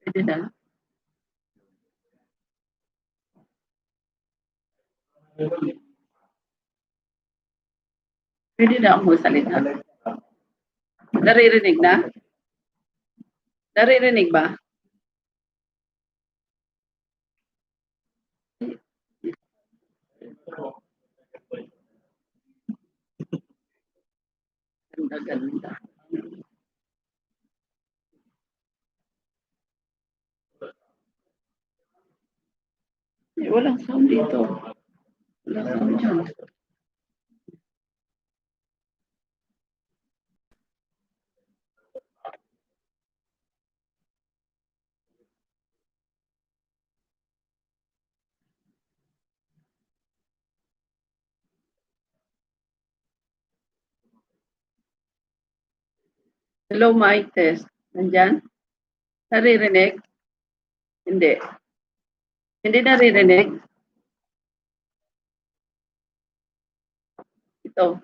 Pwede na. Pwede na akong magsalita. Naririnig na? Naririnig ba? Ganda. Walang sound dito. Walang sound dyan. Hello, mic test. Nandyan? Naririnig? Hindi. Hindi naririnig? Ito.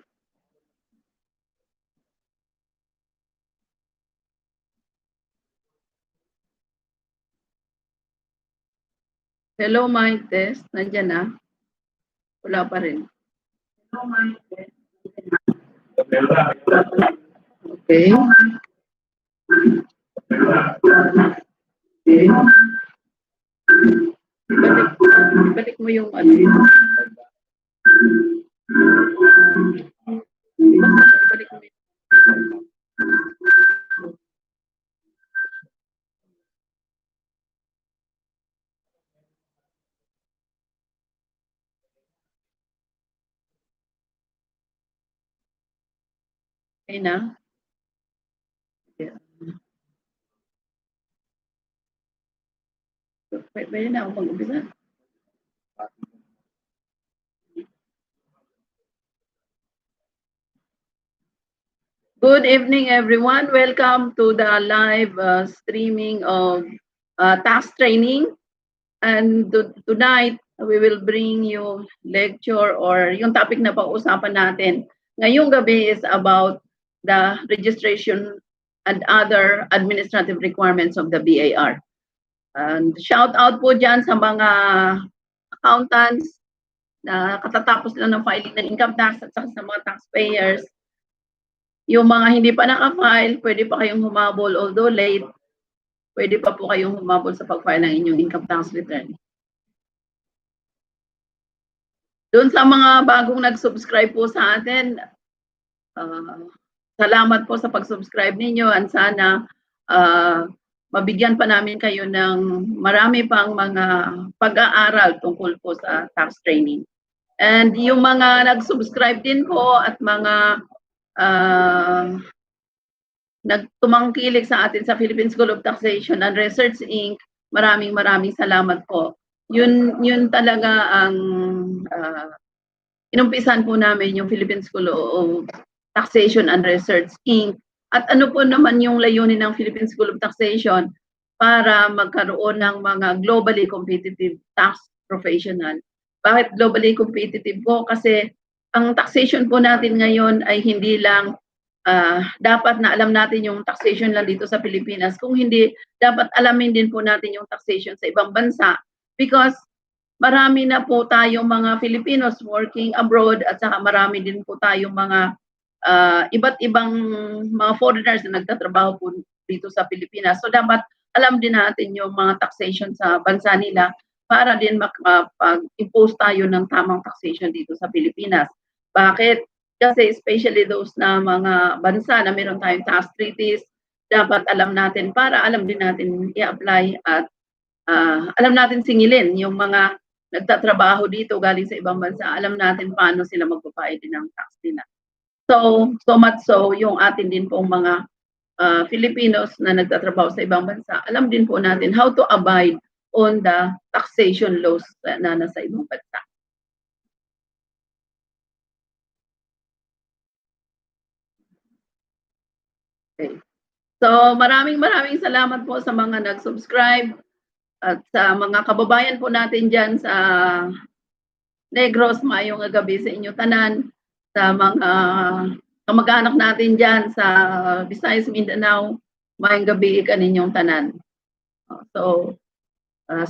Hello, mic test. Nandyan na? Wala pa rin. Hello, mic test. Okay. Okay. Balik mo yung ano yun. Balik mo yun. Okay na? Pwede na ako mag-umpisa. Good evening, everyone. Welcome to the live streaming of tax training. And tonight, we will bring you lecture or yung topic na pag-usapan natin ngayong gabi is about the registration and other administrative requirements of the BAR. And shout out po dyan sa mga accountants na katatapos lang ng filing ng income tax at saka sa mga taxpayers. Yung mga hindi pa naka-file, pwede pa kayong humabol, although late, pwede pa po kayong humabol sa pag-file ng inyong income tax return. Doon sa mga bagong nag-subscribe po sa atin, salamat po sa pag-subscribe ninyo and sana mabigyan pa namin kayo ng marami pang mga pag-aaral tungkol po sa tax training. And yung mga nag-subscribe din po at mga nagtumangkilik sa atin sa Philippine School of Taxation and Research Inc., maraming salamat po. Yun talaga ang inumpisan po namin yung Philippine School of Taxation and Research Inc. At ano po naman yung layunin ng Philippine School of Taxation para magkaroon ng mga globally competitive tax professional. Bakit globally competitive po? Kasi ang taxation po natin ngayon ay hindi lang dapat na alam natin yung taxation lang dito sa Pilipinas. Kung hindi, dapat alamin din po natin yung taxation sa ibang bansa because marami na po tayong mga Filipinos working abroad at saka marami din po tayong mga iba't ibang mga foreigners na nagtatrabaho po dito sa Pilipinas. So dapat alam din natin yung mga taxation sa bansa nila para din makapag-impose tayo ng tamang taxation dito sa Pilipinas. Bakit? Kasi especially those na mga bansa na meron tayong tax treaties, dapat alam natin para alam din natin i-apply at alam natin singilin yung mga nagtatrabaho dito galing sa ibang bansa. Alam natin paano sila magpapayad din ng tax nila. So much so, yung atin din pong mga Filipinos na nagtatrabaho sa ibang bansa, alam din po natin how to abide on the taxation laws na nasa ibang bansa. Okay. So maraming salamat po sa mga nag-subscribe at sa mga kababayan po natin dyan sa Negros, maayong gabi sa inyo tanan, sa mga kamag-anak natin dyan sa Visayas, Mindanao, maayong gabi kaninyong tanan. So,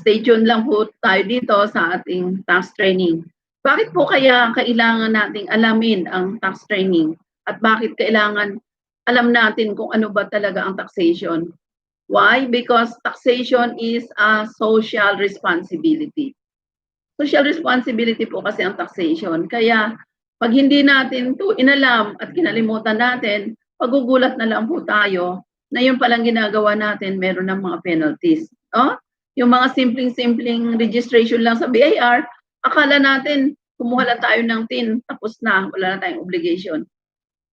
stay tuned lang po tayo dito sa ating tax training. Bakit po kaya kailangan nating alamin ang tax training? At bakit kailangan alam natin kung ano ba talaga ang taxation? Why? Because taxation is a social responsibility. Social responsibility po kasi ang taxation. Kaya pag hindi natin to inalam at kinalimutan natin, pagugulat na lang po tayo na yung palang ginagawa natin, meron ng mga penalties. No? Yung mga simpleng-simpleng registration lang sa BIR, akala natin kumuha lang tayo ng TIN, tapos na, wala na tayong obligation.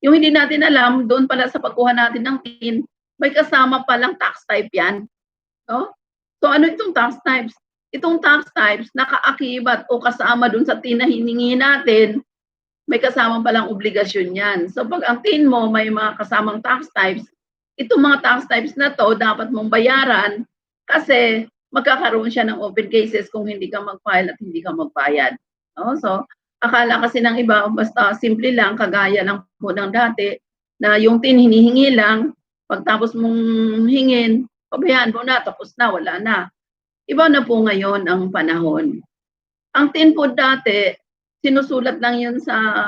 Yung hindi natin alam, doon pala sa pagkuha natin ng TIN, may kasama palang tax type yan. No? So ano itong tax types? Itong tax types, nakaakibat o kasama dun sa TIN na hiningi natin, may kasamang palang obligasyon yan. So pag ang TIN mo may mga kasamang tax types, itong mga tax types na to dapat mong bayaran kasi magkakaroon siya ng open cases kung hindi ka mag-file at hindi ka magbayad. No? So akala kasi ng iba, basta simple lang, kagaya lang po ng dati, na yung TIN hinihingi lang, pagtapos mong hingin, pabayaan mo na, tapos na, wala na. Iba na po ngayon ang panahon. Ang TIN po dati, sinusulat lang yun sa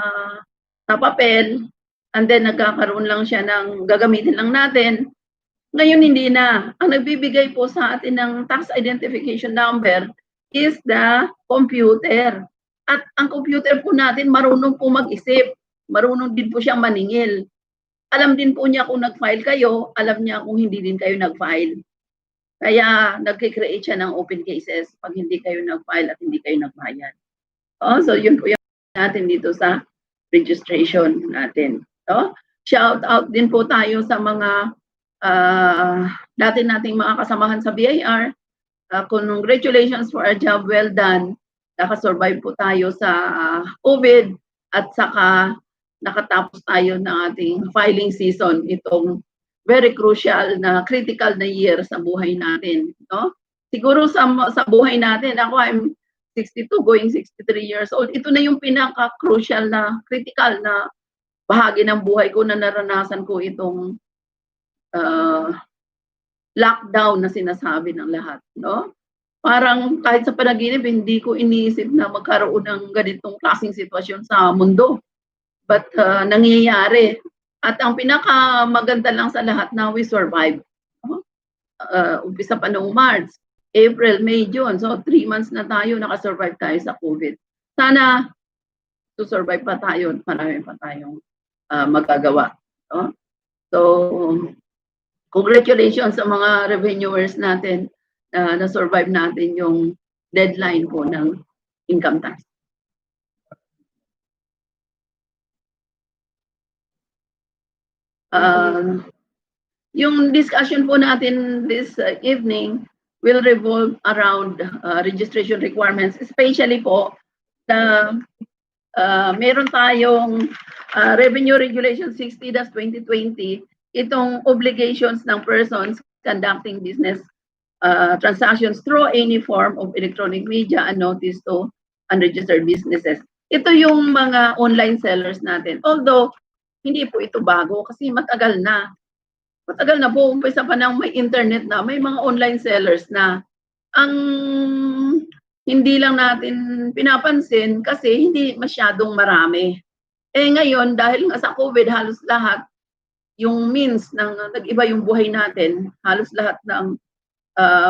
papel, and then nagkakaroon lang siya ng gagamitin lang natin. Ngayon hindi na. Ang nagbibigay po sa atin ng tax identification number is the computer. At ang computer po natin marunong po mag-isip. Marunong din po siyang maningil. Alam din po niya kung nag-file kayo, alam niya kung hindi din kayo nag-file. Kaya nag-create siya ng open cases pag hindi kayo nag-file at hindi kayo nagbayad. So yun po yung natin dito sa registration natin. Shout out din po tayo sa mga dati nating mga kasamahan sa BIR. Congratulations for a job well done. Nakasurvive po tayo sa COVID at saka nakatapos tayo ng ating filing season itong very crucial na critical na year sa buhay natin, no? Siguro sa buhay natin, ako I'm 62 going 63 years old. Ito na yung pinaka-crucial na critical na bahagi ng buhay ko na naranasan ko itong lockdown na sinasabi ng lahat, no? Parang kahit sa panaginip, hindi ko iniisip na magkaroon ng ganitong klaseng sitwasyon sa mundo. But nangyayari. At ang pinakamaganda lang sa lahat na we survive. Umpisa pa noong March, April, May, June. So 3 months na tayo, nakasurvive tayo sa COVID. Sana to-survive pa tayo, marami pa tayong magagawa. No? So, congratulations sa mga revenuers natin na survive natin yung deadline po ng income tax. Yung discussion po natin this evening will revolve around registration requirements, especially po na meron tayong Revenue Regulation 60-2020, itong obligations ng persons conducting business transactions through any form of electronic media and notice to unregistered businesses. Ito yung mga online sellers natin. Although, hindi po ito bago kasi matagal na. Matagal na po, umpisa pa nang may internet na, may mga online sellers na. Ang hindi lang natin pinapansin kasi hindi masyadong marami. Ngayon, dahil nga sa COVID, halos lahat, yung means ng nag-iba yung buhay natin, halos lahat ng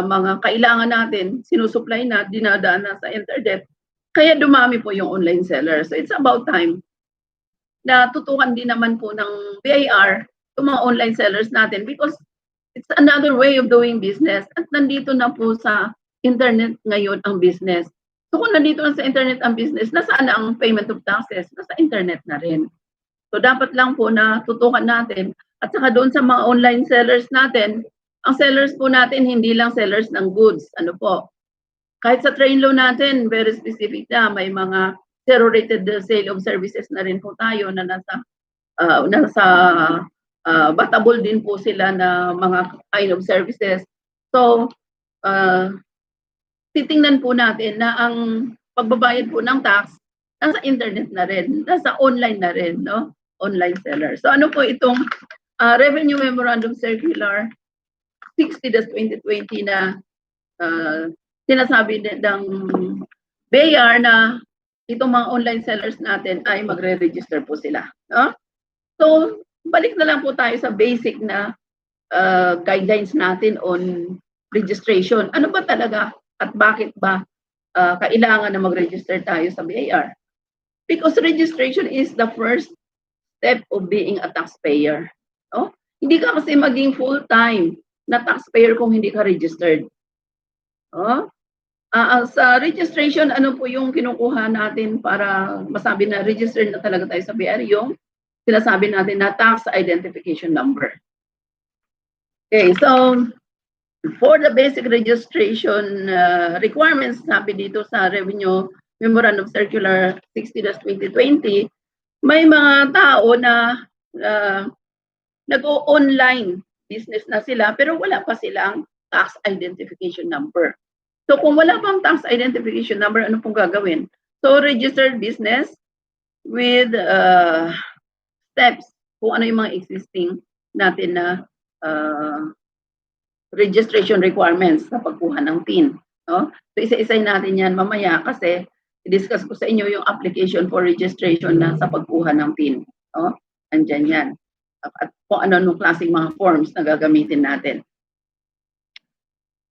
mga kailangan natin, sinusupply na, dinadaan na sa internet. Kaya dumami po yung online sellers. So it's about time na tutukan din naman po ng BIR yung mga online sellers natin because it's another way of doing business at nandito na po sa internet ngayon ang business. So kung nandito na sa internet ang business, nasaan ang payment of taxes? Nasa internet na rin. So dapat lang po na tutukan natin at saka doon sa mga online sellers natin, ang sellers po natin hindi lang sellers ng goods. Ano po? Kahit sa train loan natin, very specific na, may mga zero-rated sale of services na rin po tayo na nasa batable din po sila na mga kind of services. So, titingnan po natin na ang pagbabayad po ng tax, nasa internet na rin, nasa online na rin, no? Online seller. So, ano po itong Revenue Memorandum Circular 60-2020 na sinasabi ng BEAR na itong mga online sellers natin ay magre-register po sila. No? So, balik na lang po tayo sa basic na guidelines natin on registration. Ano ba talaga at bakit ba kailangan na mag-register tayo sa BIR? Because registration is the first step of being a taxpayer. No? Hindi ka kasi maging full-time na taxpayer kung hindi ka registered. No? Sa registration, ano po yung kinukuha natin para masabi na registered na talaga tayo sa BIR? Yung sinasabi natin na tax identification number. Okay, so for the basic registration requirements, sabi dito sa Revenue Memorandum Circular 60-2020, may mga tao na nag-online business na sila pero wala pa silang tax identification number. So kung wala pang tax identification number, ano pong gagawin? So registered business with steps kung ano yung mga existing natin na registration requirements sa pagkuha ng PIN. No? So isa-isay natin yan mamaya kasi i-discuss ko sa inyo yung application for registration na sa pagkuha ng PIN. No? Andyan yan. At kung ano-anong klaseng mga forms na gagamitin natin.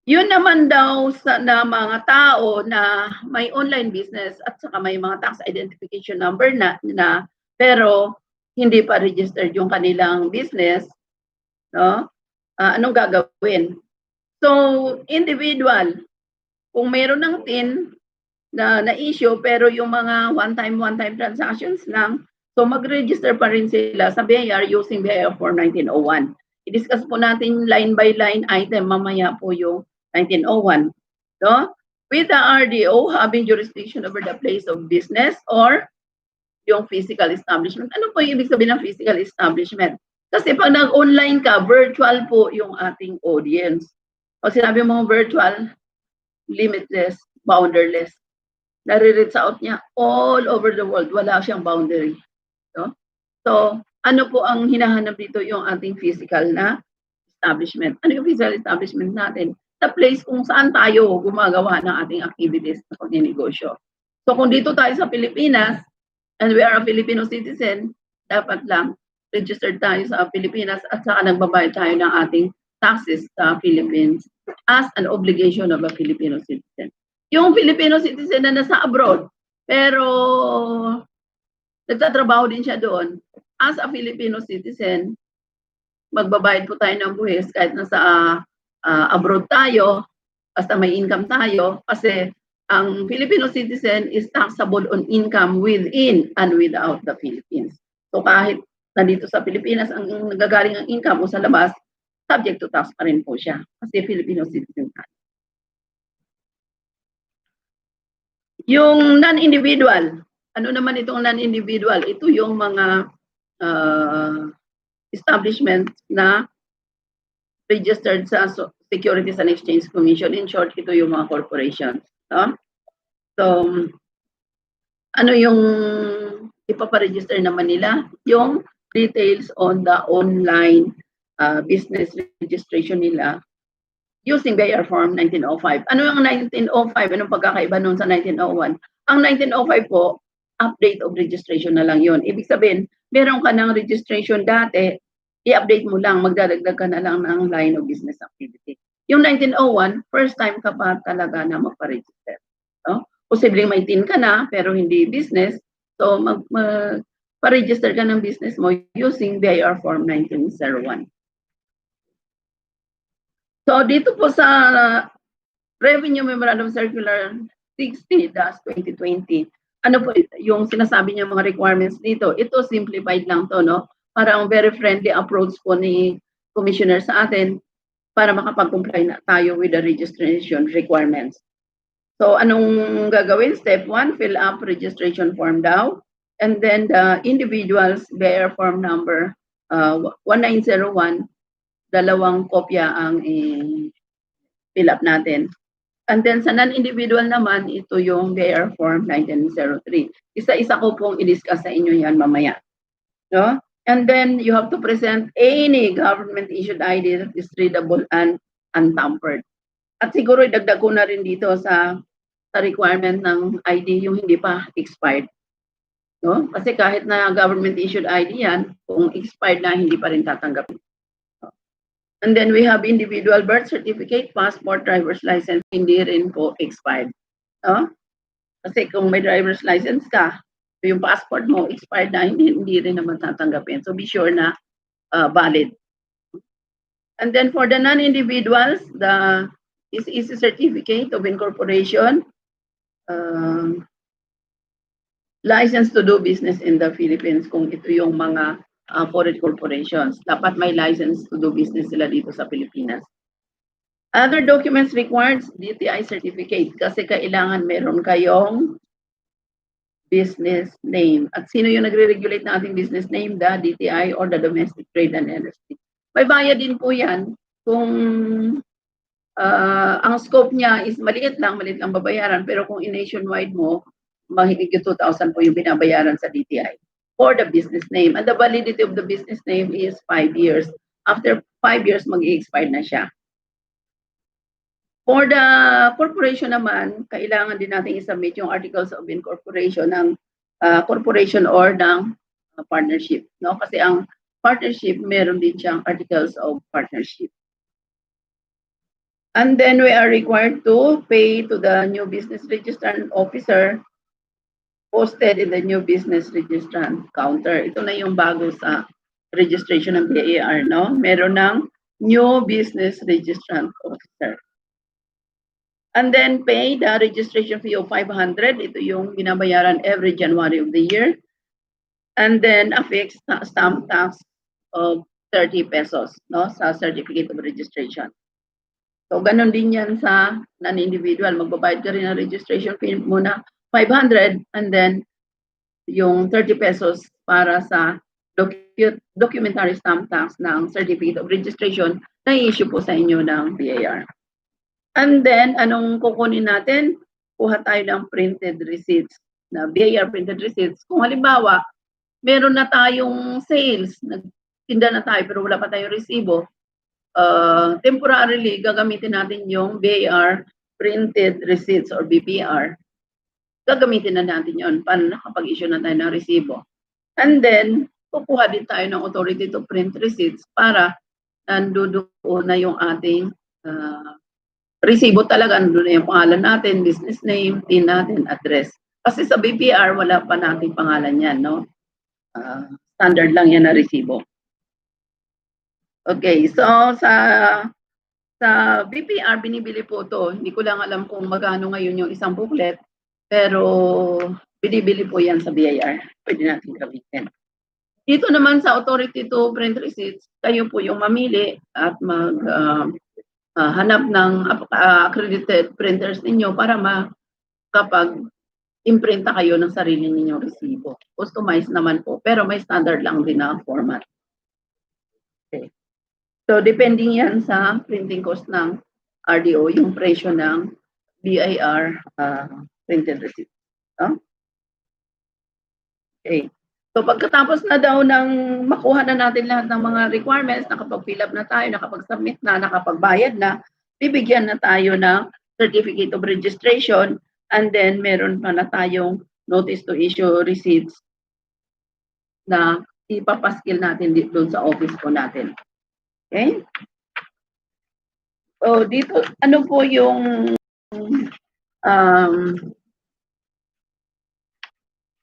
Yun naman daw na mga tao na may online business at saka may mga tax identification number na pero hindi pa registered yung kanilang business, no? Anong gagawin? So, individual, kung meron ng PIN na issue pero yung mga one-time transactions lang, so mag-register pa rin sila sa BIR using BIR Form 1901. I-discuss po natin line by line item mamaya po yung 1901. No? With the RDO having jurisdiction over the place of business or yung physical establishment. Ano po yung ibig sabihin ng physical establishment? Kasi pag nag-online ka, virtual po yung ating audience. Pag sinabi mo virtual, limitless, boundaryless. Nare-reach out niya all over the world. Wala siyang boundary. No? So, ano po ang hinahanap dito yung ating physical na establishment? Ano yung physical establishment natin? The place kung saan tayo gumagawa ng ating activities sa pagninegosyo. So, kung dito tayo sa Pilipinas, and we are a Filipino citizen, dapat lang registered tayo sa Pilipinas at saka nagbabayad tayo ng ating taxes sa Philippines as an obligation of a Filipino citizen. Yung Filipino citizen na nasa abroad, pero nagtatrabaho din siya doon, as a Filipino citizen, magbabayad po tayo ng buwis kahit nasa abroad tayo, basta may income tayo, kasi ang Filipino citizen is taxable on income within and without the Philippines. So kahit nandito sa Pilipinas ang nagagaling ang income o sa labas, subject to tax pa rin po siya kasi Filipino citizen tayo. Yung non-individual, ano naman itong non-individual? Ito yung mga establishments na registered sa Securities and Exchange Commission. In short, ito yung mga corporations. No? So, ano yung ipaparegister naman nila? Yung details on the online business registration nila using BIR Form 1905. Ano yung 1905? Anong pagkakaiba nun sa 1901? Ang 1905 po, update of registration na lang yun. Ibig sabihin, meron ka ng registration dati, i-update mo lang, magdadagdag ka na lang ng line of business activity. Yung 1901, first time ka pa talaga na magpa-register. No? Posibleng may TIN ka na, pero hindi business. So, pa-register ka ng business mo using BIR Form 1901. So, dito po sa Revenue Memorandum Circular 60-2020, ano po yung sinasabi niya mga requirements dito? Ito simplified lang to, no? Parang very friendly approach po ni Commissioner sa atin para makapag-comply na tayo with the registration requirements. So, anong gagawin? Step 1, fill up registration form daw. And then the individuals bear form number 1901, dalawang kopya ang fill up natin. And then sa non-individual naman, ito yung bear form 1903. Isa-isa ko pong i-discuss sa inyo yan mamaya. No? And then you have to present any government-issued ID that is readable and untampered. At siguro idagdag ko na rin dito sa requirement ng ID yung hindi pa expired. No? Kasi kahit na government issued ID yan, kung expired na, hindi pa rin tatanggapin. And then we have individual birth certificate, passport, driver's license, hindi rin po expired. No? Kasi kung may driver's license ka, yung passport mo expired na, hindi rin naman tatanggapin. So be sure na valid. And then for the non-individuals, the is a certificate of incorporation, license to do business in the Philippines kung ito yung mga foreign corporations. Dapat may license to do business sila dito sa Pilipinas. Other documents required, DTI certificate kasi kailangan meron kayong business name. At sino yung nagre-regulate ng ating business name? The DTI or the Domestic Trade and Industry. May bayad din po yan kung ang scope niya is maliit lang babayaran, pero kung in-nationwide mo, mahigit 2,000 po yung binabayaran sa DTI for the business name. And the validity of the business name is 5 years. After 5 years, mag-i-expire na siya. For the corporation naman, kailangan din natin i-submit yung articles of incorporation ng corporation or ng partnership. No? Kasi ang partnership, meron din siyang articles of partnership. And then we are required to pay to the new business registrant officer posted in the new business registrant counter. Ito na yung bago sa registration ng BAR, no? Meron ng new business registrant officer. And then pay the registration fee of 500. Ito yung binabayaran every January of the year. And then a fixed stamp tax of 30 pesos, no, sa certificate of registration. So, ganun din yan sa non-individual. Magbabayad ka rin ng registration fee muna, 500, and then yung 30 pesos para sa documentary stamp tax ng certificate of registration na i-issue po sa inyo ng BAR. And then, anong kukunin natin? Kuha tayo ng printed receipts, na BAR printed receipts. Kung halimbawa, meron na tayong sales, nagtinda na tayo pero wala pa tayong resibo, temporarily, gagamitin natin yung BAR printed receipts or BPR. Gagamitin na natin yun para nakapag-issue na tayo ng resibo. And then, kukuha din tayo ng authority to print receipts para nandoon na yung ating resibo talaga, nandun na yung pangalan natin, business name, PIN natin, address. Kasi sa BPR, wala pa nating pangalan yan, no? Standard lang yan na resibo. Okay, so sa BPR, binibili po to. Hindi ko lang alam kung magkano ngayon yung isang booklet, pero binibili po yan sa BIR. Pwede natin gamitin. Dito naman sa authority to print receipts, kayo po yung mamili at hanap ng accredited printers ninyo para makapag-imprinta kayo ng sarili ninyong resibo. Customized naman po, pero may standard lang din na format. Okay. So, depending yan sa printing cost ng RDO, yung presyo ng BIR printed receipt. Okay. So, pagkatapos na daw ng makuha na natin lahat ng mga requirements, nakapag-fill up na tayo, nakapag-submit na, nakapagbayad na, bibigyan na tayo ng certificate of registration, and then meron pa na tayong notice to issue receipts na ipapaskil natin doon sa office po natin. Okay? So, dito, ano po yung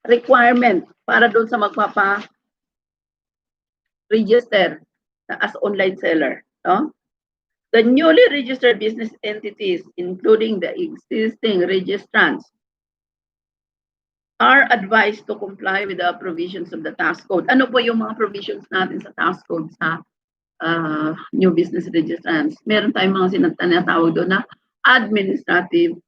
requirement para doon sa magpapa-register as online seller, no? The newly registered business entities, including the existing registrants, are advised to comply with the provisions of the tax code. Ano po yung mga provisions natin sa tax code sa new business registrants? Meron tayong mga sinatawag doon na administrative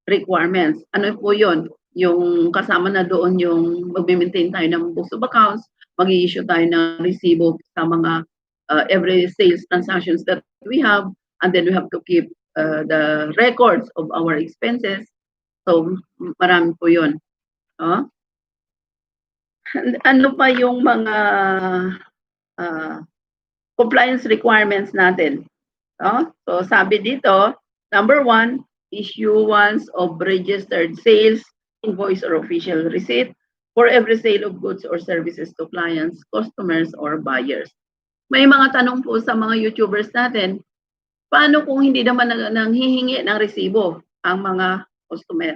requirements. Ano po yun? Yung kasama na doon yung mag-maintain tayo ng books of accounts, mag-i-issue tayo ng resibo sa mga every sales transactions that we have, and then we have to keep the records of our expenses. So, marami po yun. Ano pa yung mga compliance requirements natin? No? So sabi dito, number 1, issuance of registered sales, invoice or official receipt for every sale of goods or services to clients, customers, or buyers. May mga tanong po sa mga YouTubers natin, paano kung hindi naman nanghihingi ng resibo ang mga customer?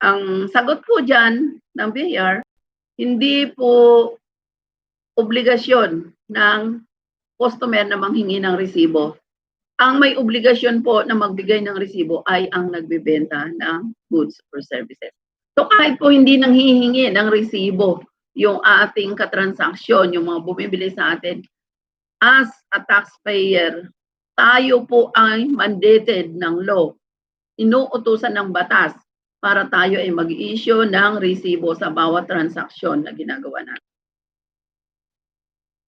Ang sagot po dyan ng BIR, hindi po obligasyon ng customer na manghingi ng resibo. Ang may obligasyon po na magbigay ng resibo ay ang nagbebenta ng goods or services. So kahit po hindi nanghihingi ng resibo yung ating katransaksyon, yung mga bumibili sa atin, as a taxpayer, tayo po ay mandated ng law, inuutusan ng batas para tayo ay mag-issue ng resibo sa bawat transaksyon na ginagawa natin.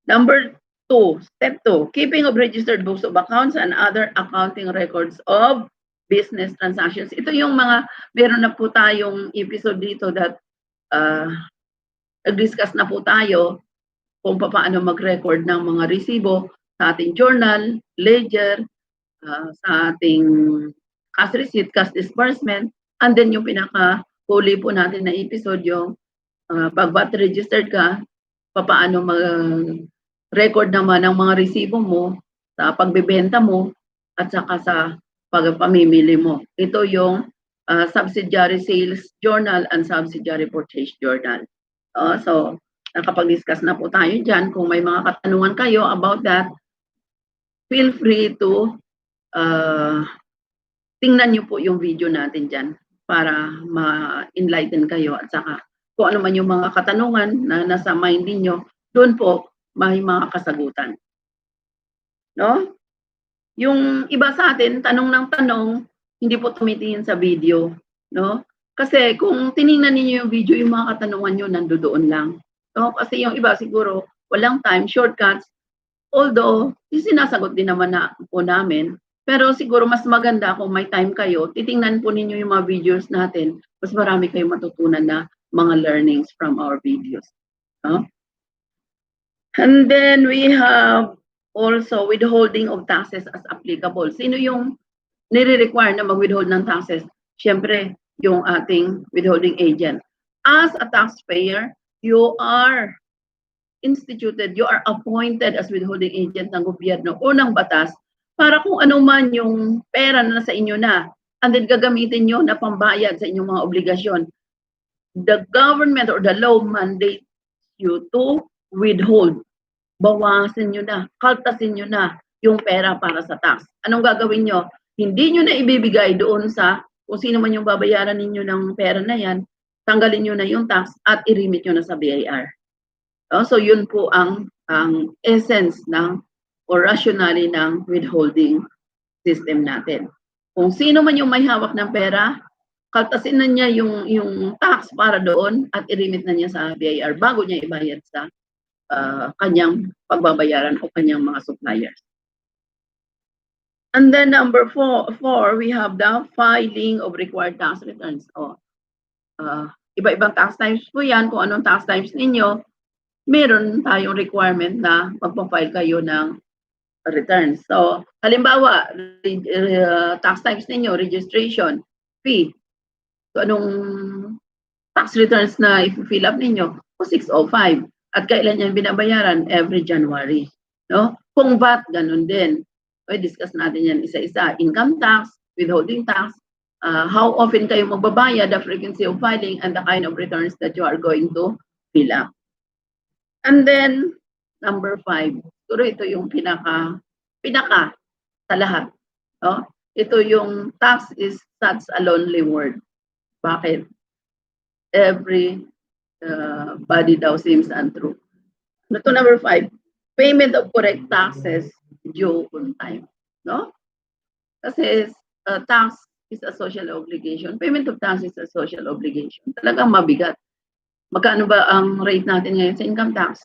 Number 2, step 2, keeping of registered books of accounts and other accounting records of business transactions. Ito yung mga, meron na po tayong episode dito that nag-discuss na po tayo kung paano mag-record ng mga resibo sa ating journal, ledger, sa ating cash receipt, cash disbursement, and then yung pinaka-huli po natin na episode yung pag VAT registered ka, paano mag-record naman ng mga resibo mo sa pagbebenta mo at saka sa pagpamimili mo. Ito yung subsidiary sales journal and subsidiary purchase journal. So, nakapag-discuss na po tayo dyan. Kung may mga katanungan kayo about that, feel free to tingnan nyo po yung video natin dyan para ma-enlighten kayo at saka kung ano man yung mga katanungan na nasa mind niyo, doon po may mga kasagutan. No? Yung iba sa atin, tanong ng tanong, hindi po tumitingin sa video. No? Kasi kung tiningnan niyo yung video, yung mga katanungan nyo nandoon lang. No? Kasi yung iba siguro, walang time, shortcuts. Although, sinasagot din naman na po namin. Pero siguro mas maganda kung may time kayo, titingnan po ninyo yung mga videos natin, mas marami kayong matutunan na mga learnings from our videos. No? And then we have also withholding of taxes as applicable. Sino yung nire-require na mag-withhold ng taxes? Siyempre, yung ating withholding agent. As a taxpayer, you are instituted, you are appointed as withholding agent ng gobyerno o ng batas para kung ano man yung pera na nasa inyo na, and then gagamitin nyo na pambayad sa inyong mga obligasyon. The government or the law mandates you to withhold. Bawasin nyo na, kaltasin nyo na yung pera para sa tax. Anong gagawin nyo? Hindi nyo na ibibigay doon sa kung sino man yung babayaran ninyo ng pera na yan, tanggalin nyo na yung tax at i-remit nyo na sa BIR. So yun po ang essence ng or rationale ng withholding system natin. Kung sino man yung may hawak ng pera, kaltasin na niya yung tax para doon at i-remit na niya sa BIR bago niya ibayad sa kanyang pagbabayaran o kanyang mga suppliers. And then number 4, we have the filing of required tax returns. Iba-ibang tax types po yan. Kung anong tax types ninyo, meron tayong requirement na magpa-file kayo ng returns. So, halimbawa, tax types ninyo, registration, fee. So, anong tax returns na i-fill up ninyo? 605. At kailan yan binabayaran? Every January. No? Kung VAT, ganun din. Okay, discuss natin yan isa-isa. Income tax, withholding tax, how often kayo magbabayad, the frequency of filing, and the kind of returns that you are going to fill up. And then, number 5, siguro ito yung pinaka sa lahat. No? Ito yung tax is such a lonely word. Bakit? Every body thou seems untrue. Ito number 5, payment of correct taxes due on time. No? Kasi tax is a social obligation. Payment of tax is a social obligation. Talagang mabigat. Magkano ba ang rate natin ngayon sa income tax?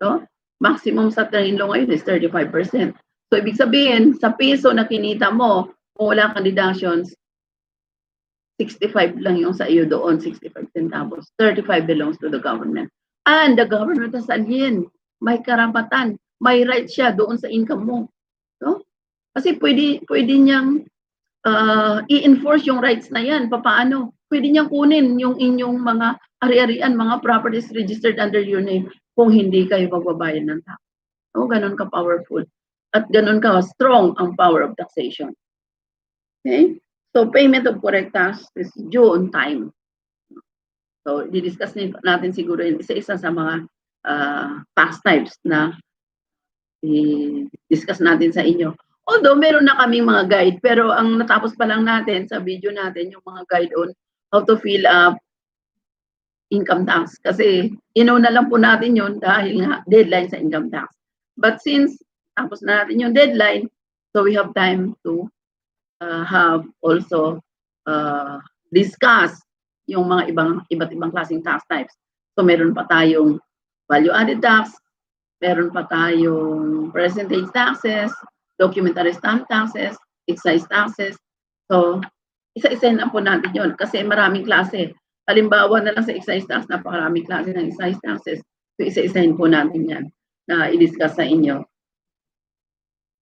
No? Maximum sa train law ngayon is 35%. So, ibig sabihin, sa piso na kinita mo, kung wala kang deductions, 65 lang yung sa iyo doon, 65 centavos. 35 belongs to the government. And the government has alien. May karapatan. May right siya doon sa income mo. No? Kasi pwede niyang i-enforce yung rights na yan. Papaano? Pwede niyang kunin yung inyong mga ari-arian, mga properties registered under your name kung hindi kayo magbabayad ng tax. So, ganun ka-powerful. At ganun ka-strong ang power of taxation. Okay? So, payment of correct tax is due on time. So, di-discuss natin siguro yung isa-isa sa mga tax types na i-discuss natin sa inyo. Although, meron na kaming mga guide, pero ang natapos pa lang natin sa video natin, yung mga guide on how to fill up income tax. Kasi, inuna lang po natin yun dahil nga deadline sa income tax. But since tapos na natin yung deadline, so we have time to have also discuss yung mga iba't ibang klaseng tax types. So, meron pa tayong value-added tax, meron pa tayong percentage taxes, documentary stamp taxes, excise taxes. So, isa-isahin lang po natin yun kasi maraming klase. Halimbawa na lang sa excise tax, napakaraming klase ng excise taxes. So, isa-isahin po natin yan na i-discuss sa inyo.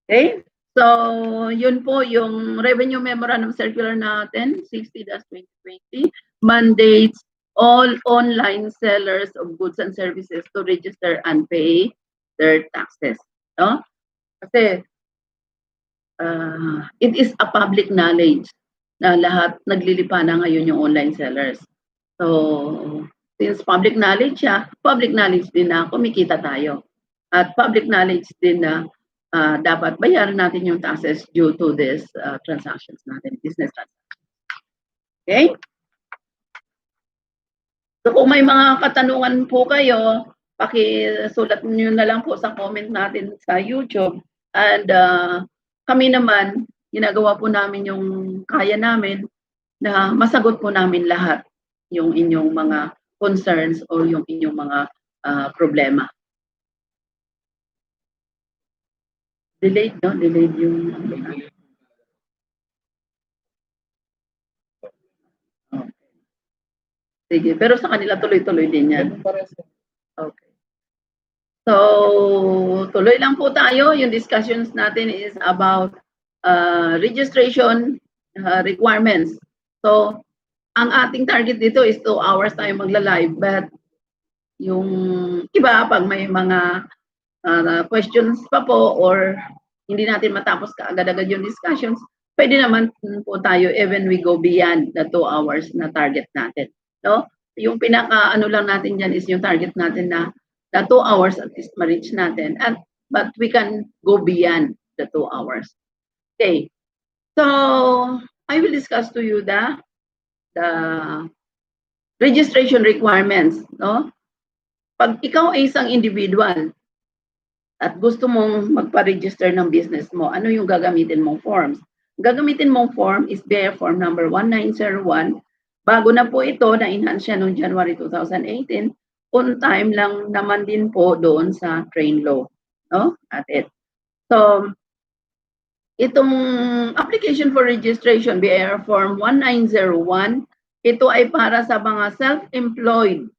Okay? So, yun po yung Revenue Memorandum Circular natin, 60-2020, mandates all online sellers of goods and services to register and pay their taxes. No? Kasi it is a public knowledge na lahat naglilipa na ngayon yung online sellers. So, since public knowledge siya, public knowledge din na kumikita tayo. At public knowledge din na dapat bayaran natin yung taxes due to this transactions natin, business transactions. Okay? So kung may mga katanungan po kayo, pakisulat niyo na lang po sa comment natin sa YouTube. And kami naman, ginagawa po namin yung kaya namin na masagot po namin lahat yung inyong mga concerns o yung inyong mga problema. Delayed, no? Delayed yung... Sige, pero sa kanila tuloy-tuloy din yan. Okay. So, tuloy lang po tayo. Yung discussions natin is about registration requirements. So, ang ating target dito is 2 hours tayo magla-live. But, yung iba, pag may mga questions pa po or hindi natin matapos kaagad-agad yung discussions, pwede naman po tayo even we go beyond the 2 hours na target natin. No? Yung pinaka-ano lang natin dyan is yung target natin na the 2 hours at least ma-reach natin. But we can go beyond the 2 hours. Okay. So, I will discuss to you the registration requirements. No? Pag ikaw ay isang individual at gusto mong magpa-register ng business mo, ano yung gagamitin mong forms? Gagamitin mong form is BIA Form number 1901. Bago na po ito, na-enhance siya noong January 2018. On time lang naman din po doon sa train law. No? At it. So, itong application for registration, BIR Form 1901, ito ay para sa mga self-employed,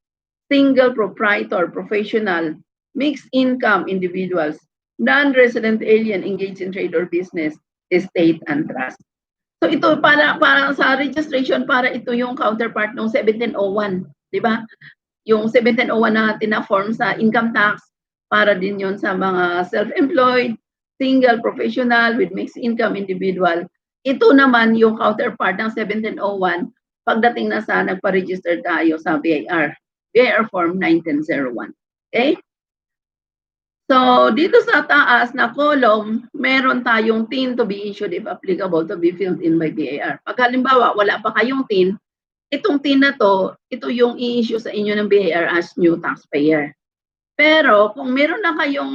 single proprietor, professional, mixed income individuals, non-resident alien engaged in trade or business, estate and trust. So ito para sa registration, para ito yung counterpart ng 1701, di ba? Yung 1701 na tina-form sa income tax, para din yun sa mga self-employed, single professional with mixed income individual. Ito naman yung counterpart ng 1701 pagdating na sa nagpa-register tayo sa BIR. BIR Form 1901. Okay? So, dito sa taas na column, meron tayong TIN to be issued if applicable to be filled in by BIR. Pag halimbawa, wala pa kayong TIN, itong TIN na to, ito yung i-issue sa inyo ng BIR as new taxpayer. Pero, kung meron na kayong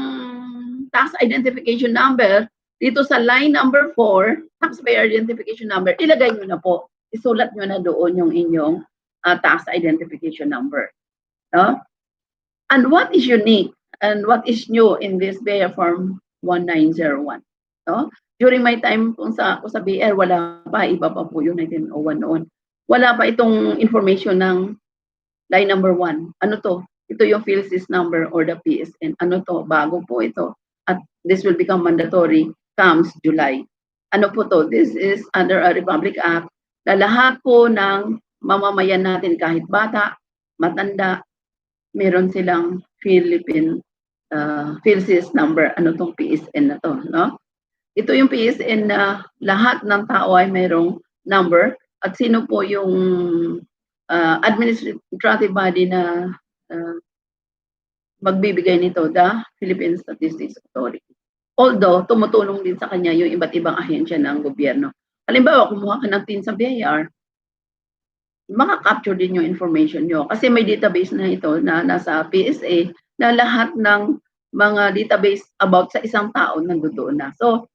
tax identification number, dito sa line number 4, taxpayer identification number, ilagay nyo na po. Isulat nyo na doon yung inyong tax identification number. No? And what is unique and what is new in this BIR Form 1901? No? During my time kung sa BIR, wala pa, iba pa po yung 1901 noon. Wala pa itong information ng line number 1. Ano to? Ito yung PhilSys number or the PSN. Ano to? Bago po ito. At this will become mandatory comes July ano po to, this is under a Republic Act, na lahat po ng mamamayan natin kahit bata, matanda, meron silang Philippine PhilSys number. Ano tong PSN na to, no? Ito yung PSN na lahat ng tao ay mayroong number at sino po yung administrative body na magbibigay nito, the Philippine Statistics Authority. Although, tumutulong din sa kanya yung iba't ibang ahensya ng gobyerno. Halimbawa, kumuha ka ng tin sa BIR, maka-capture din yung information nyo. Kasi may database na ito na nasa PSA na lahat ng mga database about sa isang tao nandoon na. So,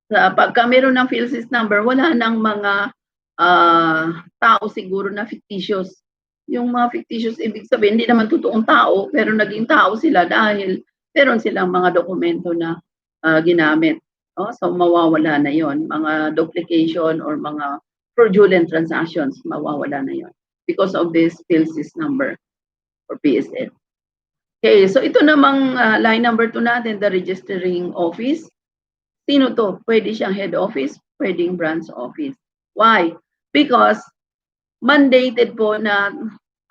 pagka meron ng PhilSys number, wala nang mga tao siguro na fictitious. Yung mga fictitious, ibig sabihin, hindi naman totoong tao, pero naging tao sila dahil meron silang mga dokumento na ginamit. Oh, so mawawala na yon, mga duplication or mga fraudulent transactions, mawawala na yon because of this PhilSys number or PSN. Okay, so ito namang line number 2 natin, the registering office. Sino to? Pwede siyang head office, pwedeng branch office. Why? Because mandated po na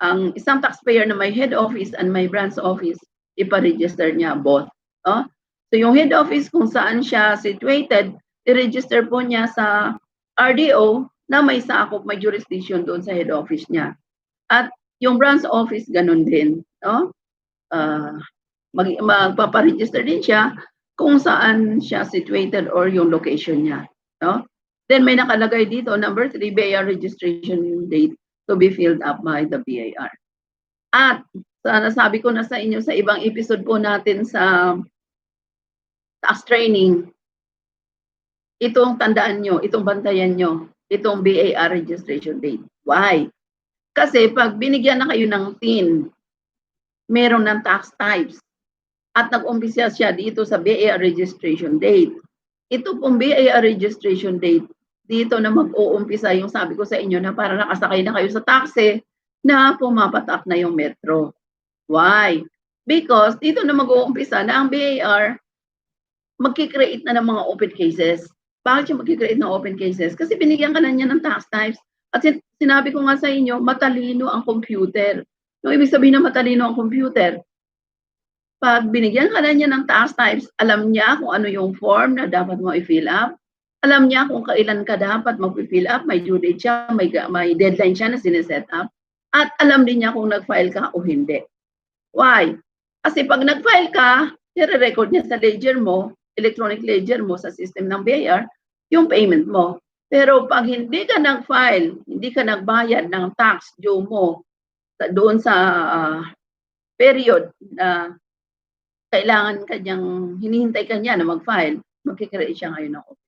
ang isang taxpayer na may head office and may branch office, ipa-register niya both. Oh? So yung head office kung saan siya situated, i-register po niya sa RDO na may sakop, may jurisdiction doon sa head office niya. At yung branch office, ganun din. No? Magpaparegister din siya kung saan siya situated or yung location niya. No? Then may nakalagay dito, number 3, BIR registration date to be filled up by the BIR. At nasabi ko na sa inyo sa ibang episode po natin sa tax training, itong tandaan nyo, itong bantayan nyo, itong BIR registration date. Why? Kasi pag binigyan na kayo ng TIN, meron ng tax types, at nag-umpisa siya dito sa BIR registration date. Ito pong BIR registration date, dito na mag-uumpisa yung sabi ko sa inyo na para nakasakay na kayo sa taxi na pumapatak na yung metro. Why? Because dito na mag-uumpisa na ang BIR magkikreate na ng mga open cases. Bakit siya magkikreate ng open cases? Kasi binigyan ka na niya ng tax types. At sinabi ko nga sa inyo, matalino ang computer. Yung ibig sabihin na matalino ang computer, pag binigyan ka na niya ng tax types, alam niya kung ano yung form na dapat mo i-fill up. Alam niya kung kailan ka dapat mag-fill up, may due date siya, may deadline siya na sineset up. At alam din niya kung nag-file ka o hindi. Why? Kasi pag nag-file ka, i-record niya sa ledger mo, electronic ledger mo sa system ng BIR, yung payment mo. Pero pag hindi ka nag-file, hindi ka nagbayad ng tax due mo doon sa period na kailangan kanyang, hinihintay kanya na mag-file, magkikreate siya ngayon ng open.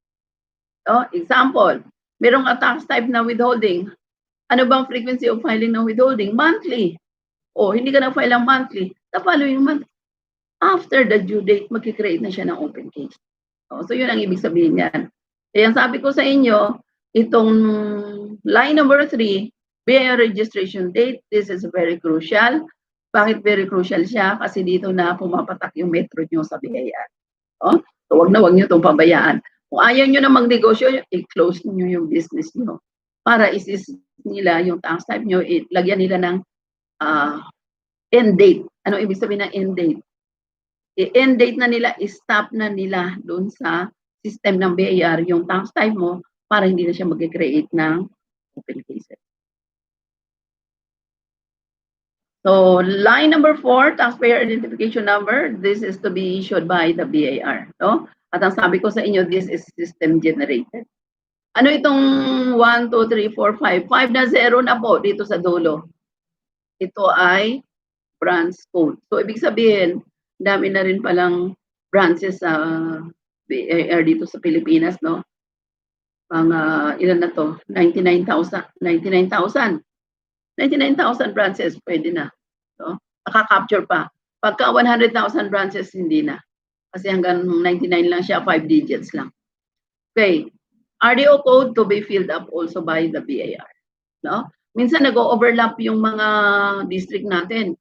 So, example, merong tax type na withholding. Ano bang frequency of filing ng withholding? Monthly. O, hindi ka na-file ng monthly. The following month, after the due date, magkikreate na siya ng open case. So, yun ang ibig sabihin yan. Kaya sabi ko sa inyo, itong line number 3, BIR registration date, this is very crucial. Bakit very crucial siya? Kasi dito na pumapatak yung metro nyo sa BIR. So, wag nyo itong pabayaan. Kung ayaw nyo na magnegosyo, i-close nyo yung business nyo. Para isis nila yung tax type nyo, lagyan nila ng end date. Ano ibig sabihin ng end date? I-end date na nila, i-stop na nila doon sa system ng BIR yung tax type mo para hindi na siya mag-create ng open cases. So, line number 4, taxpayer identification number, this is to be issued by the BIR. No? At ang sabi ko sa inyo, this is system generated. Ano itong 1, 2, 3, 4, 5? 5 na 0 na po dito sa dulo. Ito ay branch code. So, ibig sabihin, dami na rin palang branches sa BIR dito sa Pilipinas, no? Mga ilan na to? 99,000 branches, pwede na. No? Nakaka-capture pa. Pagka 100,000 branches, hindi na. Kasi hanggang 99 lang siya, 5 digits lang. Okay. RDO code to be filled up also by the BIR. No? Minsan nag-overlap yung mga district natin.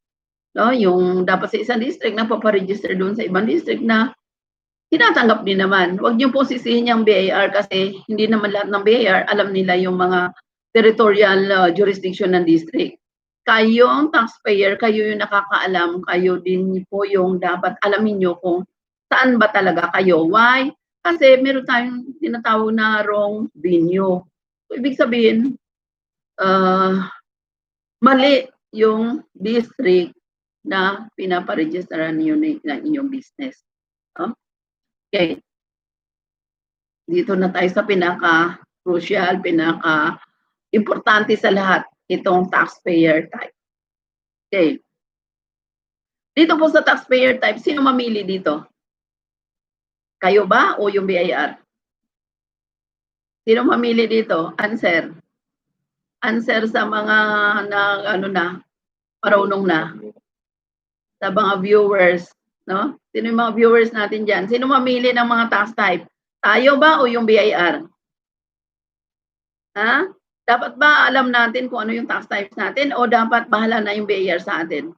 No? Yung dapat sa isang district na paparegister doon sa ibang district na tinatanggap din naman. Huwag niyo po sisihin yung BIR kasi hindi naman lahat ng BIR alam nila yung mga territorial jurisdiction ng district. Kayong taxpayer, kayo yung nakakaalam, kayo din po yung dapat alamin nyo kung saan ba talaga kayo. Why? Kasi meron tayong tinatawag na wrong venue. So, ibig sabihin, mali yung district na pinaparegisteran niyo ng inyong business. Okay. Dito na tayo sa pinaka-crucial, pinaka-importante sa lahat, itong taxpayer type. Okay. Dito po sa taxpayer type, sino mamili dito? Kayo ba o yung BIR? Sino mamili dito? Answer. Answer sa mga marunong na. Sa mga viewers, no? Sino yung mga viewers natin dyan? Sino mamili ng mga tax type? Tayo ba o yung BIR? Ha? Dapat ba alam natin kung ano yung tax types natin o dapat bahala na yung BIR sa atin?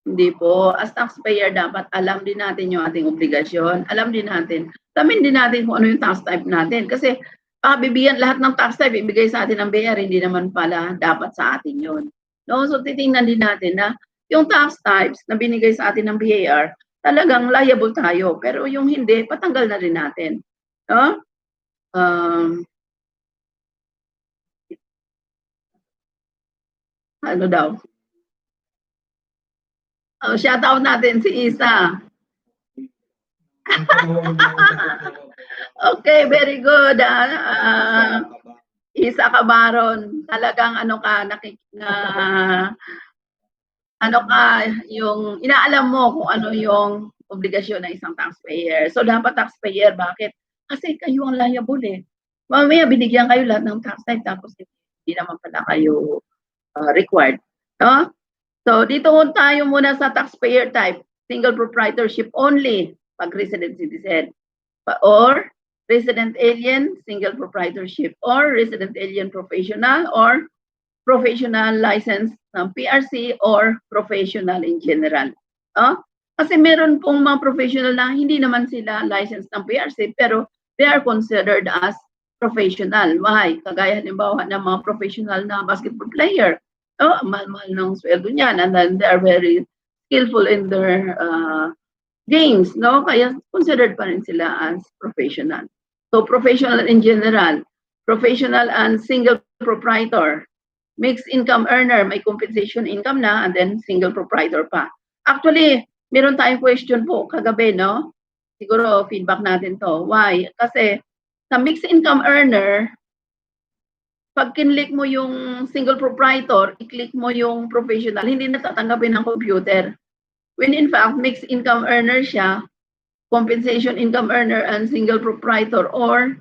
Hindi po. As taxpayer, dapat alam din natin yung ating obligasyon. Alam din natin. Alamin din natin kung ano yung tax type natin. Kasi bibigyan lahat ng tax type, ibigay sa atin ng BIR, hindi naman pala dapat sa atin yun. No? So titingnan din natin na yung tax types na binigay sa atin ng BIR, talagang liable tayo. Pero yung hindi, patanggal na rin natin. No? Ano daw? Shout out natin si Isa. Okay, very good. Isa Kabaron, talagang yung inaalam mo kung ano yung obligasyon ng isang taxpayer. So dapat taxpayer, bakit? Kasi kayo ang liable eh. Mamaya binigyan kayo lahat ng tax type tapos hindi naman pala kayo required. No? So dito tayo muna sa taxpayer type. Single proprietorship only pag resident citizen. Or resident alien, single proprietorship. Or resident alien professional or professional license ng PRC or professional in general. Kasi meron pong mga professional na hindi naman sila licensed ng PRC pero they are considered as professional. Why? Kagaya halimbawa ng mga professional na basketball player. Mahal-mahal ng sweldo niyan and then they are very skillful in their games, no? Kaya considered pa rin sila as professional. So professional in general, professional and single proprietor, mixed income earner, may compensation income na, and then single proprietor pa. Actually, meron tayong question po kagabi, no? Siguro feedback natin to. Why? Kasi sa mixed income earner, pag kinlik mo yung single proprietor, i-click mo yung professional, hindi natatanggapin ng computer. When in fact, mixed income earner siya, compensation income earner and single proprietor or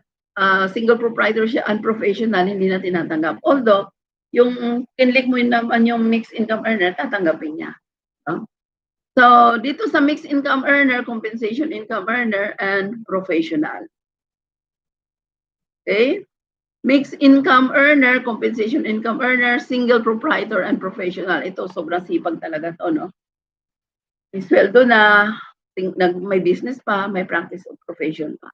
single proprietor siya and professional, hindi na tinatanggap. Although, yung kinlik mo naman yung mixed income earner, tatanggapin niya. So, dito sa mixed income earner, compensation income earner, and professional. Okay? Mixed income earner, compensation income earner, single proprietor, and professional. Ito, sobrang sipag talaga to, no? May sweldo na, may business pa, may practice of profession pa.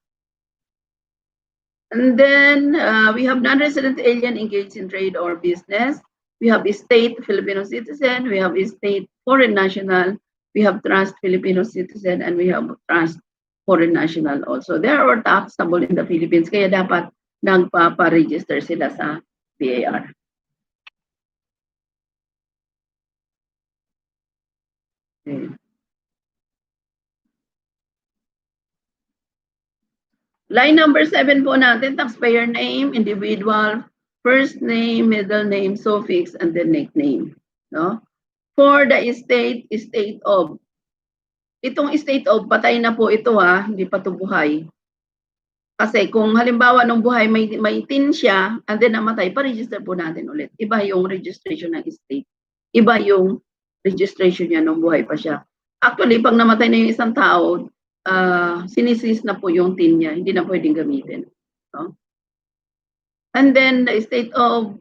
And then, we have non-resident alien engaged in trade or business. We have a state Filipino citizen. We have a state foreign national. We have trust Filipino citizen. And we have trust foreign national also. They are all taxable in the Philippines. Kaya dapat nagpapa-register sila sa BIR. Okay. Line number 7 po natin, taxpayer name, individual, first name, middle name, suffix, and then nickname. No? For the state of. Itong state of, patay na po ito hindi pa ito buhay. Kasi kung halimbawa nung buhay may tin siya, and then namatay, pa-register po natin ulit. Iba yung registration ng state. Iba yung registration niya nung buhay pa siya. Actually, pag namatay na yung isang tao, sinisis na po yung tin niya. Hindi na pwedeng gamitin. No? And then, the state of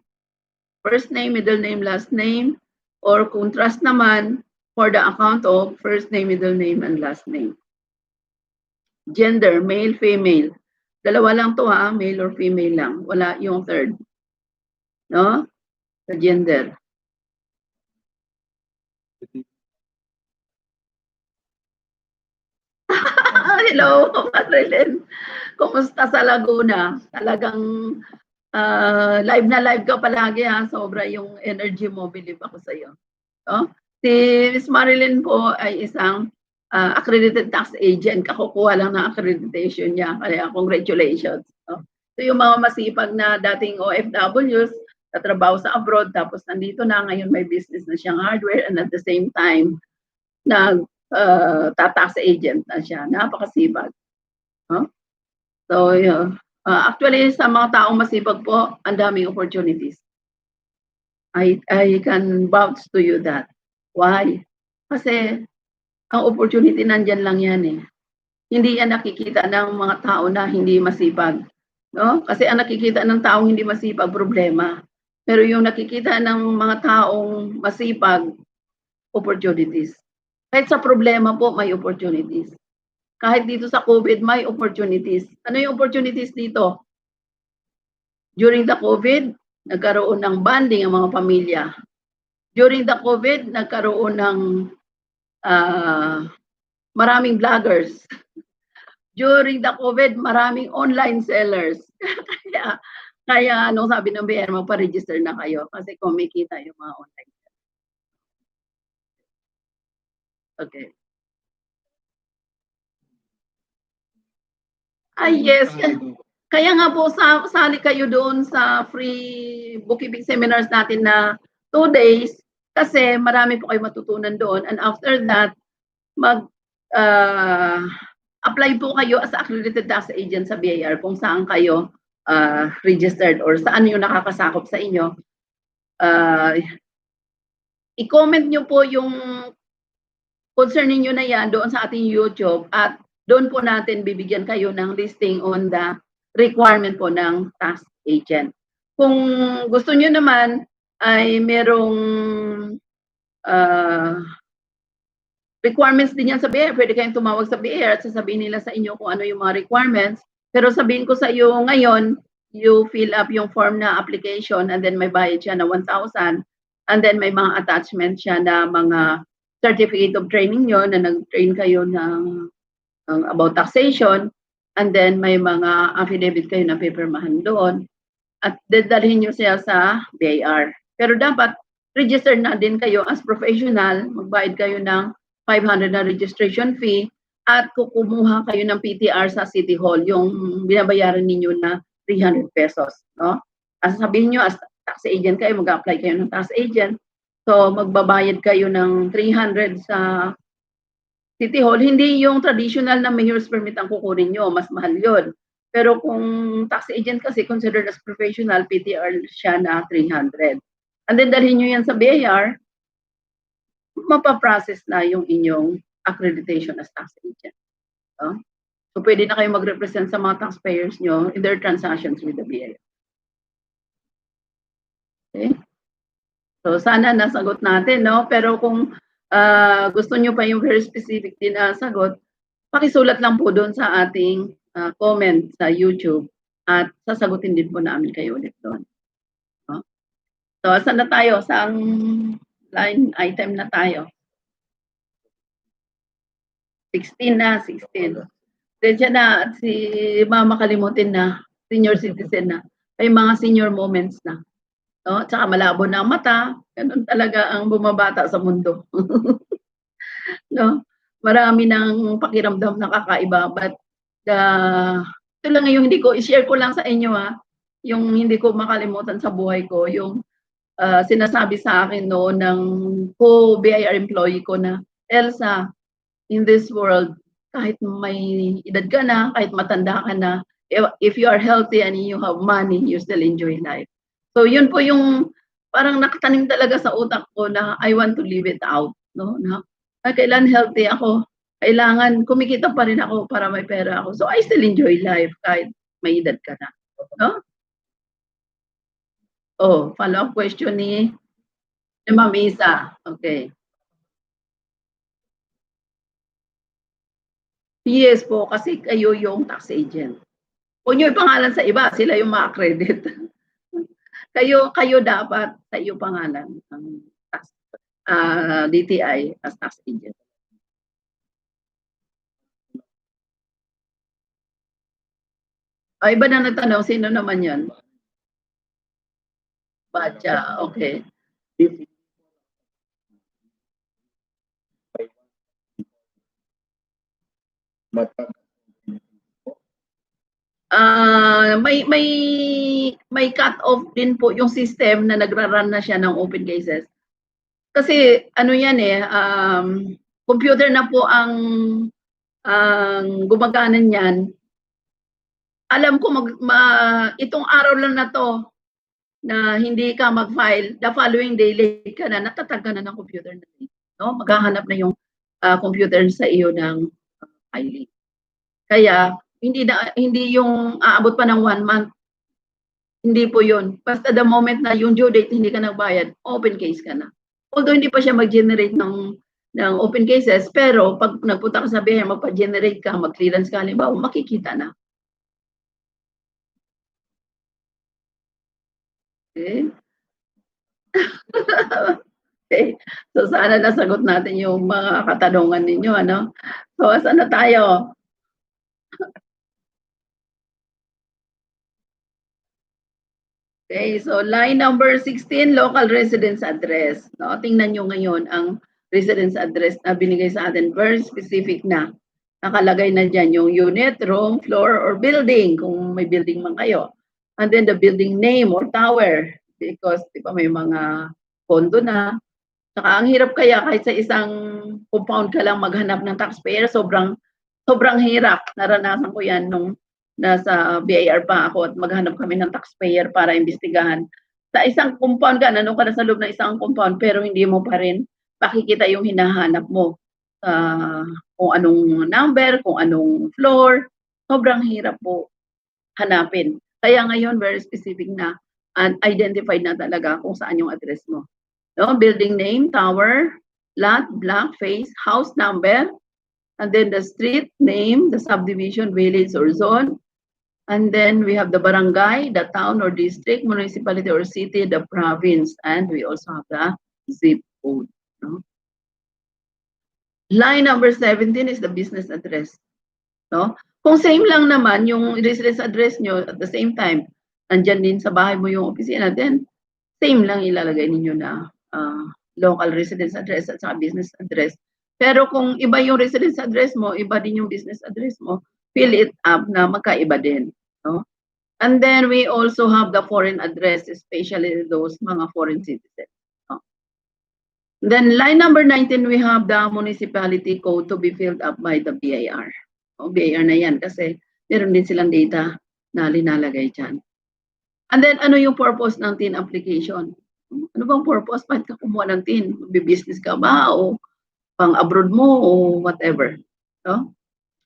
first name, middle name, last name, or kung trust naman, for the account of first name, middle name, and last name. Gender, male, female. Dalawa lang to ha, male or female lang. Wala yung third. No? Sa gender. Hello, Marilyn. Kumusta sa Laguna? Talagang live na live ka palagi ha. Sobra yung energy mo, believe ako sa iyo. No? Si Miss Marilyn po ay isang accredited tax agent. Kakukuha lang ng accreditation niya. Kaya congratulations. No? So yung mga masipag na dating OFWs, katrabaho sa abroad, tapos nandito na, ngayon may business na siyang hardware, and at the same time, tax agent na siya. Napakasipag. No? So, actually, sa mga taong masipag po, ang daming opportunities. I can vouch to you that. Why? Kasi ang opportunity nandyan lang yan eh. Hindi yan nakikita ng mga tao na hindi masipag. No? Kasi ang nakikita ng taong hindi masipag, problema. Pero yung nakikita ng mga taong masipag, opportunities. Kahit sa problema po, may opportunities. Kahit dito sa COVID, may opportunities. Ano yung opportunities dito? During the COVID, nagkaroon ng bonding ang mga pamilya. During the COVID, nagkaroon ng maraming vloggers. During the COVID, maraming online sellers. kaya anong sabi ng BR, magpa-register na kayo kasi kumikita yung mga online. Okay. Ay, yes. Kaya nga po, sali kayo doon sa free bookkeeping seminars natin na 2 days kasi marami po kayo matutunan doon. And after that, apply po kayo as accredited tax agent sa BIR kung saan kayo registered or saan yung nakakasakop sa inyo. I-comment nyo po yung concern ninyo na yan doon sa ating YouTube at doon po natin bibigyan kayo ng listing on the requirement po ng tax agent. Kung gusto nyo naman ay merong requirements din yan sa BIR, pwede kayong tumawag sa BIR at sasabihin nila sa inyo kung ano yung mga requirements. Pero sabihin ko sa iyo ngayon, you fill up yung form na application and then may bayad siya na 1,000 and then may mga attachment siya na mga certificate of training nyo na nag-train kayo ng about taxation and then may mga affidavit kayo na papermahan doon at dadalhin nyo siya sa BIR. Pero dapat register na din kayo as professional, magbayad kayo ng 500 na registration fee at kukumuha kayo ng PTR sa City Hall, yung binabayaran ninyo na 300 pesos. No? As sabihin nyo, as tax agent kayo, mag-apply kayo ng tax agent. So, magbabayad kayo ng 300 sa City Hall. Hindi yung traditional na mayor's permit ang kukunin nyo, mas mahal yun. Pero kung tax agent kasi considered as professional, PTR siya na 300. And then dalhin nyo yan sa BIR, mapaprocess na yung inyong accreditation as tax agent. No? So, pwede na kayo mag-represent sa mga taxpayers nyo in their transactions with the BIR. Okay? So, sana nasagot natin, no? Pero kung gusto nyo pa yung very specific din na sagot, pakisulat lang po doon sa ating comment sa YouTube at sasagutin din po namin kayo ulit doon. No? So, saan na tayo? Saang line item na tayo? 16 na, 16. Diyan na, si mama kalimutin na, senior citizen na. May mga senior moments na. No? Tsaka malabo na ang mata, ganun talaga ang bumabata sa mundo. No? Marami ng pakiramdam na kakaiba, but ito lang yung hindi ko, i-share ko lang sa inyo yung hindi ko makalimutan sa buhay ko, yung sinasabi sa akin noon ng co-BIR employee ko na, Elsa, in this world, kahit may edad ka na, kahit matanda ka na, if you are healthy and you have money, you still enjoy life. So yun po yung parang nakatanim talaga sa utak ko na I want to live it out. No? Na kailan healthy ako, kailangan kumikita pa rin ako para may pera ako. So I still enjoy life kahit may edad ka na. No? Oh, follow-up question ni Ma'am Isa. Okay. Yes po, kasi kayo yung tax agent. Huwag niyo ipangalan sa iba, sila yung ma-accredit. Kayo dapat sa iyo pangalan ang tax, DTI as tax agent. Iba na nagtanong, sino naman yan? Batya, okay. May cut off din po yung system na nagra-run na siya ng open cases. Kasi ano yan computer na po ang gumagana niyan. Alam ko itong araw lang na to na hindi ka mag-file, the following day late ka na, natatag ka na ng computer na. No? Maghahanap na yung computer sa iyo ng filing. Kaya hindi yung aabot pa ng 1 month. Hindi po yun. Basta the moment na yung due date hindi ka nagbayad, open case ka na. Although hindi pa siya mag-generate ng open cases, pero pag nagpunta ka sa BIR, magpa-generate ka, mag-clearance ka, halimbawa, makikita na. Okay? Okay. So sana nasagot natin yung mga katanungan ninyo, ano? So saan na tayo? Okay, so line number 16, local residence address. No, tingnan nyo ngayon ang residence address na binigay sa atin, very specific na. Nakalagay na dyan yung unit, room, floor, or building, kung may building man kayo. And then the building name or tower, because di ba may mga condo na. Saka ang hirap kaya kahit sa isang compound ka lang maghanap ng taxpayer, sobrang hirap. Naranasan ko yan nung nasa BIR pa ako at maghanap kami ng taxpayer para imbestigahan. Sa isang compound ka, nandun ka na sa loob ng isang compound, pero hindi mo pa rin pakikita yung hinahanap mo. Kung anong number, kung anong floor, sobrang hirap po hanapin. Kaya ngayon, very specific na and identified na talaga kung saan yung address mo. No? Building name, tower, lot, block, face, house number, and then the street name, the subdivision, village, or zone. And then we have the barangay, the town or district, municipality or city, the province, and we also have the zip code. No? Line number 17 is the business address. No? Kung same lang naman yung residence address nyo at the same time, nandyan din sa bahay mo yung opisina, then same lang ilalagay ninyo na local residence address at saka business address. Pero kung iba yung residence address mo, iba din yung business address mo, fill it up na magkaiba din. No? And then we also have the foreign address, especially those mga foreign citizens. No? Then line number 19, we have the municipality code to be filled up by the BIR. O BIR na yan kasi meron din silang data na linalagay dyan. And then ano yung purpose ng TIN application? Ano bang purpose? Bakit ka kumuha ng TIN? Business ka ba? O pang abroad mo? O whatever. No?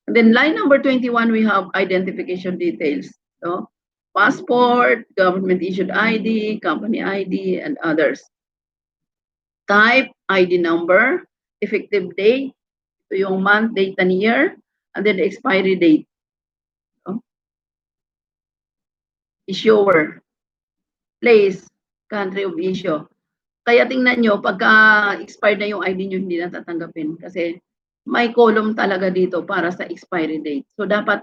And then line number 21, we have identification details. No? Passport, government issued ID, company ID, and others. Type, ID number, effective date, ito yung month, date, and year, and then the expiry date. No? Issuer, place, country of issue. Kaya tingnan nyo, pagka expired na yung ID nyo, hindi na tatanggapin. Kasi may column talaga dito para sa expiry date. So dapat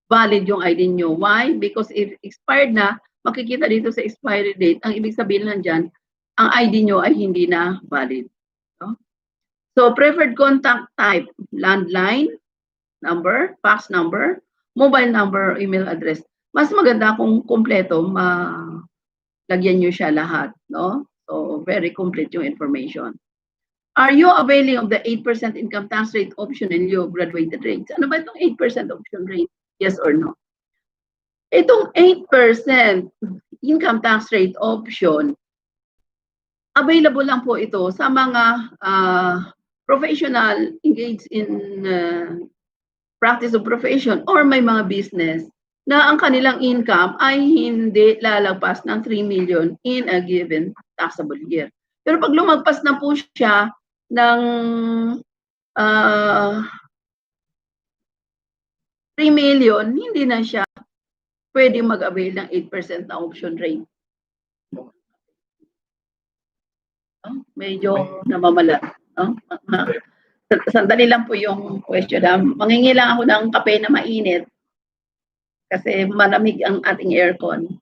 valid yung ID nyo. Why? Because if expired na, makikita dito sa expiry date, ang ibig sabihin lang dyan, ang ID nyo ay hindi na valid. No? So preferred contact type, landline, number, fax number, mobile number, email address. Mas maganda kung kumpleto, lagyan nyo siya lahat. No? So very complete yung information. Are you availing of the 8% income tax rate option and you graduated rates? Ano ba itong 8% option rate? Yes or no? Itong 8% income tax rate option, available lang po ito sa mga professional engaged in practice of profession or may mga business na ang kanilang income ay hindi lalagpas ng 3 million in a given taxable year. Pero pag lumagpas na po siya ng 3 million, hindi na siya pwede mag-avail ng 8% na option rate. Medyo namamala. Sandali lang po yung question. Mangingi lang ako ng kape na mainit kasi malamig ang ating aircon.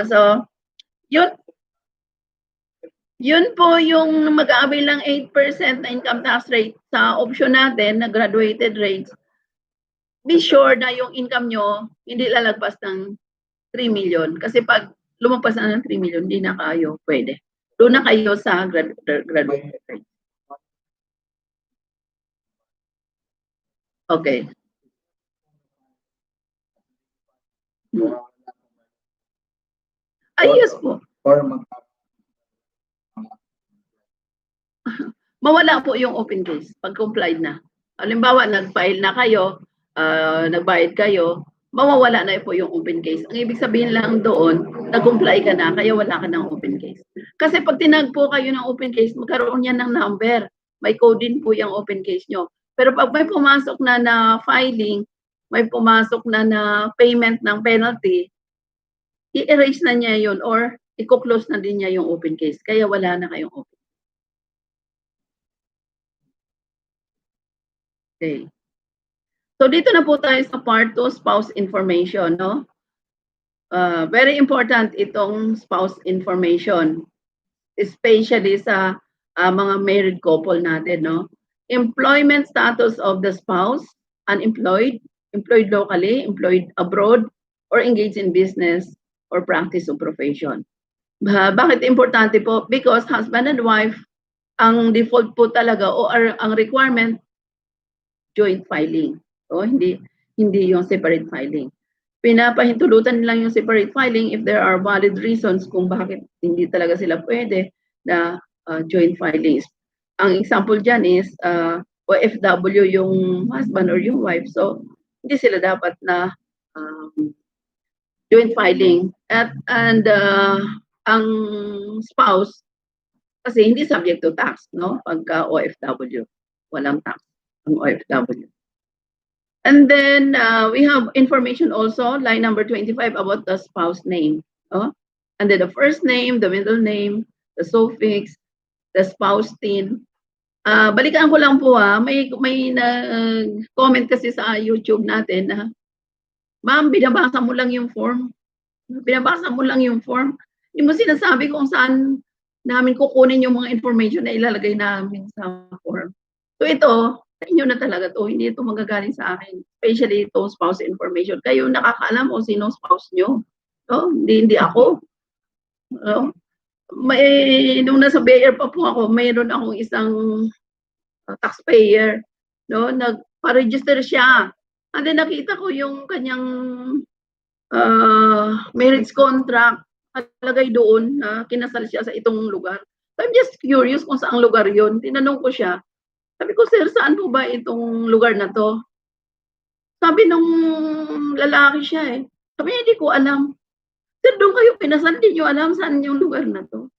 So, yun po yung mag-avail ng 8% na income tax rate sa option natin na graduated rates. Be sure na yung income nyo hindi lalagpas ng 3 million. Kasi pag lumagpas na ng 3 million, hindi na kayo pwede. Doon na kayo sa graduated rate. Okay. Ayos po. Mawala po yung open case pag complied na. Halimbawa, nag-file na kayo, nagbayad kayo, mawawala na po yung open case. Ang ibig sabihin lang doon, nag-comply ka na, kaya wala ka ng open case. Kasi pag tinagpo kayo ng open case, magkaroon yan ng number. May code din po yung open case nyo. Pero pag may pumasok na na filing, may pumasok na na payment ng penalty, i-erase na niya yun or i-close na din niya yung open case. Kaya wala na kayong open. Okay. So dito na po tayo sa part 2, spouse information, no? Very important itong spouse information, especially sa mga married couple natin, no? Employment status of the spouse, unemployed, employed locally, employed abroad, or engaged in business or practice of profession. Bakit importante po? Because husband and wife, ang default po talaga o ang requirement, joint filing. O hindi yung separate filing. Pinapahintulutan lang yung separate filing if there are valid reasons kung bakit hindi talaga sila pwede na joint filings. Ang example dyan is OFW yung husband or yung wife, so hindi sila dapat na joint filing. And ang spouse, kasi hindi subject to tax, no? Pagka OFW, walang tax ang OFW. And then we have information also, line number 25, about the spouse name. And then the first name, the middle name, the suffix, the spouse tin. Balikan ko lang po may comment kasi sa YouTube natin na, ma'am, binabasa mo lang yung form. Binabasa mo lang yung form. Hindi mo sinasabi kung saan namin kukunin yung mga information na ilalagay namin sa form. So ito, sa inyo na talaga to, hindi ito magagaling sa akin. Especially itong spouse information. Kayo nakakaalam kung sino spouse nyo. No? Hindi ako. No? Nung nasa Bayer pa po ako, mayroon akong isang taxpayer. No? Nagpa-register siya. And then nakita ko yung kanyang marriage contract. Nakalagay doon na kinasal siya sa itong lugar. So I'm just curious kung saang lugar yon. Tinanong ko siya. Sabi ko, sir, saan po ba itong lugar na to? Sabi nung lalaki siya Sabi niya, hindi ko alam. Sir, doon kayo pinasal, hindi nyo alam saan yung lugar na to.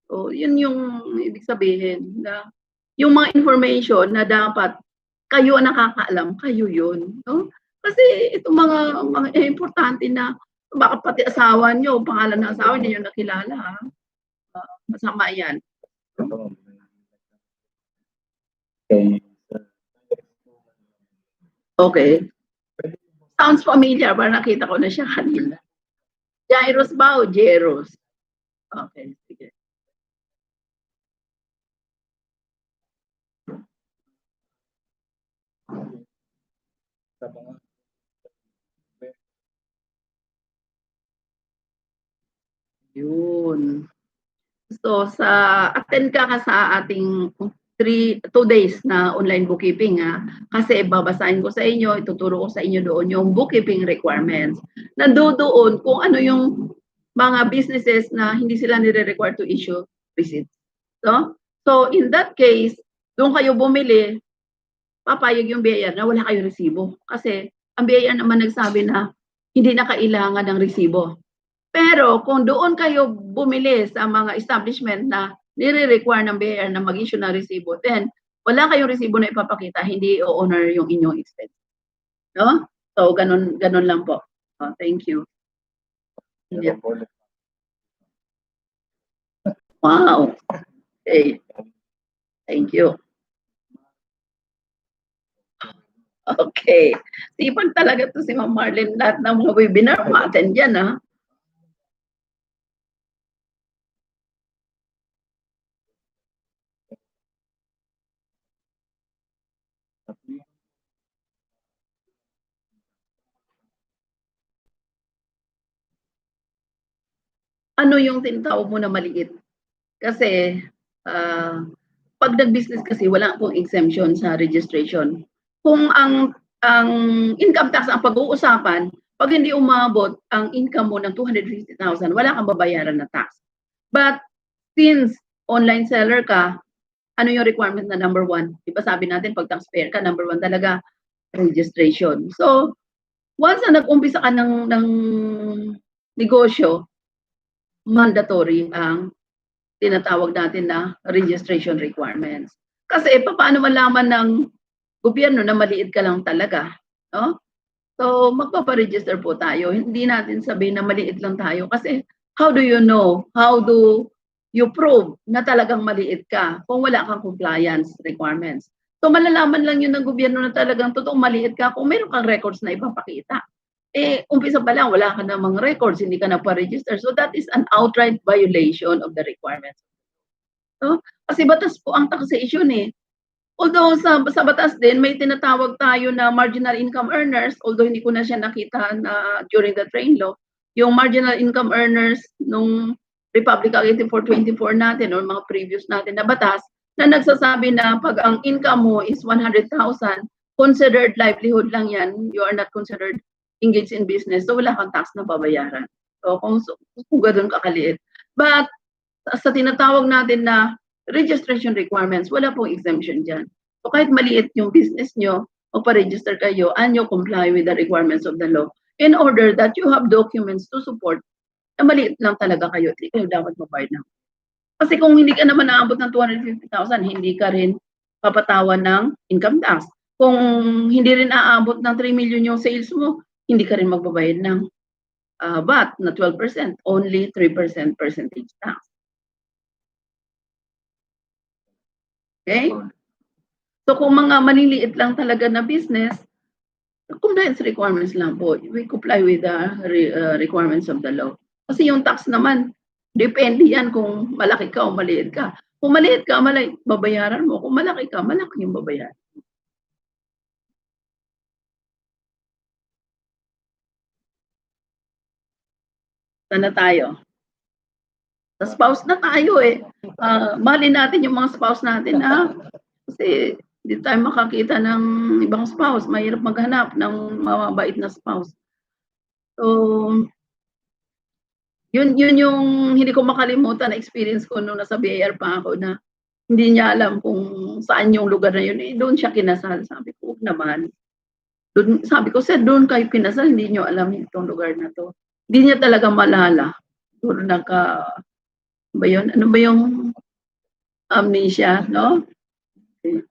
So, yun yung ibig sabihin na yung mga information na dapat kayo nakakaalam, kayo yun. No? Kasi itong mga importante na baka pati asawa nyo, pangalan ng asawa niyo nakilala. Masama yan. Okay. Sounds familiar, parang nakita ko na siya kanina. Jairus ba o Jeros? Okay, sige. Yun. So, attend ka sa ating 2 days na online bookkeeping kasi babasahin ko sa inyo, ituturo ko sa inyo doon yung bookkeeping requirements. Nandoon kung ano yung mga businesses na hindi sila nire-require to issue receipts. So in that case, doon kayo bumili, papayag yung BIR na wala kayong resibo. Kasi ang BIR naman nagsabi na hindi na kailangan ng resibo. Pero kung doon kayo bumili sa mga establishment na nire-require ng BIR na mag-issue ng resibo, then wala kayong resibo na ipapakita, hindi o-honor yung inyong expense. No? So, ganun lang po. Thank you. Yeah. Wow. Okay. Thank you. Okay. Sipag talaga to si Ma'am Marlene. Lahat ng mga webinar, ma-attend yan, ha? Ano yung tinatawag mo na maliit? Kasi, pag nag-business kasi wala pong exemption sa registration. Kung ang income tax ang pag-uusapan, pag hindi umabot ang income mo ng 250,000, wala kang babayaran na tax. But since online seller ka, ano yung requirement na number 1? Di ba sabi natin pag taxpayer ka, number 1 talaga registration. So, once na nag-umpisa ka ng negosyo, mandatory ang tinatawag natin na registration requirements. Kasi paano malaman ng gobyerno na maliit ka lang talaga, no? So, magpapa-register po tayo. Hindi natin sabihin na maliit lang tayo kasi how do you know? How do you prove na talagang maliit ka kung wala kang compliance requirements? So, malalaman lang yun ng gobyerno na talagang totoong maliit ka kung meron kang records na ipapakita. Umpisa pa lang, wala ka namang records, hindi ka na pa-register. So, that is an outright violation of the requirements. No? Kasi batas po ang taxation eh. Although sa batas din, may tinatawag tayo na marginal income earners, although hindi ko na siya nakita na during the train law, yung marginal income earners nung Republic Act 8424 natin or mga previous natin na batas, na nagsasabi na pag ang income mo is 100,000, considered livelihood lang yan, you are not considered engaged in business, so wala kang tax na babayaran. So kung ganoon kakaliit. But sa tinatawag natin na registration requirements, wala pong exemption dyan. So kahit maliit yung business nyo, magpa-register kayo and you comply with the requirements of the law in order that you have documents to support na maliit lang talaga kayo at kayo dapat mabayad na. Kasi kung hindi ka naman naabot ng 250,000, hindi ka rin papatawan ng income tax. Kung hindi rin aabot ng 3 million yung sales mo, hindi ka rin magbabayad ng VAT na 12%, only 3% percentage tax. Okay? So kung mga maliliit lang talaga na business, compliance requirements lang po. We comply with the requirements of the law. Kasi yung tax naman, depende yan kung malaki ka o maliit ka. Kung maliit ka, babayaran mo. Kung malaki ka, malaki yung babayaran. Sana tayo. Sa spouse na tayo eh. Mahalin natin yung mga spouse natin ha. Kasi hindi tayo makakita ng ibang spouse. Mahirap maghanap ng mabait na spouse. So, yun yung hindi ko makalimutan na experience ko nung nasa BIR pa ako na hindi niya alam kung saan yung lugar na yun. Doon siya kinasal. Sabi ko, naman. Doon, sabi ko, sir, doon kayo kinasal. Hindi niyo alam itong lugar na to. Hindi niya talaga malala. Doon ba yun? Ano ba yung amnesia, no? Okay.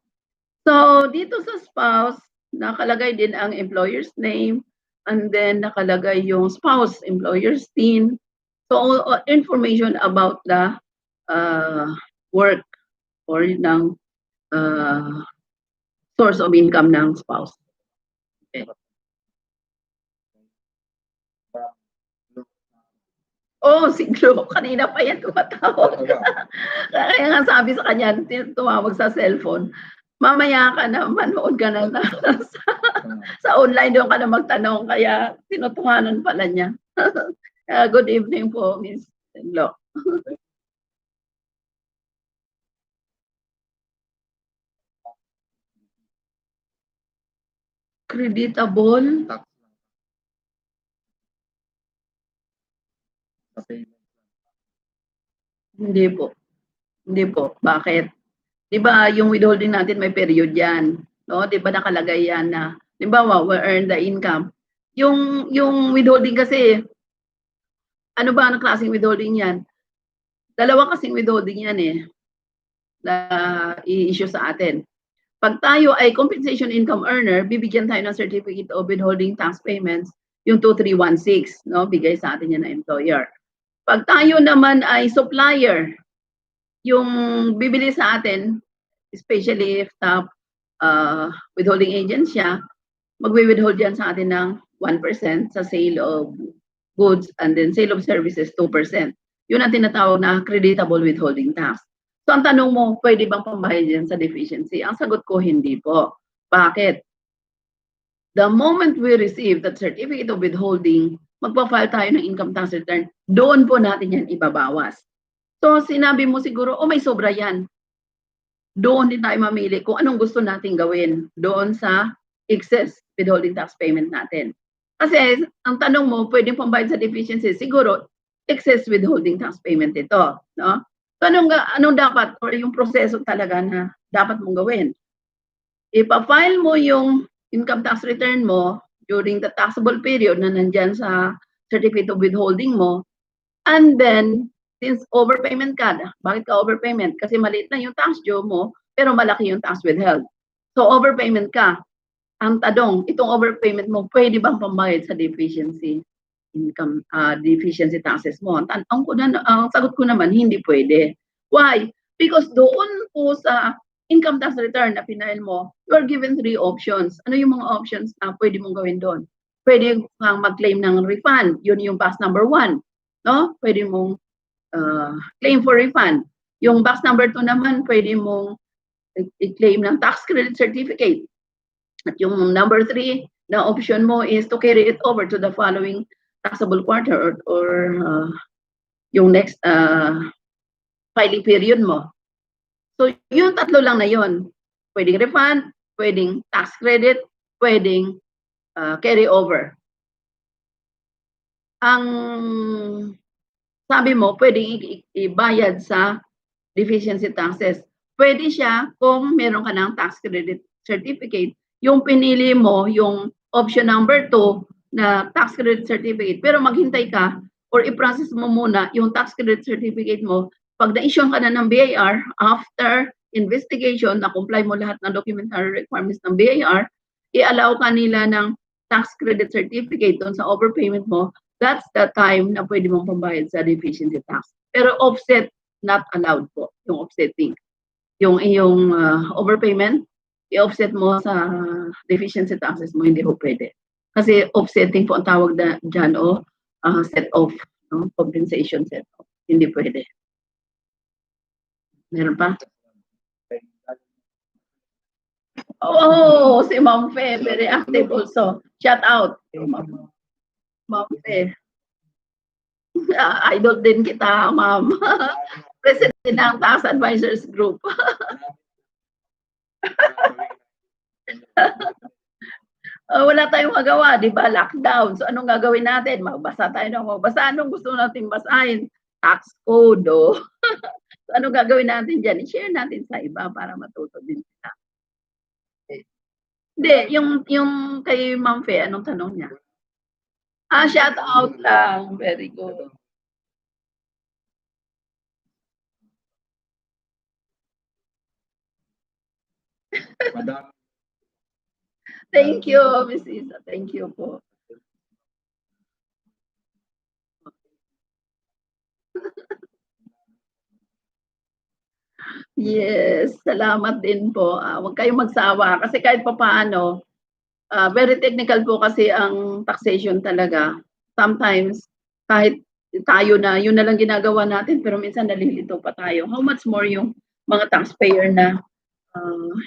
So, dito sa spouse, nakalagay din ang employer's name and then nakalagay yung spouse, employer's TIN. So, information about the work or ng source of income ng spouse. Okay. Oh, si Glo. Kanina pa yan tumatawag. Kaya nga sabi sa kanya, tumawag sa cellphone. Mamaya ka na, manood ka na sa online doon ka na magtanong. Kaya tinutuhanan pala niya. Good evening po, Ms. Glo. Creditable? Hindi po. Hindi po. Bakit? Di ba yung withholding natin may period yan? No? Di ba nakalagay yan na, di ba, we earn the income. Yung withholding kasi, ano ba ang klaseng withholding yan? Dalawa kasing withholding yan eh, na i-issue sa atin. Pag tayo ay compensation income earner, bibigyan tayo ng certificate of withholding tax payments, yung 2316, no? Bigay sa atin yan ng employer. Pag tayo naman ay supplier, yung bibili sa atin, especially if withholding agent siya, magwi-withhold yan sa atin ng 1% sa sale of goods and then sale of services 2%. Yun ang tinatawag na creditable withholding tax. So ang tanong mo, pwede bang pambayad yan sa deficiency? Ang sagot ko, hindi po. Bakit? The moment we receive that certificate of withholding, magpa-file tayo ng income tax return, doon po natin yan ibabawas. So sinabi mo siguro, oh may sobra yan. Doon din tayo mamili kung anong gusto nating gawin doon sa excess withholding tax payment natin. Kasi ang tanong mo, pwedeng pambayad sa deficiency, siguro excess withholding tax payment ito, no? So anong dapat or yung proseso talaga na dapat mong gawin? Ipa-file mo yung income tax return mo during the taxable period na nandyan sa certificate of withholding mo, and then since overpayment ka, bakit ka overpayment? Kasi maliit na yung tax due mo, pero malaki yung tax withheld. So overpayment ka. Ang tanong, itong overpayment mo, pwede bang pambayad sa deficiency income, deficiency taxes mo? Ang sagot ko naman, hindi pwede. Why? Because doon po sa income tax return na pinail mo, you are given 3 options. Ano yung mga options na pwede mong gawin doon? Pwede kang mag-claim ng refund. Yun yung box number 1. No? Pwede mong claim for refund. Yung box number 2 naman, pwede mong i-claim ng tax credit certificate. At yung number 3 na option mo is to carry it over to the following taxable quarter or yung next filing period mo. So yung tatlo lang na yun. Pwedeng refund, pwedeng tax credit, pwedeng carry over. Ang sabi mo, pwedeng ibayad sa deficiency taxes. Pwede siya kung meron ka ng tax credit certificate. Yung pinili mo, yung option number 2 na tax credit certificate, pero maghintay ka or i-process mo muna yung tax credit certificate mo. Pag na-issue ka na ng BIR, after investigation, na-comply mo lahat ng documentary requirements ng BIR, i-allow ka nila ng tax credit certificate doon sa overpayment mo, that's the time na pwede mong pambayad sa deficiency tax. Pero offset, not allowed po, yung offsetting. Yung iyong overpayment, i-offset mo sa deficiency taxes mo, hindi po pwede. Kasi offsetting po ang tawag na dyan o set off, no? Compensation set off. Hindi pwede. Meron pa? Oh, si Ma'am Fe, very active also. Shout out. Ma'am Fe. Idol din kita, Ma'am. President ng Tax Advisors Group. Wala tayong magawa, di ba? Lockdown. So anong gagawin natin? Magbasa tayo ng magbasa. Anong gusto natin basahin? Tax code, oh. So anong gagawin natin dyan? I-share natin sa iba para matuto din sila. Hindi, yung kay Ma'am Fe, anong tanong niya? Shout out lang. Very good. Thank you, Miss Isa. Thank you po. Yes, salamat din po. Huwag kayong magsawa kasi kahit papaano, very technical po kasi ang taxation talaga. Sometimes, kahit tayo na, yun na lang ginagawa natin, pero minsan nalilito pa tayo. How much more yung mga taxpayer na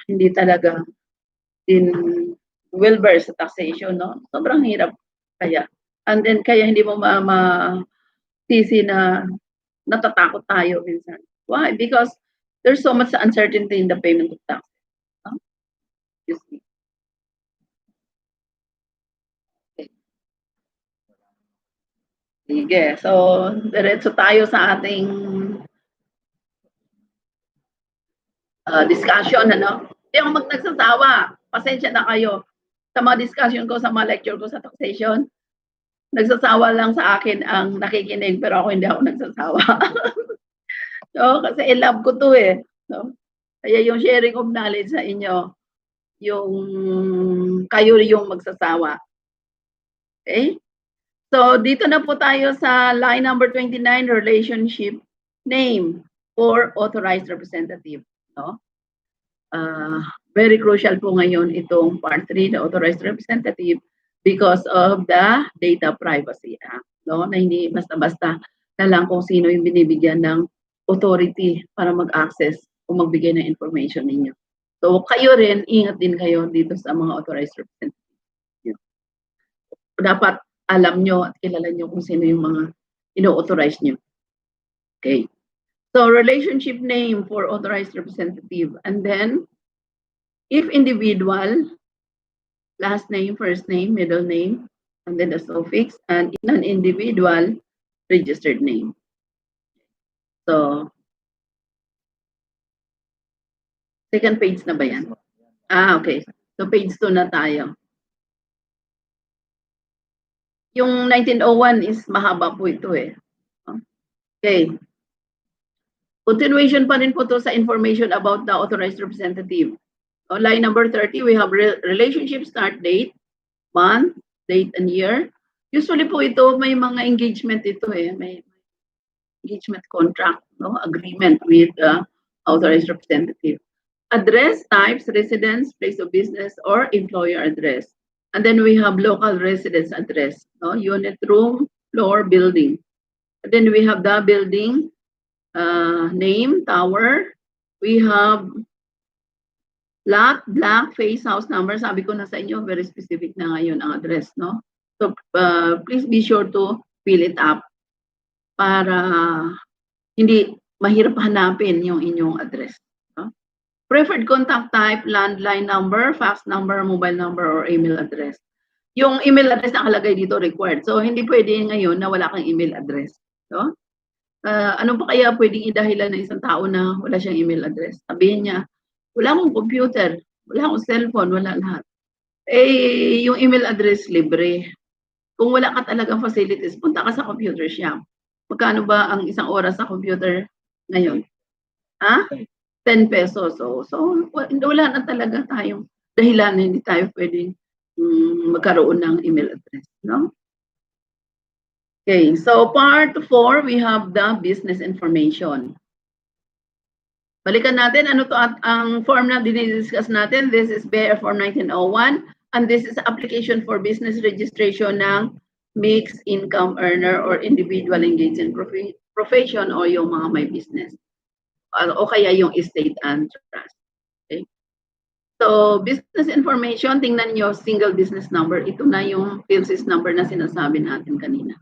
hindi talaga din well-versed sa taxation, no? Sobrang hirap kaya. And then, kaya hindi mo sisi na natatakot tayo minsan. Why? Because there's so much uncertainty in the payment of tax. Huh? You see. Sige. So, diretso tayo sa ating discussion, ano? Hindi ako nagsasawa. Pasensya na kayo. Sa mga discussion ko, sa mga lecture ko sa taxation, nagsasawa lang sa akin ang nakikinig, pero ako hindi ako nagsasawa. So, kasi love ko to eh. No? Kaya yung sharing of knowledge sa inyo, kayo yung magsasawa. Okay? So, dito na po tayo sa line number 29, relationship name for authorized representative. No? Very crucial po ngayon itong part 3, the authorized representative, because of the Data Privacy Act. No? Na hindi basta-basta na lang kung sino yung binibigyan ng authority para mag-access o magbigay ng information ninyo. So, kayo rin, ingat din kayo dito sa mga authorized representative. Dapat alam nyo at kilala nyo kung sino yung mga ino-authorize nyo. Okay. So, relationship name for authorized representative. And then, if individual, last name, first name, middle name, and then the suffix, and non-individual, registered name. So, second page na ba yan? Okay. So, page 2 na tayo. Yung 1901 is mahaba po ito eh. Okay. Continuation pa rin po to sa information about the authorized representative. On line number 30, we have relationship start date, month, date, and year. Usually po ito, may mga engagement ito eh. May engagement contract, no? Agreement with authorized representative. Address, types, residence, place of business, or employer address. And then we have local residence address, no? Unit, room, floor, building. And then we have the building name, tower. We have lot, block, face, house number. Sabi ko na sa inyo, very specific na ngayon ang address, no? So please be sure to fill it up para hindi mahirap hanapin yung inyong address. No? Preferred contact type, landline number, fax number, mobile number, or email address. Yung email address nakalagay dito required. So hindi pwede ngayon na wala kang email address. No? Ano pa kaya pwedeng idahilan ng isang tao na wala siyang email address? Sabihin niya, wala akong computer, wala akong cellphone, wala lahat. Eh, yung email address libre. Kung wala ka talagang facilities, punta ka sa computer shop. Magkano ba ang isang oras sa computer ngayon? 10 pesos. So wala na talaga tayong dahilan na hindi tayo pwedeng magkaroon ng email address. No? Okay, so part 4, we have the business information. Balikan natin, ano to at ang form na dinidiscuss natin. This is BR Form 1901, and this is application for business registration ng mixed income earner or individual engaged in profession o yung mga may business. O kaya yung estate and trust. Okay? So, business information, tingnan nyo, single business number. Ito na yung PhilSys number na sinasabi natin kanina.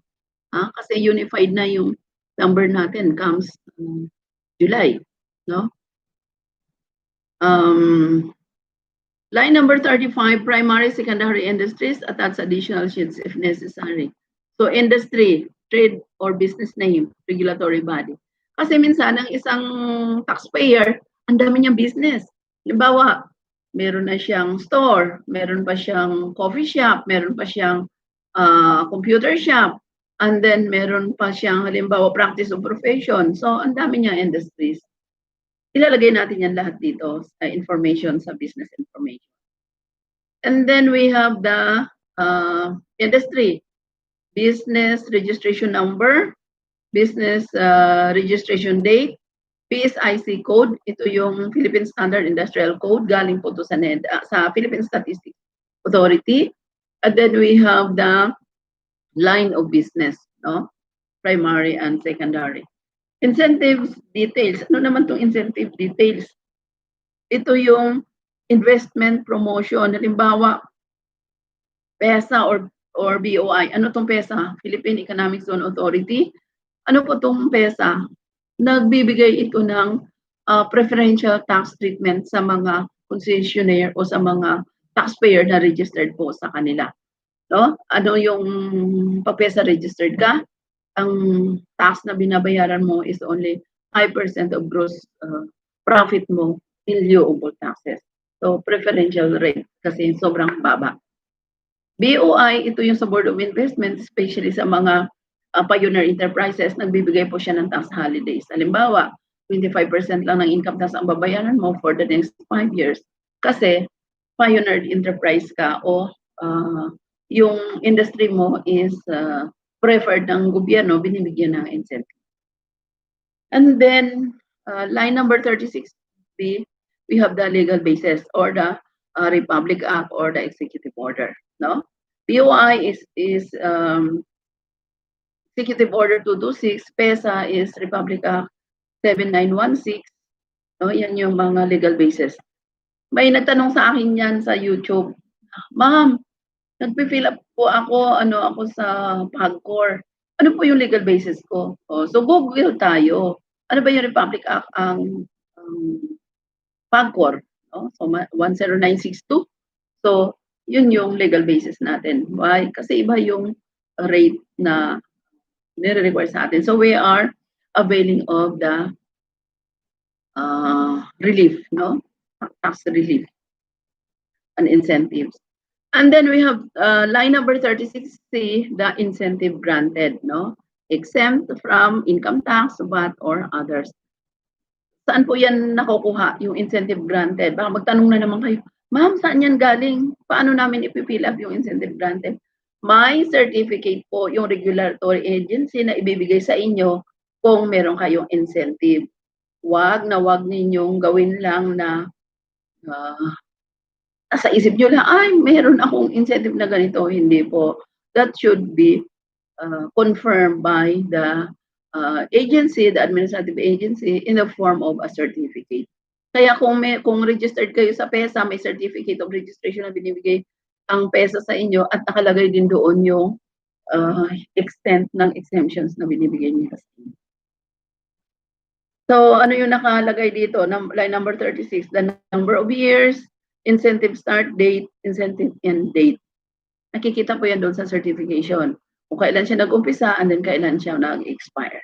Kasi unified na yung number natin comes July, no? Line number 35, primary, secondary industries, attach additional sheets if necessary. So industry, trade or business name, regulatory body. Kasi minsan ang isang taxpayer, ang dami niyang business. Halimbawa, meron na siyang store, meron pa siyang coffee shop, meron pa siyang computer shop, and then meron pa siyang halimbawa practice of profession. So ang dami niyang industries. Ilalagay natin yan lahat dito sa information sa business information. And then we have the industry, business registration number, business registration date, PSIC code. Ito yung Philippine Standard Industrial Code. Galing po to sa Philippine Statistics Authority. And then we have the line of business, no? Primary and secondary. Incentives details. Ano naman itong incentive details? Ito yung investment promotion. Halimbawa, PESA or BOI. Ano itong PESA? Philippine Economic Zone Authority. Ano po itong PESA? Nagbibigay ito ng preferential tax treatment sa mga concessionaire o sa mga taxpayer na registered po sa kanila. No? Ano yung PESA registered ka? Ang tax na binabayaran mo is only 5% of gross profit mo in lieu of all taxes. So, preferential rate kasi sobrang baba. BOI, ito yung sa Board of Investment, especially sa mga pioneer enterprises, nagbibigay po siya ng tax holidays. Halimbawa, 25% lang ng income tax ang babayaran mo for the next 5 years. Kasi pioneer enterprise ka o yung industry mo is preferred ng gobyerno, binibigyan ng incentive. And then, line number 36B, we have the legal basis or the Republic Act or the executive order. No, BOI is Executive Order 226, PESA is Republic Act 7916. No, yan yung mga legal basis. May nagtanong sa akin yan sa YouTube, Ma'am, nagpi-fill up po ako, ako sa PAGCOR. Ano po yung legal basis ko? So Google tayo. Ano ba yung Republic Act ang PAGCOR? No? So 10962. So yun yung legal basis natin. Why? Kasi iba yung rate na nire-require sa atin. So we are availing of the relief, no? Tax relief and incentives. And then we have line number 36C, the incentive granted, no? Exempt from income tax, VAT, or others. Saan po yan nakukuha, yung incentive granted? Baka magtanong na naman kayo, Ma'am, saan yan galing? Paano namin ipipill up yung incentive granted? May certificate po yung regulatory agency na ibibigay sa inyo kung meron kayong incentive. Wag ninyong gawin lang na nasa isip nyo lang, ay, meron akong incentive na ganito. Hindi po. That should be confirmed by the agency, the administrative agency, in the form of a certificate. Kaya kung registered kayo sa PESA, may certificate of registration na binibigay ang PESA sa inyo at nakalagay din doon yung extent ng exemptions na binibigay niya sa inyo. So, ano yung nakalagay dito? Line number 36, the number of years, incentive start date, incentive end date. Nakikita po yan doon sa certification. Kung kailan siya nag-umpisa and then kailan siya nag-expire.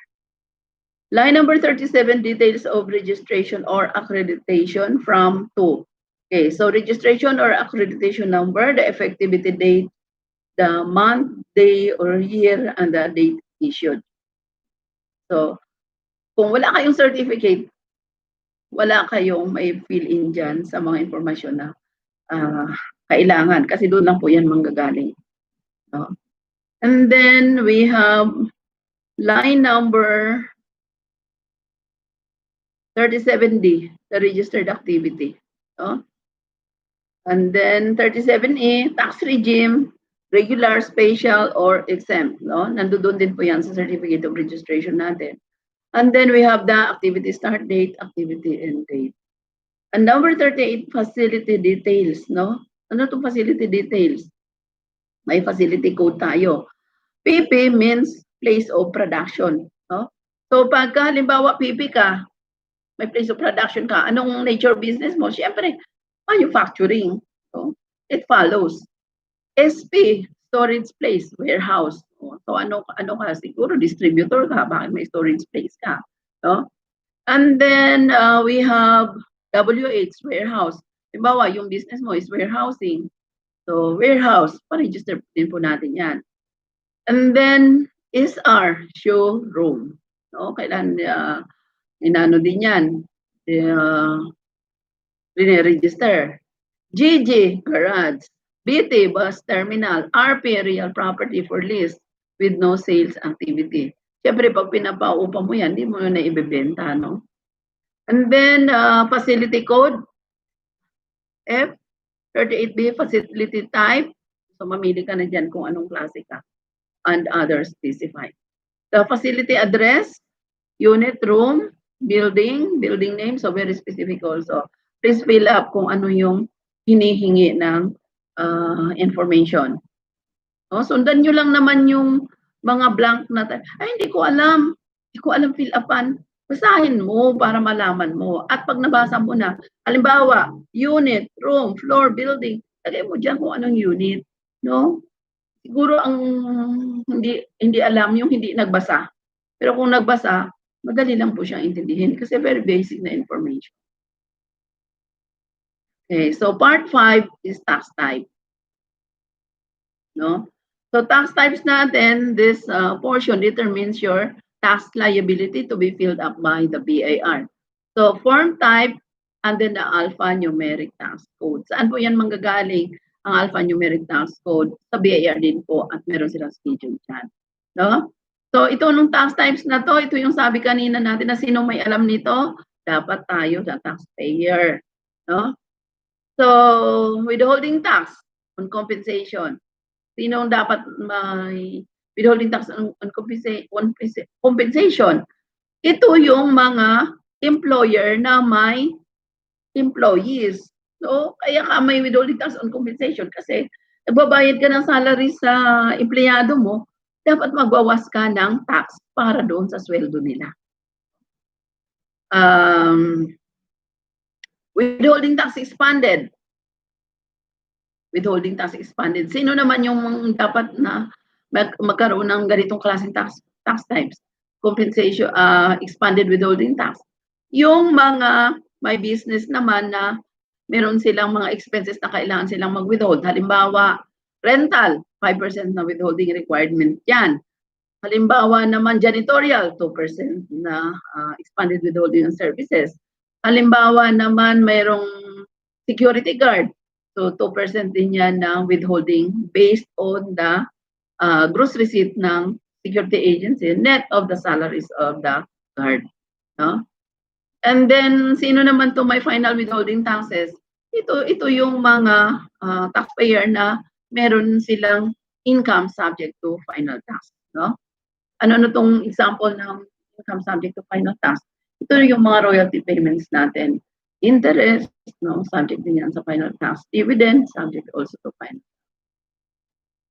Line number 37, details of registration or accreditation from to. Okay, so registration or accreditation number, the effectivity date, the month, day, or year, and the date issued. So, kung wala kayong certificate, wala kayong may fill-in dyan sa mga informasyon na kailangan. Kasi doon lang po yan manggagaling. No? And then we have line number 37D, the registered activity. No? And then 37E, tax regime, regular, special, or exempt. No? Nandoon din po yan sa certificate of registration natin. And then we have the activity start date, activity end date. And number 38, facility details, no? Ano itong facility details? May facility code tayo. PP means place of production, no? So pagka halimbawa PP ka, may place of production ka, anong nature business mo? Siyempre, manufacturing. So, it follows. SP, storage place, warehouse. So ano ka? Siguro distributor ka, bakit may storage place ka? No? And then we have WH, warehouse. Halimbawa, yung business mo is warehousing. So warehouse, pa-register din po natin yan. And then SR, showroom. No? Kailan inano din yan? Register. GG, garage. BT, bus terminal. RP, real property for lease with no sales activity. Siyempre, pag pinapaupa mo yan, hindi mo na ibebenta, no? And then, facility code, F, 38B, facility type. So, mamili ka na dyan kung anong klase ka. And others specified. The facility address, unit, room, building name, so very specific also. Please fill up kung ano yung hinihingi ng information. No? Sundan nyo lang naman yung mga blank na, ay hindi ko alam fill upan. Basahin mo para malaman mo. At pag nabasa mo na, halimbawa, unit, room, floor, building, lagay mo dyan kung anong unit. No? Siguro ang hindi alam yung hindi nagbasa. Pero kung nagbasa, madali lang po siyang intindihin kasi very basic na information. Okay, so part 5 is tax type. No? So tax types natin, this portion determines your tax liability to be filled up by the BIR. So form type, and then the alphanumeric tax code. Saan po yan manggagaling? Ang alphanumeric tax code sa BIR din po at meron silang schedule dyan. No? So ito nung tax types na to, ito yung sabi kanina natin na sino may alam nito, dapat tayo sa taxpayer. No? So withholding tax on compensation. Sino dapat may withholding tax on compensation? Ito yung mga employer na may employees. So, kaya ka may withholding tax on compensation kasi nagbabayad ka ng salary sa empleyado mo, dapat magbawas ka ng tax para doon sa sweldo nila. Withholding tax expanded. Withholding tax expanded. Sino naman yung dapat na magkaroon ng ganitong klaseng tax types? Compensation, expanded withholding tax. Yung mga may business naman na meron silang mga expenses na kailangan silang mag-withhold. Halimbawa, rental, 5% na withholding requirement yan. Halimbawa naman, janitorial, 2% na expanded withholding on services. Halimbawa naman, mayroong security guard. So, 2% din yan ng withholding based on the gross receipt ng security agency, net of the salaries of the guard. No? And then, sino naman to may final withholding taxes? Ito yung mga taxpayer na meron silang income subject to final tax. No? Ano tong example ng income subject to final tax? Ito yung mga royalty payments natin. Interest, no? Subject din yan sa final tax. Dividend, subject also to final tax.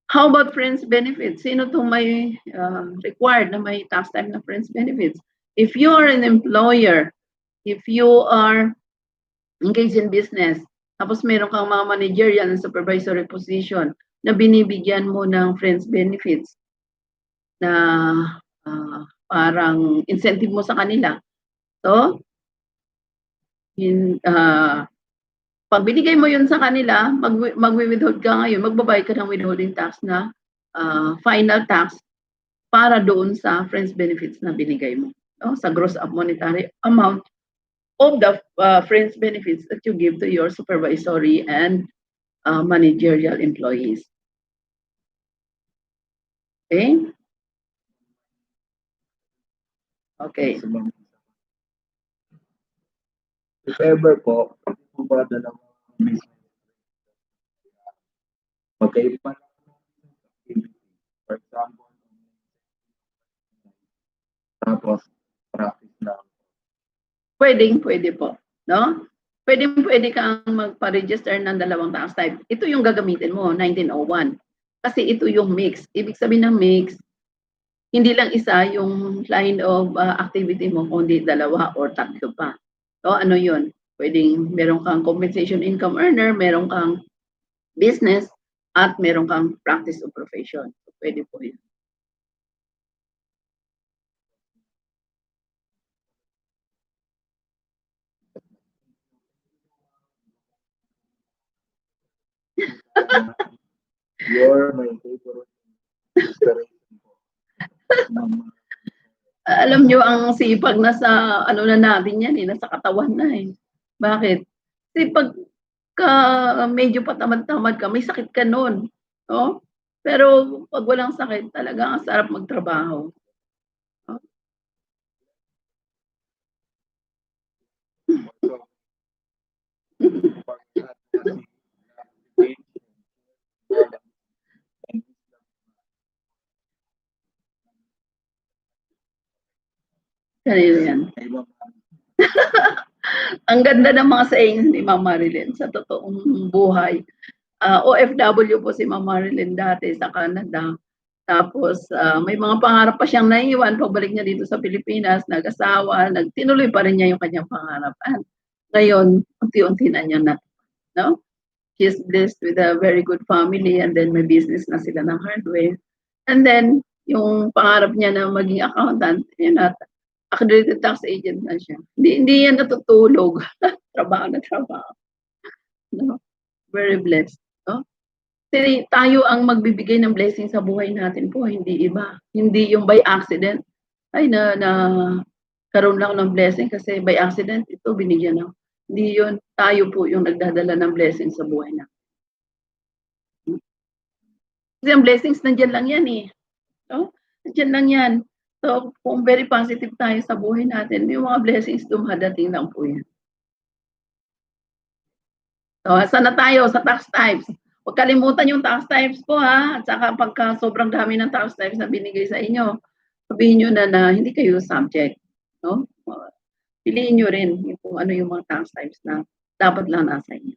How about friends benefits? Sino itong may required na may tax type na friends benefits? If you are an employer, if you are engaged in business, tapos meron kang mga managerial and supervisory position na binibigyan mo ng friends benefits na parang incentive mo sa kanila. So, pag binigay mo yun sa kanila, magwi-withhold ka ngayon, magbabayad ka ng withholding tax na final tax para doon sa friends benefits na binigay mo. No? Sa gross up monetary amount of the friends benefits that you give to your supervisory and managerial employees. Okay? Okay. If ever po, kung ba dalawang business, magkaiba ng activity. For example, tapos practice lang. Pwede po. No? Pwede kang magpa-register ng dalawang tax type. Ito yung gagamitin mo, 1901. Kasi ito yung mix. Ibig sabihin ng mix, hindi lang isa yung line of activity mo, kundi dalawa or tatlo pa. So, ano yun? Pwedeng meron kang compensation income earner, meron kang business, at meron kang practice of profession. So, pwede po yun. You're my favorite inspiration po. Alam nyo, ang sipag na sa ano na natin yan, nasa katawan na eh. Bakit? Kasi pag medyo patamad-tamad ka, may sakit ka nun. No? Pero pag walang sakit, talaga ang sarap magtrabaho. No? Kanino yan? Ang ganda ng mga sayings ni Ma'am Marilyn sa totoong buhay. OFW po si Ma'am Marilyn dati sa Canada. Tapos may mga pangarap pa siyang naiwan pagbalik niya dito sa Pilipinas, nag-asawa, tinuloy pa rin niya yung kanyang pangarap. Ngayon, unti-unti na niya na, no? She's blessed with a very good family and then may business na sila ng hardware. And then, yung pangarap niya na maging accountant, yun na, accredited tax agent na siya. Hindi yan natutulog. Trabaho na trabaho. No? Very blessed. No? Kasi tayo ang magbibigay ng blessing sa buhay natin po, hindi iba. Hindi yung by accident. Ay, karoon lang ng blessing kasi by accident, ito binigyan ng. Hindi yun, tayo po yung nagdadala ng blessings sa buhay natin. Kasi ang blessings nandiyan lang yan eh. No? Nandiyan lang yan. So, kung very positive tayo sa buhay natin, yung mga blessings dumadating lang po yan. So, saan na tayo? Sa tax types. Huwag kalimutan yung tax types po ha. At saka pagka sobrang dami ng tax types na binigay sa inyo, sabihin nyo na hindi kayo subject. No? Piliin nyo rin kung ano yung mga tax types na dapat lang nasa inyo.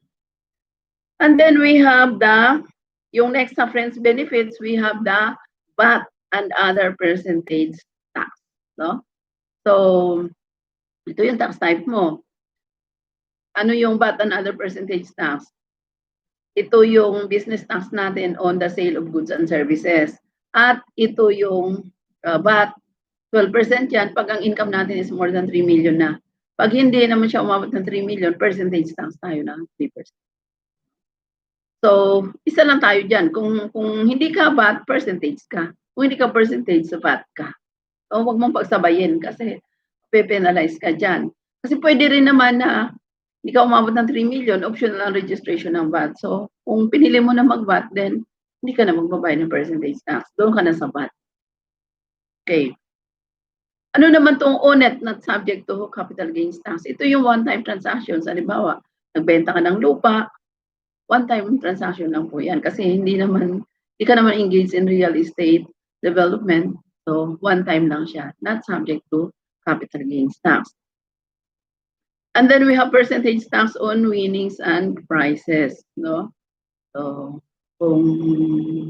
And then we have yung next sa friends benefits, we have the VAT and other percentage tax. No? So, ito yung tax type mo. Ano yung VAT and other percentage tax? Ito yung business tax natin on the sale of goods and services. At ito yung VAT, 12% yan pag ang income natin is more than 3 million na. Pag hindi naman siya umabot ng 3 million, percentage tax tayo na 3%. So, isa lang tayo dyan. Kung hindi ka VAT, percentage ka. Kung hindi ka percentage, VAT ka. So, huwag mong pagsabayin kasi pe-penalize ka dyan. Kasi pwede rin naman na hindi ka umabot ng 3 million, optional ang registration ng VAT. So, kung pinili mo na mag-VAT, then hindi ka na magbabayad ng percentage tax. Doon ka na sa VAT. Okay. Ano naman itong ONET not subject to capital gains tax? Ito yung one-time transactions. Halimbawa, nagbenta ka ng lupa, one-time transaction lang po yan. Kasi hindi ka naman engaged in real estate development. So, one-time lang siya. Not subject to capital gains tax. And then we have percentage tax on winnings and prizes, no? So, kung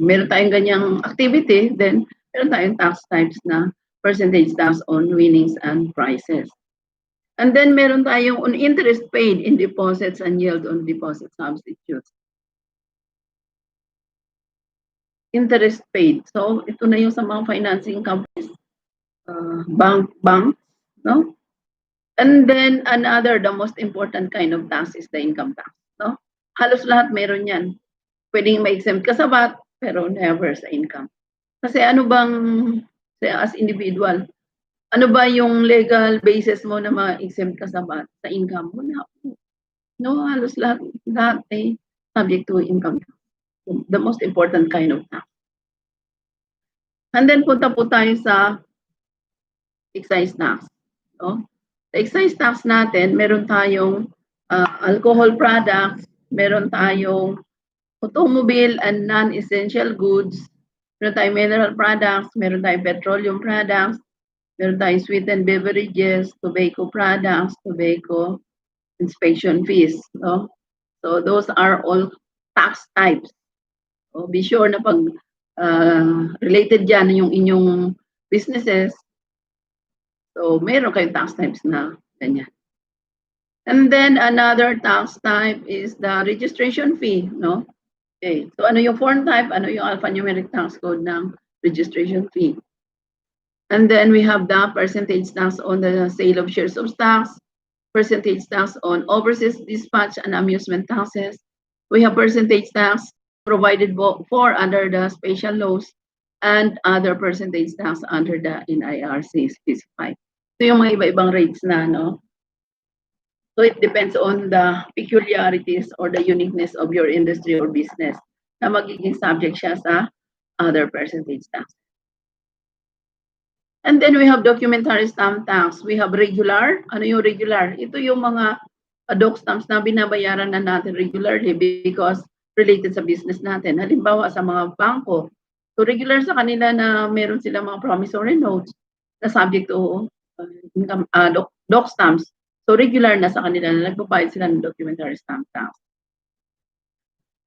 meron tayong ganyang activity, then meron tayong tax types na percentage tax on winnings and prizes. And then meron tayong on interest paid in deposits and yield on deposit substitutes. Interest paid. So, ito na yung sa mga financing companies, banks, no? And then another, the most important kind of tax is the income tax, no? Halos lahat meron yan. Pwedeng ma-exempt ka sa VAT, pero never sa income. Kasi ano bang, as individual, ano ba yung legal basis mo na ma-exempt ka sa VAT, sa income mo? No, halos lahat ay subject to income tax. The most important kind of tax. And then punta po tayo sa excise tax. No? Sa excise tax natin, meron tayong alcohol products, meron tayong automobile and non-essential goods, meron tayong mineral products, meron tayong petroleum products, meron tayong sweetened beverages, tobacco products, tobacco inspection fees. No? So those are all tax types. So be sure na pag related dyan yung inyong businesses, so meron kayong tax types na ganyan. And then another tax type is the registration fee, no? Okay, so ano yung form type, ano yung alphanumeric tax code ng registration fee. And then we have the percentage tax on the sale of shares of stocks, percentage tax on overseas dispatch and amusement taxes. We have percentage tax provided for under the special laws and other percentage tax under the NIRC specified. So yung mga iba-ibang rates na, no? So it depends on the peculiarities or the uniqueness of your industry or business na magiging subject siya sa other percentage tax. And then we have documentary stamp tax. We have regular. Ano yung regular? Ito yung mga doc stamps na binabayaran na natin regularly because related sa business natin. Halimbawa sa mga bangko. So regular sa kanila na meron sila mga promissory notes na subject to income, doc stamps. So regular na sa kanila na nagbabayad sila ng documentary stamp tax.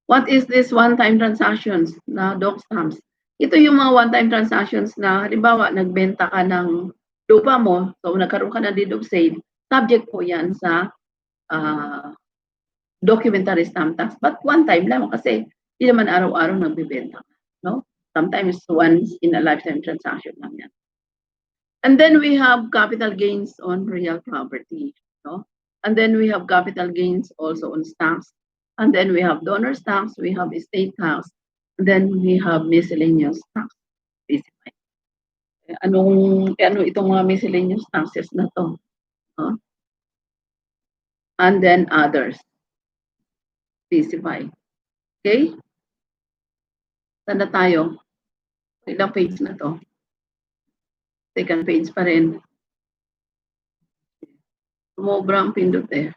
What is this one-time transactions na doc stamps? Ito yung mga one-time transactions na halimbawa nagbenta ka ng lupa mo, so nagkaroon ka ng deed of sale, subject po yan sa documentary stamp tax. But one time lang kasi hindi naman araw-araw nagbebenta, no? Sometimes once in a lifetime transaction lang yan. And then we have capital gains on real property, no? And then we have capital gains also on stocks. And then we have donor tax, we have estate tax, and then we have miscellaneous tax. Ano itong mga miscellaneous taxes na to? No? and then others. Specify. Okay? Saan na tayo? Ilang page na to? Second page pa rin. Sobrang pindot eh.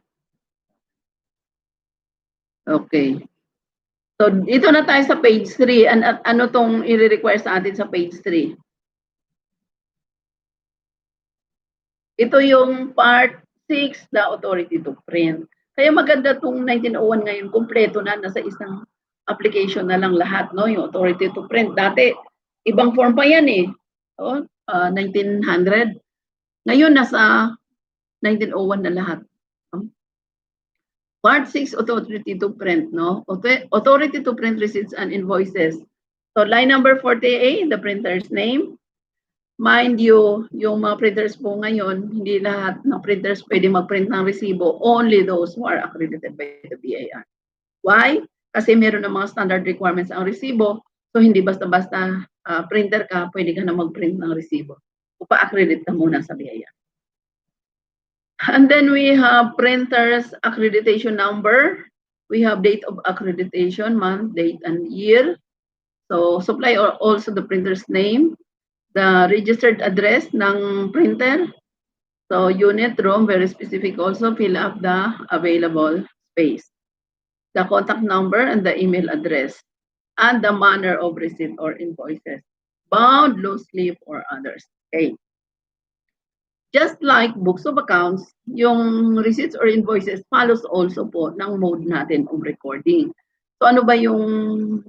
Okay. So, dito na tayo sa page 3. Ano tong i-require sa atin sa page 3? Ito yung part 6, the authority to print. Kaya maganda itong 1901 ngayon, kumpleto na, nasa isang application na lang lahat, no? Yung authority to print. Dati, ibang form pa yan eh. 1900. Ngayon, nasa 1901 na lahat. Part 6, authority to print, no? Authority to print receipts and invoices. So, line number 40A, the printer's name. Mind you, yung mga printers po ngayon, hindi lahat ng printers pwede mag-print ng resibo, only those who are accredited by the BIR. Why? Kasi meron ng mga standard requirements ang resibo, so hindi basta-basta printer ka, pwede ka na mag-print ng resibo. Upa-accredit ka muna sa BIR. And then we have printer's accreditation number. We have date of accreditation, month, date, and year. So supply also the printer's name, the registered address ng printer. So unit, room, very specific also, fill up the available space. The contact number and the email address. And the manner of receipt or invoices. Bound, loose leaf, or others. Okay. Just like books of accounts, yung receipts or invoices follows also po ng mode natin of recording. So ano ba yung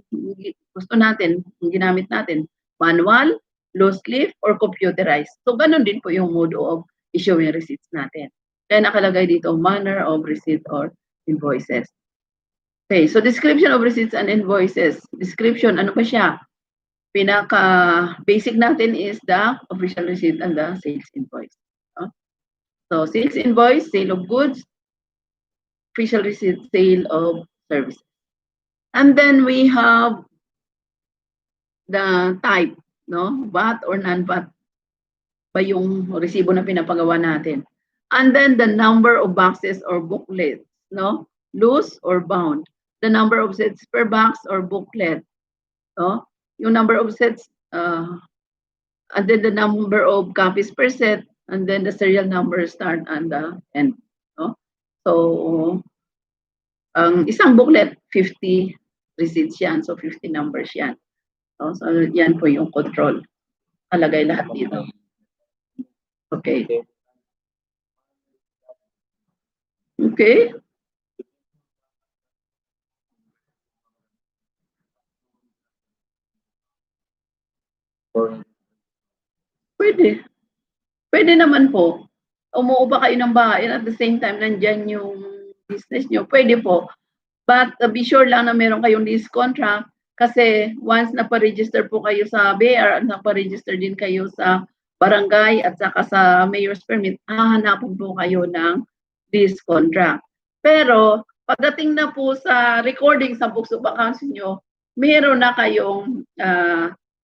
gusto natin, yung ginamit natin? Manual, loose leaf, or computerized. So ganun din po yung mode of issuing receipts natin. Kaya nakalagay dito, manner of receipt or invoices. Okay, so description of receipts and invoices. Description, ano pa siya? Pinaka-basic natin is the official receipt and the sales invoice. So, sales invoice, sale of goods, official receipt, sale of services. And then we have the type, no? VAT or non-VAT ba yung resibo na pinapagawa natin. And then the number of boxes or booklets, no? Loose or bound. The number of sets per box or booklet, no? Yung number of sets, and then the number of copies per set, and then the serial number start and the end, no? So, ang isang booklet, 50 receipts yan. So, 50 numbers yan. No? So, yan po yung control. Kalagay lahat dito. Okay. Okay. Pwede. Pwede naman po. Umuupa kayo ng bahay and at the same time, nandyan yung business nyo. Pwede po. But be sure lang na meron kayong lease contract kasi once naparegister po kayo sa BIR at naparegister din kayo sa barangay at saka sa mayor's permit, hahanapin po kayo ng lease contract. Pero pagdating na po sa recording sa books of accounts nyo, meron na kayong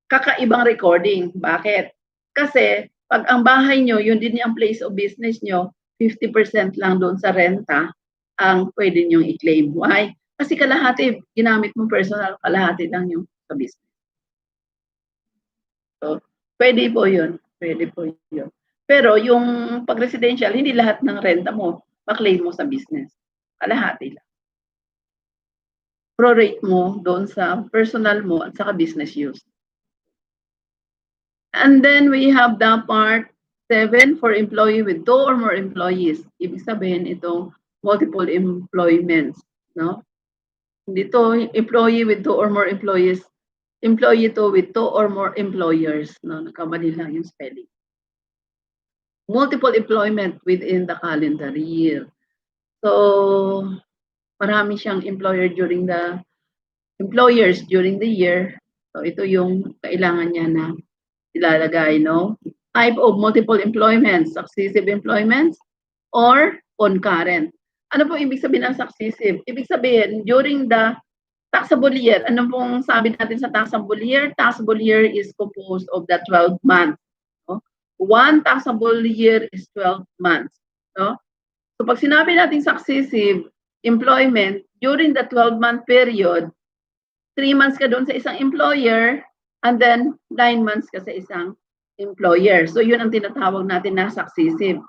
kakaibang recording. Bakit? Kasi pag ang bahay nyo, yun din yung place of business nyo, 50% lang doon sa renta ang pwede nyong i-claim. Why? Kasi kalahati, ginamit mo personal, kalahati lang yung sa business. So, pwede po yun. Pwede po yun. Pero yung pag-residential, hindi lahat ng renta mo, pa-claim mo sa business. Kalahati lang. Pro-rate mo doon sa personal mo at saka business use. And then we have the part 7 for employee with 2 or more employees. Ibig sabihin itong multiple employments, no? Hindi to employee with 2 or more employees. Employee to with 2 or more employers, no? Nakamali lang yung spelling. Multiple employment within the calendar year. So, marami siyang employers during the year. So, ito yung kailangan niya na ilalagay, no? Type of multiple employments, successive employments, or concurrent. Ano po ibig sabihin ng successive? Ibig sabihin, during the taxable year, ano pong sabi natin sa taxable year? Taxable year is composed of the 12 months. No? One taxable year is 12 months. No? So pag sinabi natin successive employment, during the 12-month period, 3 months ka doon sa isang employer, and then 9 months ka sa isang employer. So yun ang tinatawag natin na successive.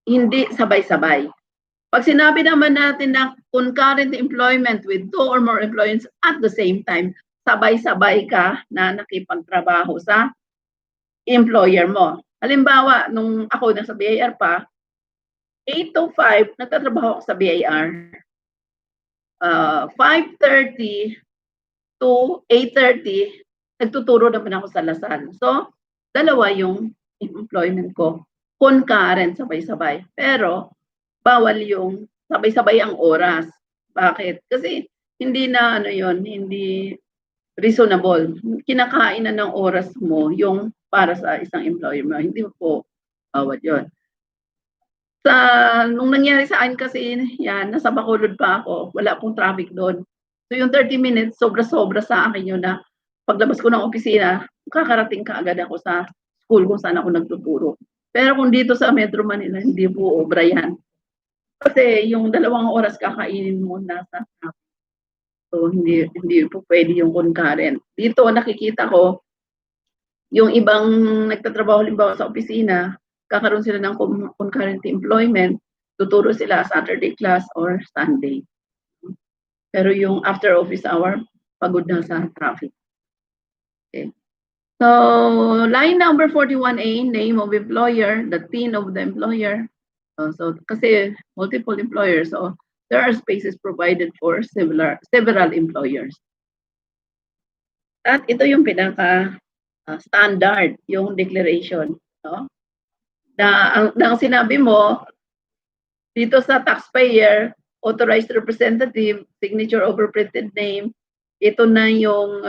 Hindi sabay-sabay. Pag sinabi naman natin na concurrent employment with 2 or more employees at the same time, sabay-sabay ka na nakipagtrabaho sa employer mo. Halimbawa, nung ako nasa BIR pa, 8 to 5, nagtatrabaho ako sa BIR. 5:30 to 8:30, nagtuturo naman ako sa Lasal. So, dalawa yung employment ko. Concurrent, sabay-sabay. Pero, bawal yung sabay-sabay ang oras. Bakit? Kasi hindi na hindi reasonable. Kinakain na ng oras mo yung para sa isang employer mo. Hindi po bawal yun. Nung nangyari sa akin kasi yan, nasa Bacolod pa ako, wala akong traffic doon. So yung 30 minutes, sobra-sobra sa akin yun na paglabas ko ng opisina, kakarating ka agad ako sa school kung saan ako nagtuturo. Pero kung dito sa Metro Manila, hindi po obra yan. Kasi yung 2 oras kakainin mo nasa traffic. So hindi po pwede yung concurrent. Dito nakikita ko, yung ibang nagtatrabaho halimbawa sa opisina, kakaroon sila ng concurrent employment, tuturo sila Saturday class or Sunday. Pero yung after office hour, pagod na sa traffic. Okay. So, line number 41A, name of employer, the TIN of the employer. So, kasi multiple employers, so there are spaces provided for several employers. At ito yung pinaka standard, yung declaration. No? Ang sinabi mo, dito sa taxpayer, authorized representative, signature over printed name, ito na yung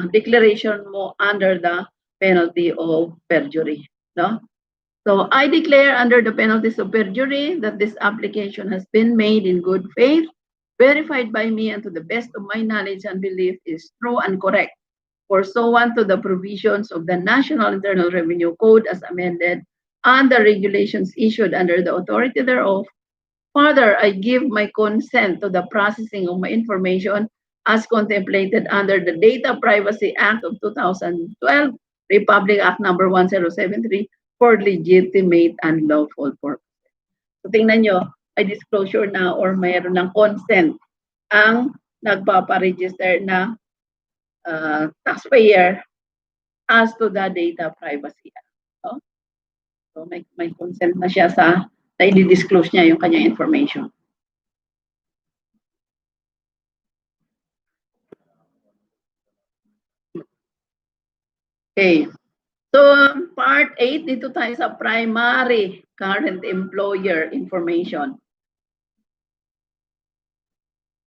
declaration mo under the penalty of perjury. No? So I declare under the penalties of perjury that this application has been made in good faith, verified by me, and to the best of my knowledge and belief is true and correct, pursuant to the provisions of the National Internal Revenue Code as amended and the regulations issued under the authority thereof. Further, I give my consent to the processing of my information as contemplated under the Data Privacy Act of 2012, Republic Act number 1073, for legitimate and lawful purposes. So tingnan nyo, may disclosure na or mayroon ng consent ang nagpaparegister na taxpayer as to the Data Privacy Act. No? So may consent na siya sa na i-disclose niya yung kanyang information. Okay. So, part 8, dito tayo sa primary current employer information.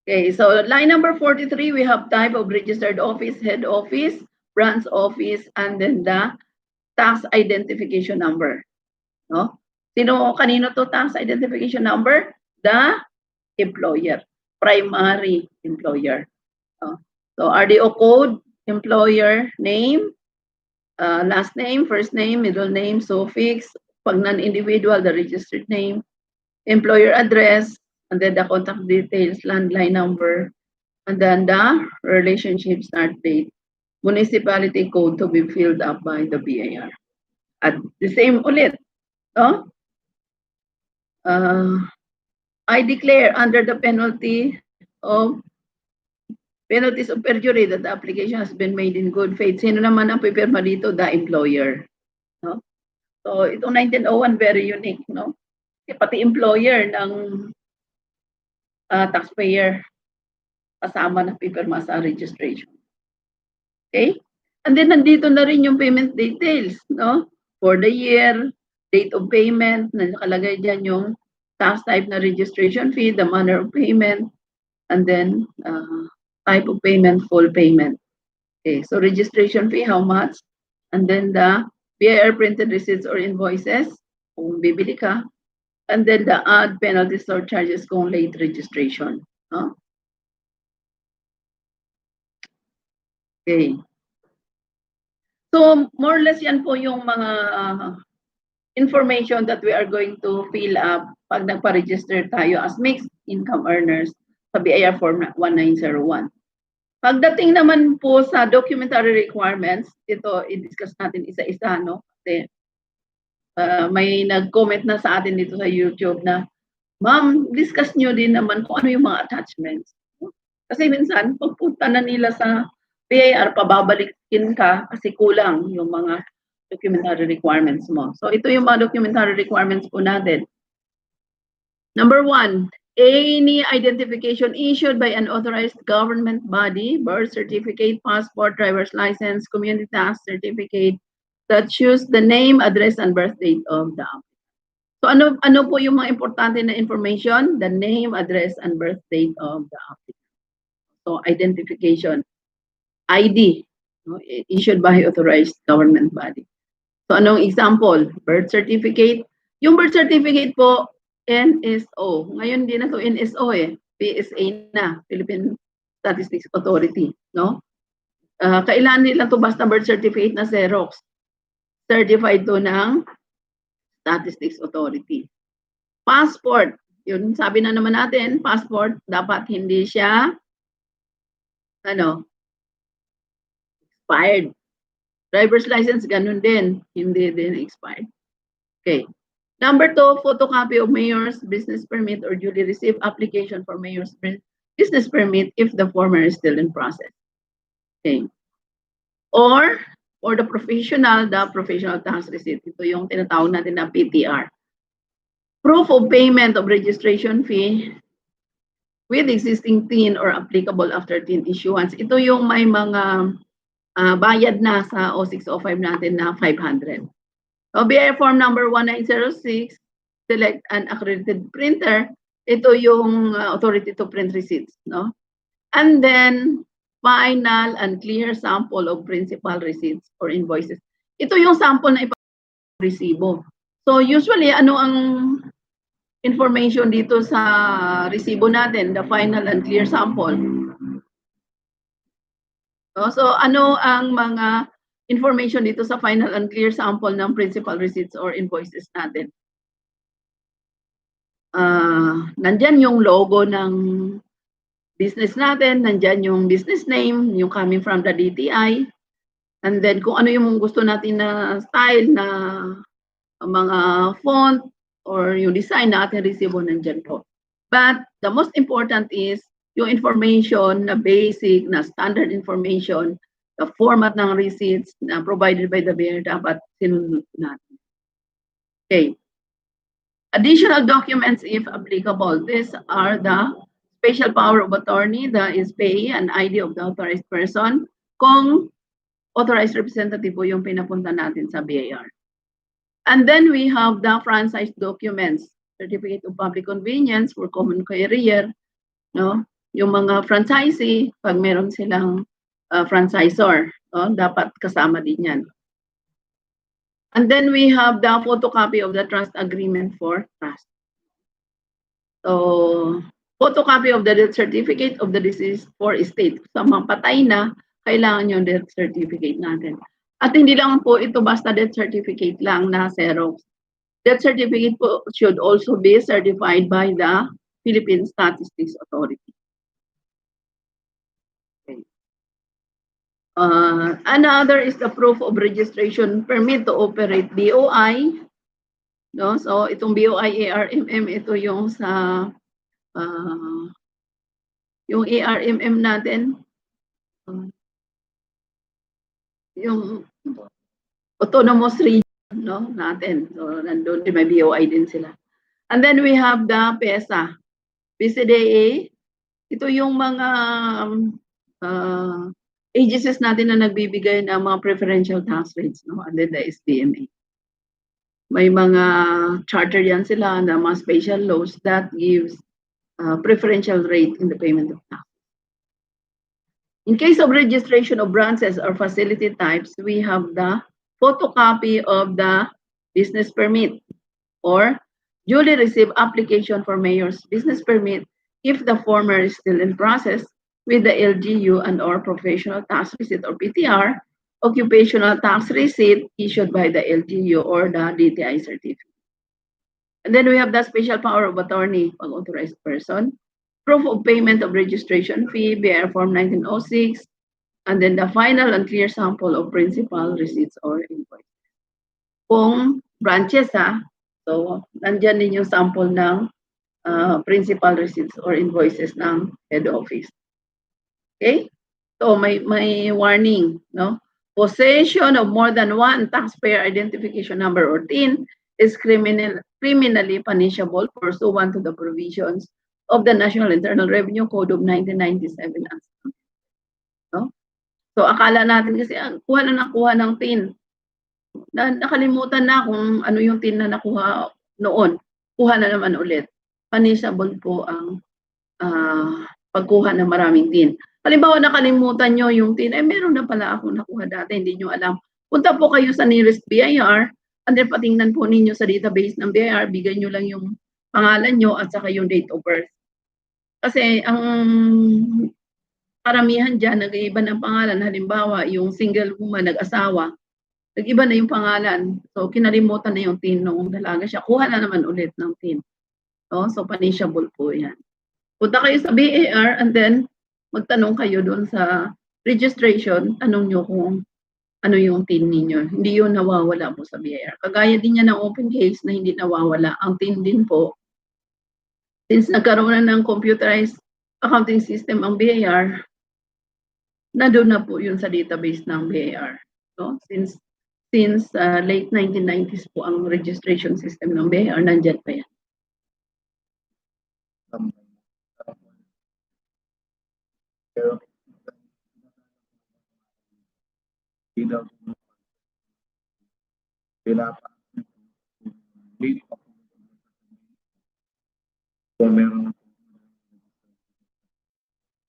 Okay, so line number 43, we have type of registered office, head office, branch office, and then the tax identification number. No? Kanino to tax identification number? The employer, primary employer. No? So RDO code, employer name, last name, first name, middle name, suffix, pag non-individual, the registered name, employer address, and then the contact details, landline number, and then the relationship start date, municipality code to be filled up by the BIR. At the same ulit, no? I declare under the penalties of perjury that the application has been made in good faith. Sino naman ang pipirma dito? The employer. No? So, itong 1901, very unique. No? Pati employer ng taxpayer kasama na pipirma sa registration. Okay? And then, nandito na rin yung payment details. No? For the year, date of payment, na nakalagay dyan yung tax type na registration fee, the manner of payment, and then type of payment, full payment. Okay, so registration fee, how much? And then the BIR printed receipts or invoices, kung bibili ka. And then the ad penalties or charges kung late registration. No? Okay. So, more or less yan po yung mga information that we are going to fill up pag nagpa-register tayo as mixed income earners sa BIR Form 1901. Pagdating naman po sa documentary requirements, ito i-discuss natin isa-isa, no? Kasi may nag-comment na sa atin dito sa YouTube na, "Ma'am, discuss nyo din naman kung ano yung mga attachments." Kasi minsan, pagpunta na nila sa BIR, pababalikin ka kasi kulang yung mga documentary requirements mo. So ito yung mga documentary requirements po natin. Number 1, any identification issued by an authorized government body, birth certificate, passport, driver's license, community tax certificate that shows the name, address, and birth date of the applicant. So ano po yung mga importante na information? The name, address, and birth date of the applicant. So identification, ID, no, issued by authorized government body. So anong example? Birth certificate. Yung birth certificate po, NSO. Ngayon hindi na to NSO PSA na, Philippine Statistics Authority, no? Kailangan nila to basta birth certificate na Xerox. Certified to ng Statistics Authority. Passport. Yun, sabi na naman natin, passport, dapat hindi siya, expired. Driver's license, ganun din. Hindi din expired. Okay. Number 2, photocopy of mayor's business permit or duly received application for mayor's business permit if the former is still in process. Okay. Or, for the professional tax receipt. Ito yung tinatawag natin na PTR. Proof of payment of registration fee with existing TIN or applicable after TIN issuance. Ito yung may mga bayad na sa 0605 natin na 500. So, BIR form number 1906, select an accredited printer. Ito yung authority to print receipts, no? And then, final and clear sample of principal receipts or invoices. Ito yung sample na resibo. So, usually, ano ang information dito sa resibo natin, the final and clear sample? So, ano ang mga information dito sa final and clear sample ng principal receipts or invoices natin? Nandyan yung logo ng business natin, nandyan yung business name, yung coming from the DTI, and then kung ano yung gusto natin na style na mga font or yung design na ating resibo, nandyan po. But the most important is yung information na basic, na standard information, the format ng receipts na provided by the BIR, dapat sinunod natin. Okay. Additional documents if applicable. These are the special power of attorney, the SPA, and ID of the authorized person. Kung authorized representative po yung pinapunta natin sa BIR. And then we have the franchise documents, certificate of public convenience for common carrier, no? Yung mga franchisee, pag meron silang franchisor, no? Dapat kasama din yan. And then we have the photocopy of the trust agreement for trust. So, photocopy of the death certificate of the deceased for estate. Sa mga patay na, kailangan yung death certificate natin. At hindi lang po ito basta death certificate lang na Xerox. Death certificate po should also be certified by the Philippine Statistics Authority. Okay. Another is the proof of registration permit to operate BOI. No? So, itong BOI ARMM, ito yung sa yung ARMM natin. Yung autonomous region, no, natin. So, nandun din, may BOI din sila. And then we have the PESA. PCDA, ito yung mga agencies natin na nagbibigay ng mga preferential tax rates, no, under the SDMA. May mga charter yan sila na mga special laws that gives preferential rate in the payment of tax. In case of registration of branches or facility types, we have the photocopy of the business permit or duly received application for mayor's business permit if the former is still in process with the LGU and or professional tax receipt or PTR occupational tax receipt issued by the LGU or the DTI certificate. And then we have the special power of attorney, pag-authorized person, proof of payment of registration fee, BR Form 1906, and then the final and clear sample of principal receipts or invoice. Kung branches so nandyan din yung sample ng principal receipts or invoices ng head office. Okay? So may warning, no? Possession of more than one taxpayer identification number or TIN is criminally punishable pursuant to the provisions of the National Internal Revenue Code of 1997. No? So akala natin kasi kuha ng TIN. Nakalimutan na kung ano yung TIN na nakuha noon. Kuha na naman ulit. Punishable po ang pagkuha ng maraming TIN. Halimbawa, nakalimutan nyo yung TIN, meron na pala ako nakuha dati, hindi nyo alam. Punta po kayo sa nearest BIR, and then patingnan po ninyo sa database ng BIR, bigay nyo lang yung pangalan nyo at saka yung date of birth. Kasi ang karamihan dyan, nag-iiba ng pangalan. Halimbawa, yung single woman, nag-asawa, nag-iba na yung pangalan. So, kinalimutan na yung TIN nung dalaga siya. Kuha na naman ulit ng TIN. So, punishable po yan. Punta kayo sa BIR and then magtanong kayo doon sa registration, tanong nyo kung ano yung TIN ninyo. Hindi yun nawawala po sa BIR. Kagaya din yan ng open case na hindi nawawala. Ang TIN din po, since nagkaroon na ng computerized accounting system ang BIR, nandun na po yun sa database ng BIR. No? Since late 1990s po ang registration system ng BIR, nandyan pa yan.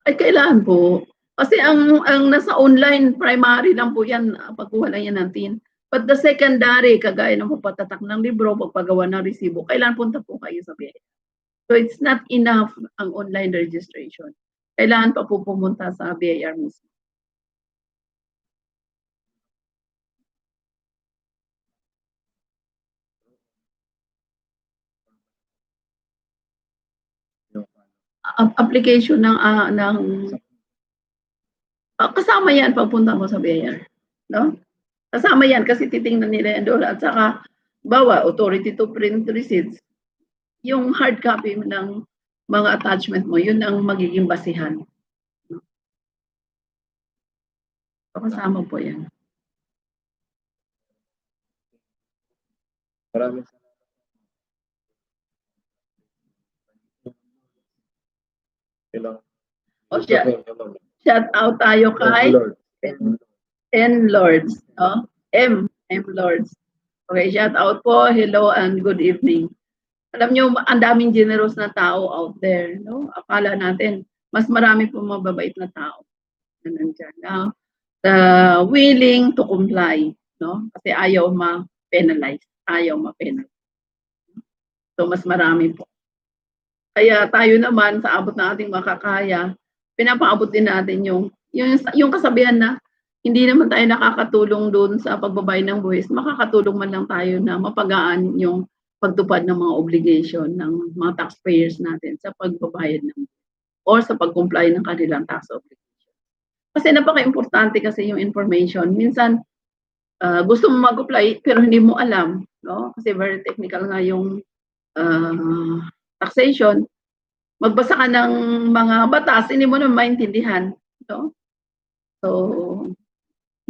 Ay, kailangan po. Kasi ang nasa online, primary lang po yan, pagkuha lang yan ng TIN. But the secondary, kagaya ng pagpatatak ng libro, pagpagawa ng resibo, kailangan punta po kayo sa BIR. So it's not enough ang online registration. Kailangan pa po pumunta sa BIR mismo. Application ng kasama yan pagpunta mo sa BIR, no? Kasama yan kasi titingnan nila yan doon at saka bawa authority to print receipts. Yung hard copy ng mga attachment mo, yun ang magiging basihan. So, kasama po yan. Maraming shout out tayo kay N Lords, no? M Lords. Okay, shout out po, hello and good evening. Alam nyo, ang daming generous na tao out there, no? Akala natin, mas marami po mababait na tao na nandyan. No? Willing to comply, no? Kasi ayaw ma-penalize, So, mas marami po. Kaya tayo naman, sa abot na ating makakaya, pinapaabot din natin yung kasabihan na hindi naman tayo nakakatulong doon sa pagbabayad ng buwis, makakatulong man lang tayo na mapagaan yung pagtupad ng mga obligation ng mga taxpayers natin sa pagbabayad ng or sa pag-comply ng kanilang tax obligation. Kasi napaka-importante kasi yung information. Minsan, gusto mo mag-apply pero hindi mo alam, no? Kasi very technical nga yung taxation. Magbasa ka ng mga batas, hindi mo na maintindihan, no? So,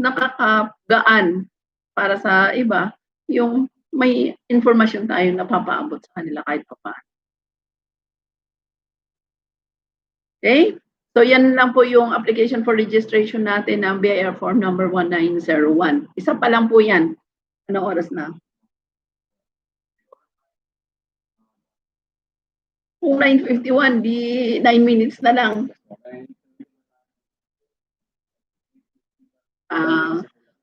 nakakagaan para sa iba yung may informasyon tayo na papaabot sa kanila kahit pa paano. Okay? So, yan lang po yung application for registration natin ng BIR form number 1901. Isa pa lang po yan. Anong oras na? Kung 9:51, di 9 minutes na lang.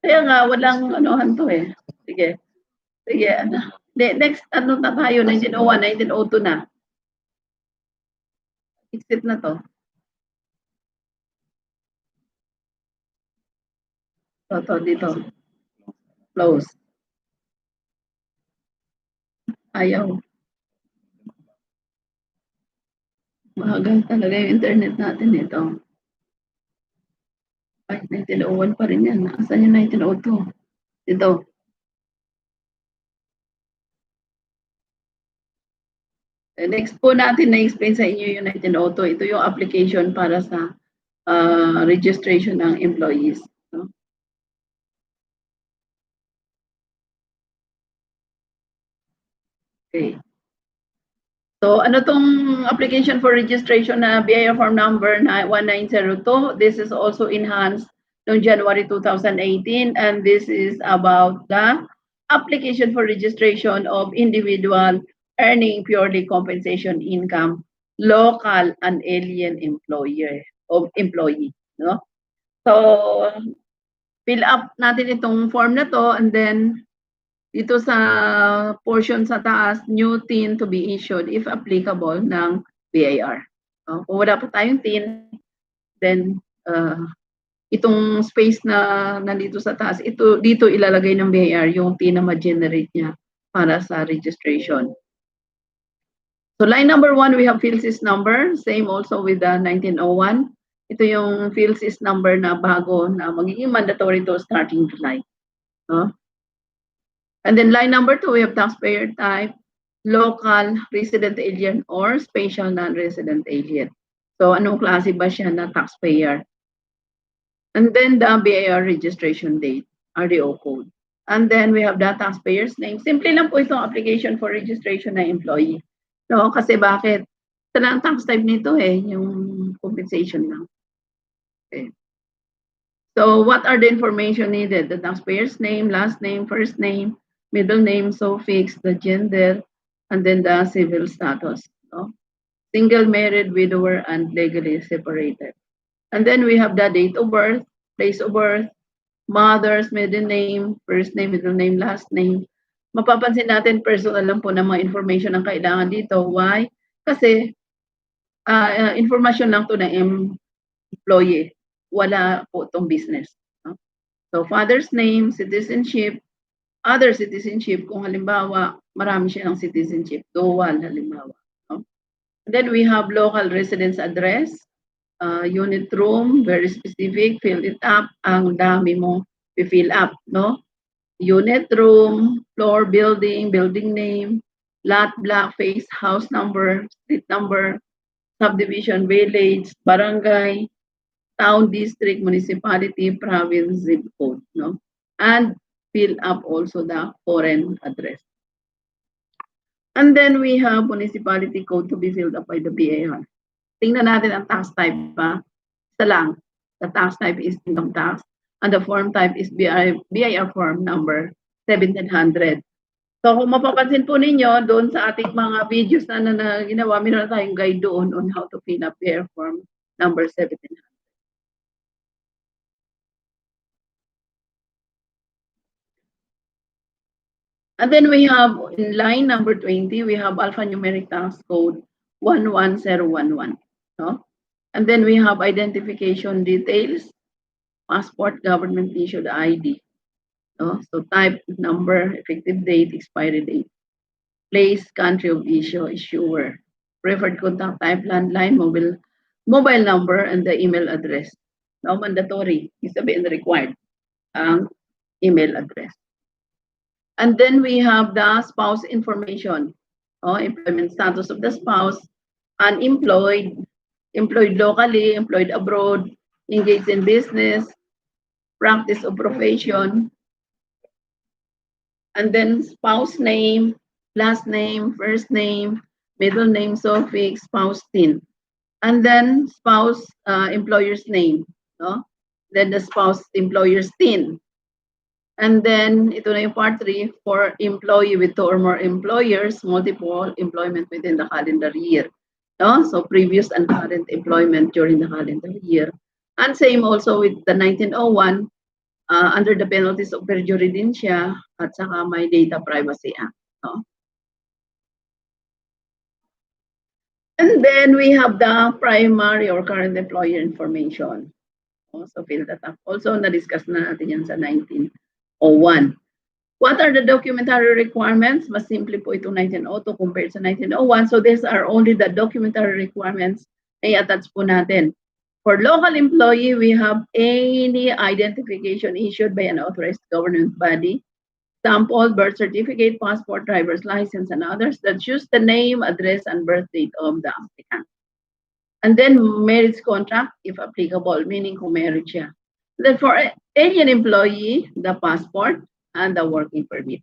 Kaya nga, walang anuhan to eh. Sige. Sige, next, ano na tayo, 1901, 1902 na. Exit na to. Ito, dito. Close. Ayaw. Mahagal talaga yung internet natin ito. Ay, 1901 pa rin yan. Asan yung 1902? Ito. Next po natin na-explain sa inyo yung 1902. Ito yung application para sa registration ng employees. No? Okay. So, ano tong application for registration na BIR form number na 1902? This is also enhanced noong January 2018, and this is about the application for registration of individual earning purely compensation income, local and alien employee. No? So, fill up natin itong form na to, and then dito sa portion sa taas, new TIN to be issued if applicable ng BIR. Kung wala pa tayong TIN, then itong space na nandito sa taas, dito ilalagay ng BIR yung TIN na ma-generate niya para sa registration. So line number 1, we have PhilSys number, same also with the 1901. Ito yung PhilSys number na bago na magiging mandatory to starting July. No? And then line number 2, we have taxpayer type, local, resident alien, or spatial non-resident alien. So anong klase ba siya na taxpayer? And then the BIR registration date, RDO code. And then we have the taxpayer's name. Simple lang po itong application for registration ng employee. No, kasi bakit? Ito lang tax type nito yung compensation lang. Okay. So what are the information needed? The taxpayer's name, last name, first name, middle name, suffix, the gender, and then the civil status. No? Single, married, widower, and legally separated. And then we have the date of birth, place of birth, mother's maiden name, first name, middle name, last name. Mapapansin natin, personal lang po na mga information ang kailangan dito. Why? Kasi information lang to ng employee. Wala po itong business. No? So father's name, citizenship, other citizenship, kung halimbawa, marami siyang citizenship, dual halimbawa. No? Then we have local residence address, unit room, very specific, fill it up, ang dami mo fill up, no? Unit room, floor, building, building name, lot, block, face, house number, street number, subdivision, village, barangay, town, district, municipality, province, zip code, no? And fill up also the foreign address. And then we have municipality code to be filled up by the BIR. Tingnan natin ang tax type pa. Isa lang. The tax type is income tax and the form type is BIR form number 1700. So kung mapapansin po ninyo, doon sa ating mga videos na ginawa, meron na tayong guide doon on how to fill up BIR form number 1700. And then we have in line number 20, we have alphanumeric tax code 11011. No? And then we have identification details, passport, government issued ID. No? So type, number, effective date, expiry date, place, country of issue, issuer, preferred contact type, landline, mobile number, and the email address. No, mandatory, ibig sabihin required ang email address. And then we have the spouse information, employment status of the spouse, unemployed, employed locally, employed abroad, engaged in business, practice of profession, and then spouse name, last name, first name, middle name, suffix, spouse TIN, and then spouse employer's name, no? Then the spouse employer's TIN. And then, ito na yung part 3, for employee with 2 or more employers, multiple employment within the calendar year. No? So, previous and current employment during the calendar year. And same also with the 1901, under the penalties of perjury din siya, at saka may Data Privacy Act. No? And then, we have the primary or current employer information. So fill that up. Also, na-discuss na natin yan sa 1901. What are the documentary requirements? Mas simple po itong 1902 compared sa 1901. So these are only the documentary requirements na i-attach po natin. For local employee, we have any identification issued by an authorized government body. Example, birth certificate, passport, driver's license, and others that choose the name, address, and birth date of the applicant. And then marriage contract, if applicable, meaning kung married siya. Then for alien employee, the passport and the working permit.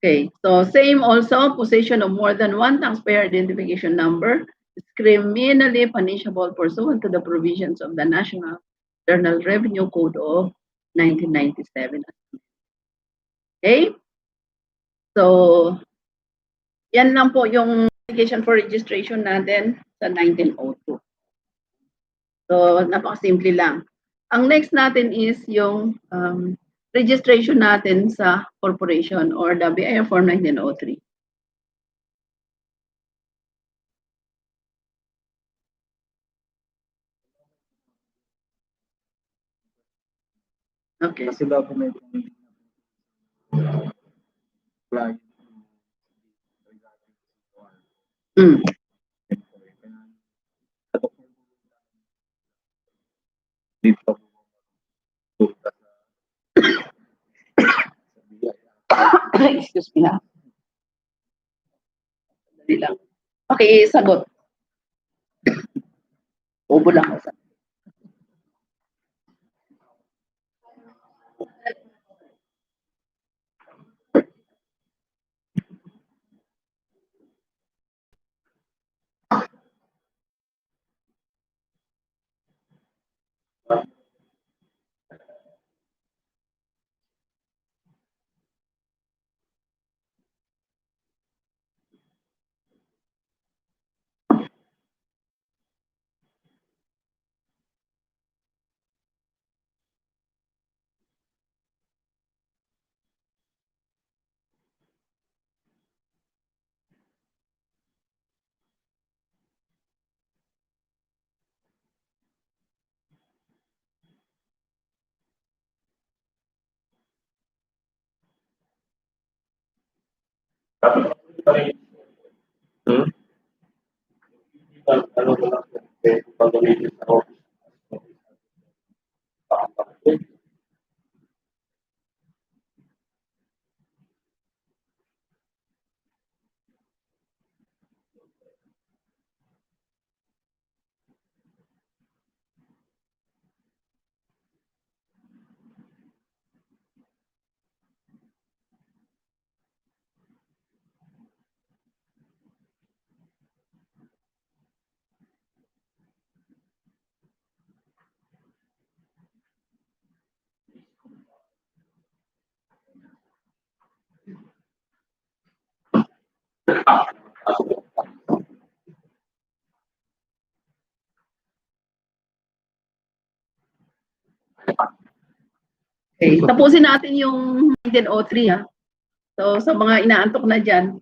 Okay, so same also, possession of more than one taxpayer identification number is criminally punishable pursuant to the provisions of the National Internal Revenue Code of 1997. Okay? So, yan lang po yung application for registration natin sa 1902. So, napakasimple lang. Ang next natin is yung registration natin sa corporation or the BIR Form 1903. Okay. Kasi document client Mm. dito Excuse me ha. Dali lang. Okay, sagot. Ubo lang ako. Okay, tapusin natin yung 1903 ha. So sa mga inaantok na dyan,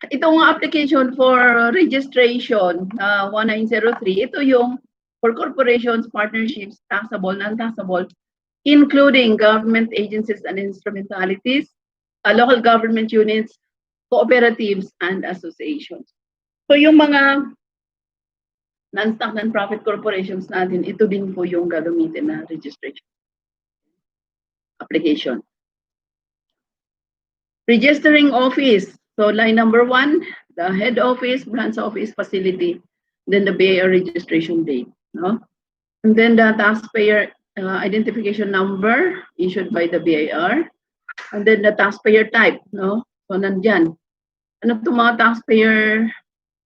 itong application for registration 1903, ito yung for corporations, partnerships, taxable, non-taxable, including government agencies and instrumentalities, local government units, cooperatives, and associations. So yung mga non-stock non-profit corporations natin, ito din po yung gagamitin na registration application. Registering office. So line number 1, the head office, branch office, facility, then the BIR registration date. No? And then the taxpayer identification number issued by the BIR. And then the taxpayer type. No? So nandyan. Ano itong mga taxpayer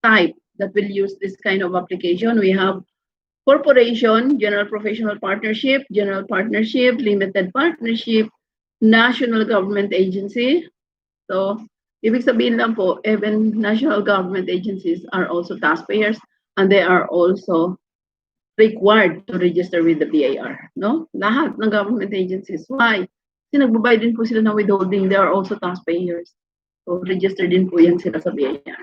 type that will use this kind of application? We have corporation, general professional partnership, general partnership, limited partnership, national government agency. So, ibig sabihin lang po, even national government agencies are also taxpayers and they are also required to register with the BIR. No? Lahat ng government agencies. Why? Kasi nagbabayad din po sila ng withholding. They are also taxpayers. So, register din po yan sila sa BIR.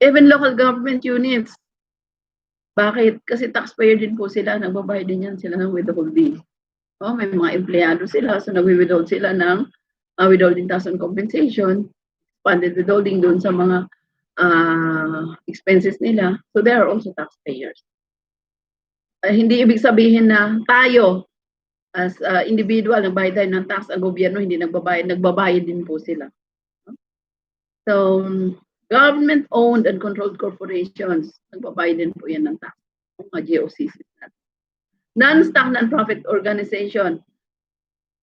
Even local government units. Bakit? Kasi taxpayer din po sila, nagbabayad din yan sila ng withholding. May mga empleyado sila, so nagwi-withhold sila ng withholding tax on compensation, funded withholding doon sa mga expenses nila. So they are also taxpayers. Hindi ibig sabihin na tayo as individual nagbayad tayo ng tax, ang gobyerno hindi nagbabayad din po sila. So government-owned and controlled corporations, nagbabayad din po yan ng tax, mga GOCCs natin. Non-stock non-profit organization.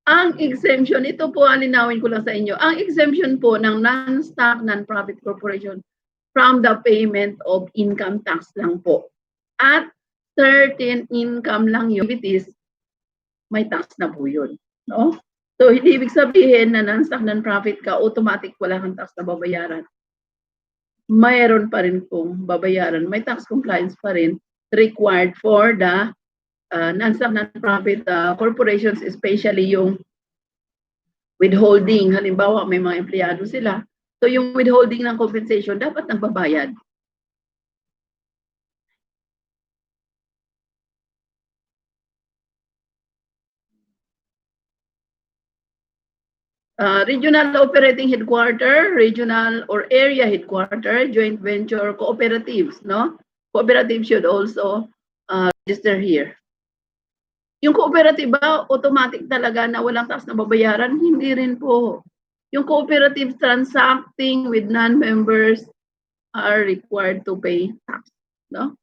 Ang exemption, ito po alinawin ko lang sa inyo, ang exemption po ng non-stock non-profit corporation from the payment of income tax lang po. At certain income lang yung activities, may tax na po yun. No? So, hindi ibig sabihin na non-stock non-profit ka, automatic wala kang tax na babayaran. Mayroon pa rin pong babayaran. May tax compliance pa rin required for the non-stock non-profit corporations, especially yung withholding. Halimbawa, may mga empleyado sila. So, yung withholding ng compensation, dapat nagbabayad. Regional operating headquarter, regional or area headquarter, joint venture, cooperatives, no? Cooperatives should also register here. Yung cooperative ba, automatic talaga na walang tax na babayaran? Hindi rin po. Yung cooperative transacting with non-members are required to pay tax, no?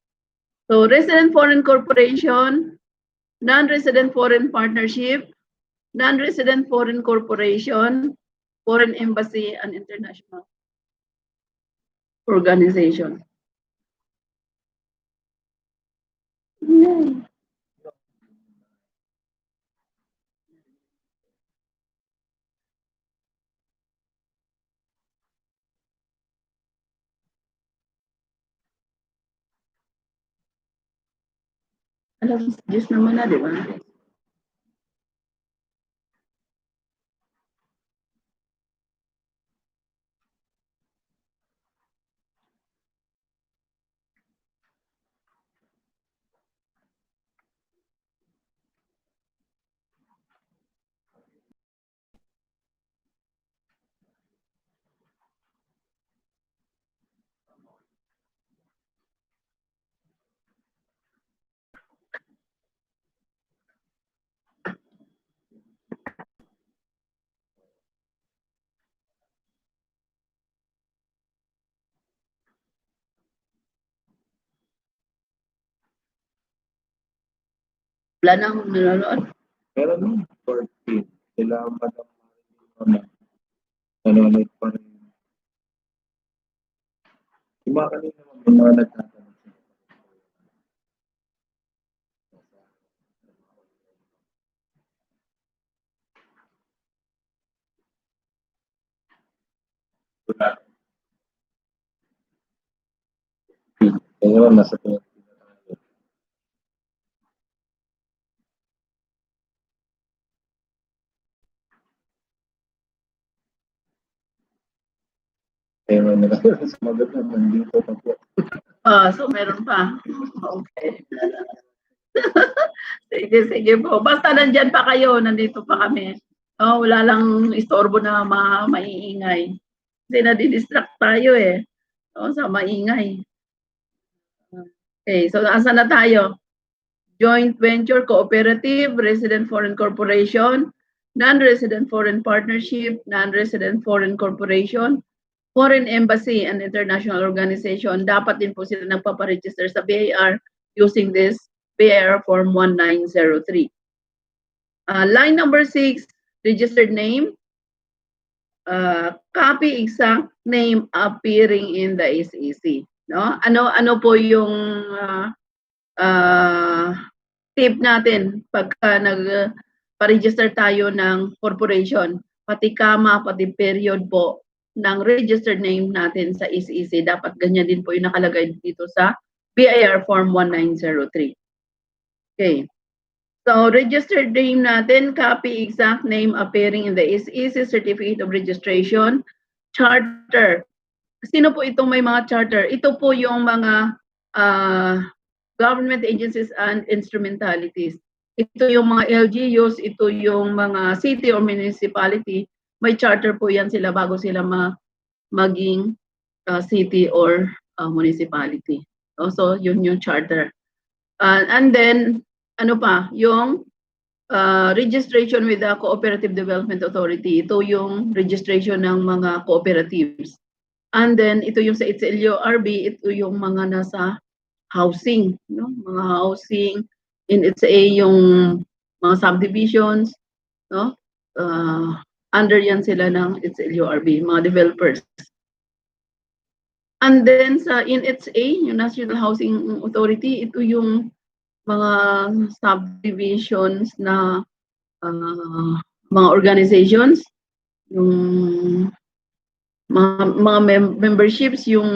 So, resident foreign corporation, non-resident foreign partnership, non-resident foreign corporation, foreign embassy, and international organization. Yay. Alas 10 naman na, di ba? Wala na akong nanonood. Meron mo, 14. Kailangan pa ng nanonood pa rin. Yung mga kanina yung mga nagtatanong. Wala. Kaya naman, nasa 20 na tayo. Kaya naman, sumagot na, nandito pa po. So meron pa. Okay. Sige po. Basta nandyan pa kayo, nandito pa kami. Wala lang istorbo na maiingay. Kasi nadidistract tayo eh. Sa maingay. Okay, so asan na tayo? Joint venture, cooperative, resident foreign corporation, non-resident foreign partnership, non-resident foreign corporation, foreign embassy and international organization. Dapat din po sila nagpaparegister sa BIR using this BIR form 1903. Line number 6, registered name. Copy exact name appearing in the SEC. No? Ano po yung tip natin pagka nag-register tayo ng corporation, pati kama, pati period po ng registered name natin sa SEC, dapat ganyan din po yung nakalagay dito sa BIR form 1903. Okay. So, registered name natin, copy exact name appearing in the SEC Certificate of Registration, charter. Sino po itong may mga charter? Ito po yung mga government agencies and instrumentalities. Ito yung mga LGUs, ito yung mga city or municipality, may charter po yan sila bago sila maging city or municipality. So, yun yung charter. And then, ano pa, yung registration with the Cooperative Development Authority. Ito yung registration ng mga cooperatives. And then, ito yung sa HLURB, ito yung mga nasa housing, no? Mga housing, in HA yung mga subdivisions, no? Under yan sila ng HLURB, mga developers. And then sa NHA, yung National Housing Authority, ito yung mga subdivisions na mga organizations, yung mga memberships, yung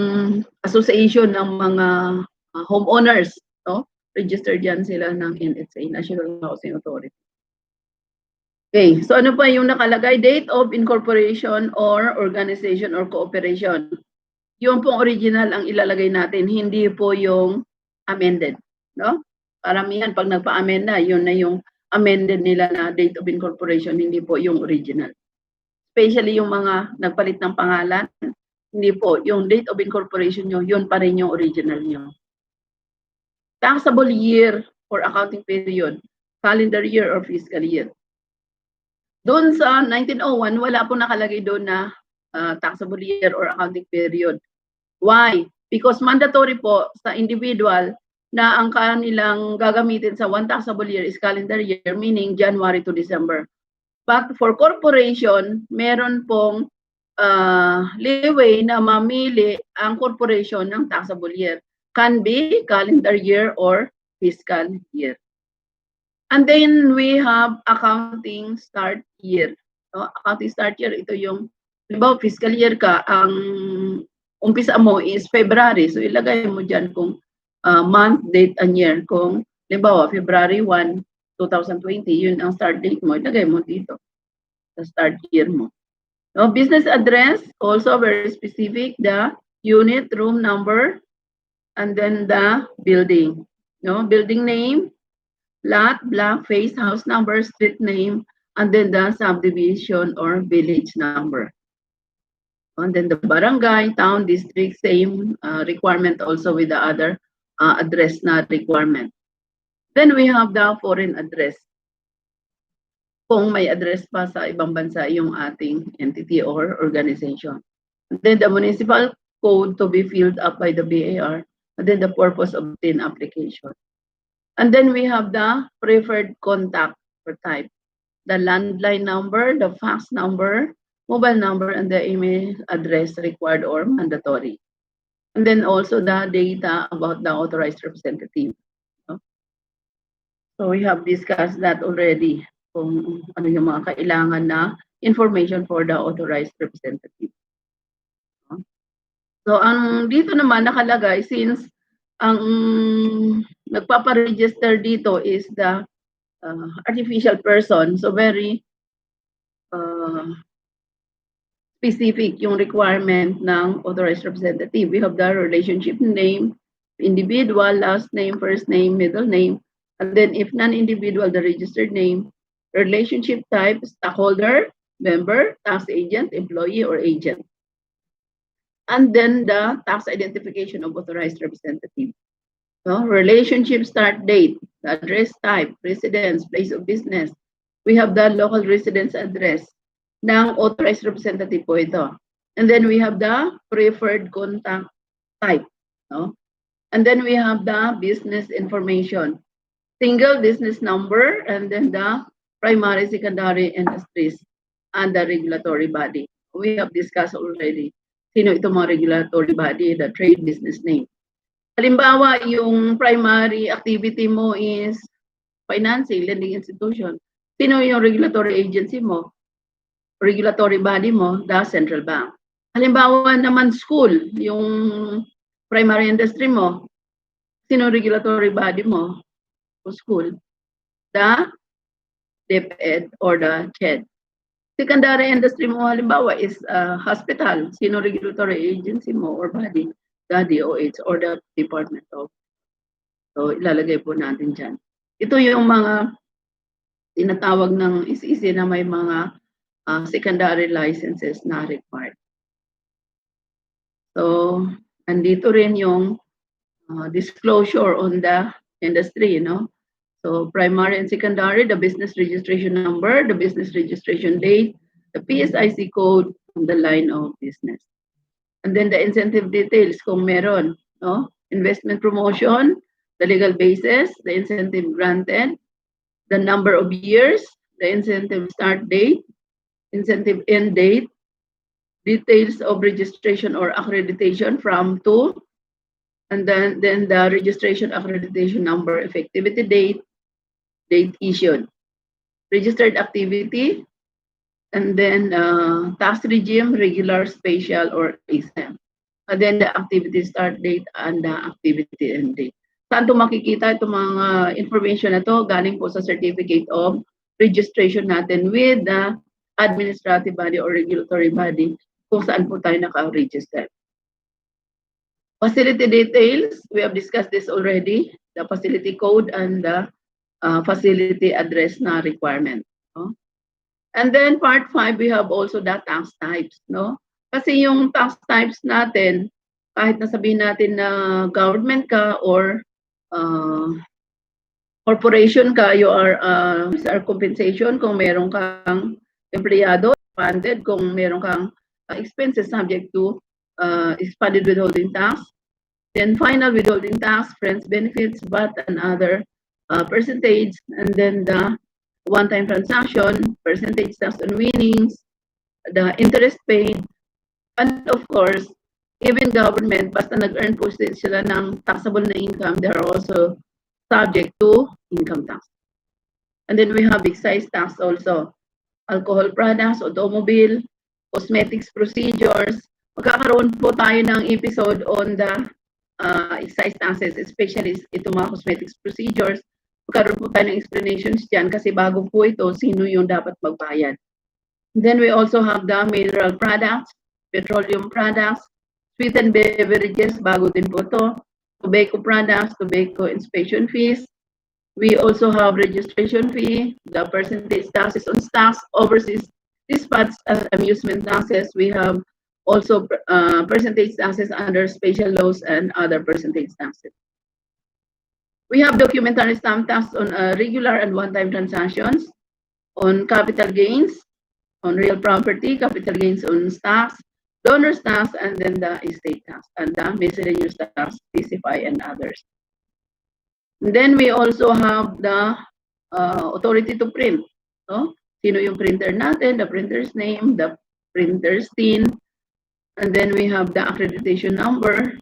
association ng mga homeowners, no? Registered yan sila ng NHA, National Housing Authority. Okay, so ano pa yung nakalagay? Date of incorporation or organization or cooperation. Yung pong original ang ilalagay natin, hindi po yung amended, no? Karamihan pag nagpa-amend na, yun na yung amended nila na date of incorporation, hindi po yung original. Especially yung mga nagpalit ng pangalan, hindi po, yung date of incorporation nyo, yun pa rin yung original nyo. Taxable year or accounting period, calendar year or fiscal year. Doon sa 1901, wala po nakalagay doon na taxable year or accounting period. Why? Because mandatory po sa individual na ang kanilang gagamitin sa one taxable year is calendar year, meaning January to December. But for corporation, meron pong leeway na mamili ang corporation ng taxable year. Can be calendar year or fiscal year. And then we have accounting start year. So, accounting start year, ito yung, halimbawa, fiscal year ka, ang umpisa mo is February. So, ilagay mo dyan kung month, date, and year. Kung, halimbawa, February 1, 2020, yun ang start date mo, ilagay mo dito sa start year mo. So, business address, also very specific, the unit, room number, and then the building. No, building name, lot, block, face, house number, street name, and then the subdivision or village number. And then the barangay, town, district, same requirement also with the other address na requirement. Then we have the foreign address. Kung may address pa sa ibang bansa yung ating entity or organization. And then the municipal code to be filled up by the BAR, and then the purpose of the application. And then we have the preferred contact or type. The landline number, the fax number, mobile number, and the email address required or mandatory. And then also the data about the authorized representative. So we have discussed that already, kung ano yung mga kailangan na information for the authorized representative. So ang dito naman nakalagay, since ang nagpaparegister dito is the artificial person, so very specific yung requirement ng authorized representative. We have the relationship name, individual, last name, first name, middle name, and then if non-individual, the registered name, relationship type, stockholder, member, tax agent, employee, or agent. And then the tax identification of authorized representative. So, relationship start date, the address type, residence, place of business. We have the local residence address ng authorized representative po ito. And then we have the preferred contact type. No? And then we have the business information. Single business number, and then the primary, secondary industries, and the regulatory body. We have discussed already. Sino itong mga regulatory body, the trade business name. Halimbawa, yung primary activity mo is financing, lending institution. Sino yung regulatory agency mo? Regulatory body mo, the central bank. Halimbawa naman school, yung primary industry mo, sino regulatory body mo? School, the DepEd or the CHED. Secondary industry mo halimbawa is hospital, sino regulatory agency mo or body? The DOH or the Department of So, ilalagay po natin dyan. Ito yung mga tinatawag ng ICC na may mga secondary licenses na required. So, andito rin yung disclosure on the industry, So, primary and secondary, the business registration number, the business registration date, the PSIC code, and the line of business. And then the incentive details kung meron, Investment promotion, the legal basis, the incentive granted, the number of years, the incentive start date, incentive end date, details of registration or accreditation from to, and then the registration accreditation number, effectivity date, date issued, registered activity, and then tax regime, regular, special, or exempt. And then the activity start date and the activity end date. Saan ito makikita itong mga information na to? Galing po sa certificate of registration natin with the administrative body or regulatory body kung saan po tayo naka-register. Facility details, we have discussed this already, the facility code and the facility address na requirement. And then part 5, we have also the tax types. Kasi yung tax types natin, kahit nasabihin natin na government ka or corporation ka, you are compensation kung meron kang empleyado, funded kung meron kang expenses subject to expanded withholding tax. Then final withholding tax, friends benefits, VAT and other percentage, and then the one-time transaction, percentage tax on winnings, the interest paid, and of course, even government, basta nag-earn po sila ng taxable na income, they're also subject to income tax. And then we have excise tax also. Alcohol products, automobile, cosmetics procedures. Magkakaroon po tayo ng episode on the excise taxes, especially itong mga cosmetics procedures. Magkaroon po tayo ng explanations dyan kasi bago po ito, sino yung dapat magbayad. And then we also have the mineral products, petroleum products, sweetened beverages, bago din po ito, tobacco products, tobacco inspection fees. We also have registration fee, the percentage taxes on stocks, overseas dispatch and amusement taxes. We have also percentage taxes under special laws and other percentage taxes. We have documentary stamp tax on regular and one-time transactions, on capital gains, on real property, capital gains on stocks, donors tax, and then the estate tax, and the miscellaneous tax, PCI, and others. And then we also have the authority to print. Sino yung printer natin, the printer's name, the printer's tin, and then we have the accreditation number,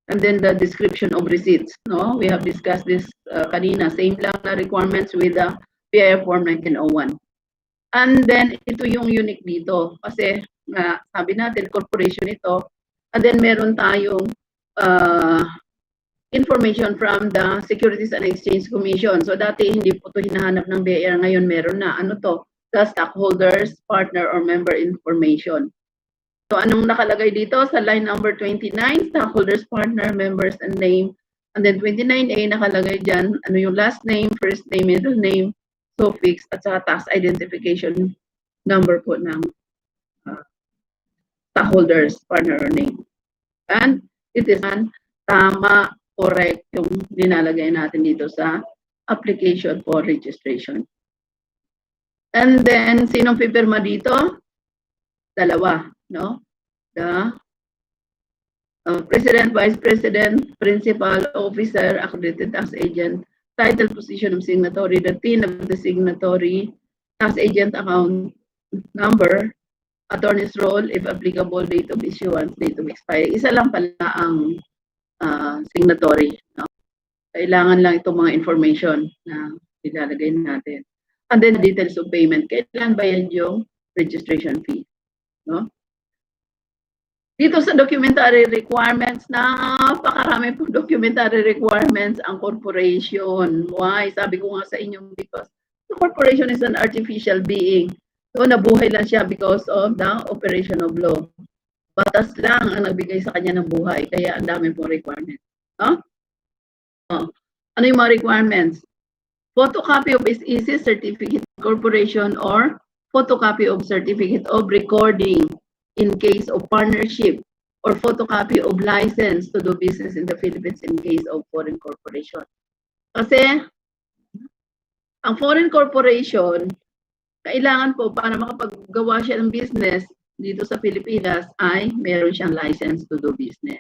and then the description of receipts. We have discussed this kanina, same lang na requirements with the PIF Form 1901. And then, ito yung unique dito. Kasi, sabi natin, corporation ito. And then, meron tayong information from the Securities and Exchange Commission. So, dati hindi po ito hinahanap ng BIR. Ngayon, meron na. Ano to? The stockholders, partner, or member information. So, anong nakalagay dito? Sa line number 29, stockholders, partner, members, and name. And then, 29A nakalagay dyan. Ano yung last name, first name, middle name, suffix, at saka tax identification number po ng stockholders, partner, or name. And it is tama, correct yung linalagay natin dito sa application for registration. And then, sinong pipirma dito? Dalawa, The President, Vice President, Principal, Officer, Accredited Tax Agent, title, position of signatory, the TIN of the signatory, tax agent account number, attorney's role, if applicable, date of issuance, date of expiry. Isa lang pala ang signatory. Kailangan lang itong mga information na ilalagay natin. And then details of payment. Kailan bayad yung registration fee? Dito sa documentary requirements, napakarami po documentary requirements ang corporation. Why? Sabi ko nga sa inyo, because the corporation is an artificial being. So, nabuhay lang siya because of the operation of law. Batas lang ang nagbigay sa kanya ng buhay. Kaya ang dami pong requirements. Ano yung mga requirements? Photocopy of SEC certificate of corporation or photocopy of certificate of recording in case of partnership or photocopy of license to do business in the Philippines in case of foreign corporation. Kasi ang foreign corporation, kailangan po para makapaggawa siya ng business dito sa Pilipinas ay meron siyang license to do business.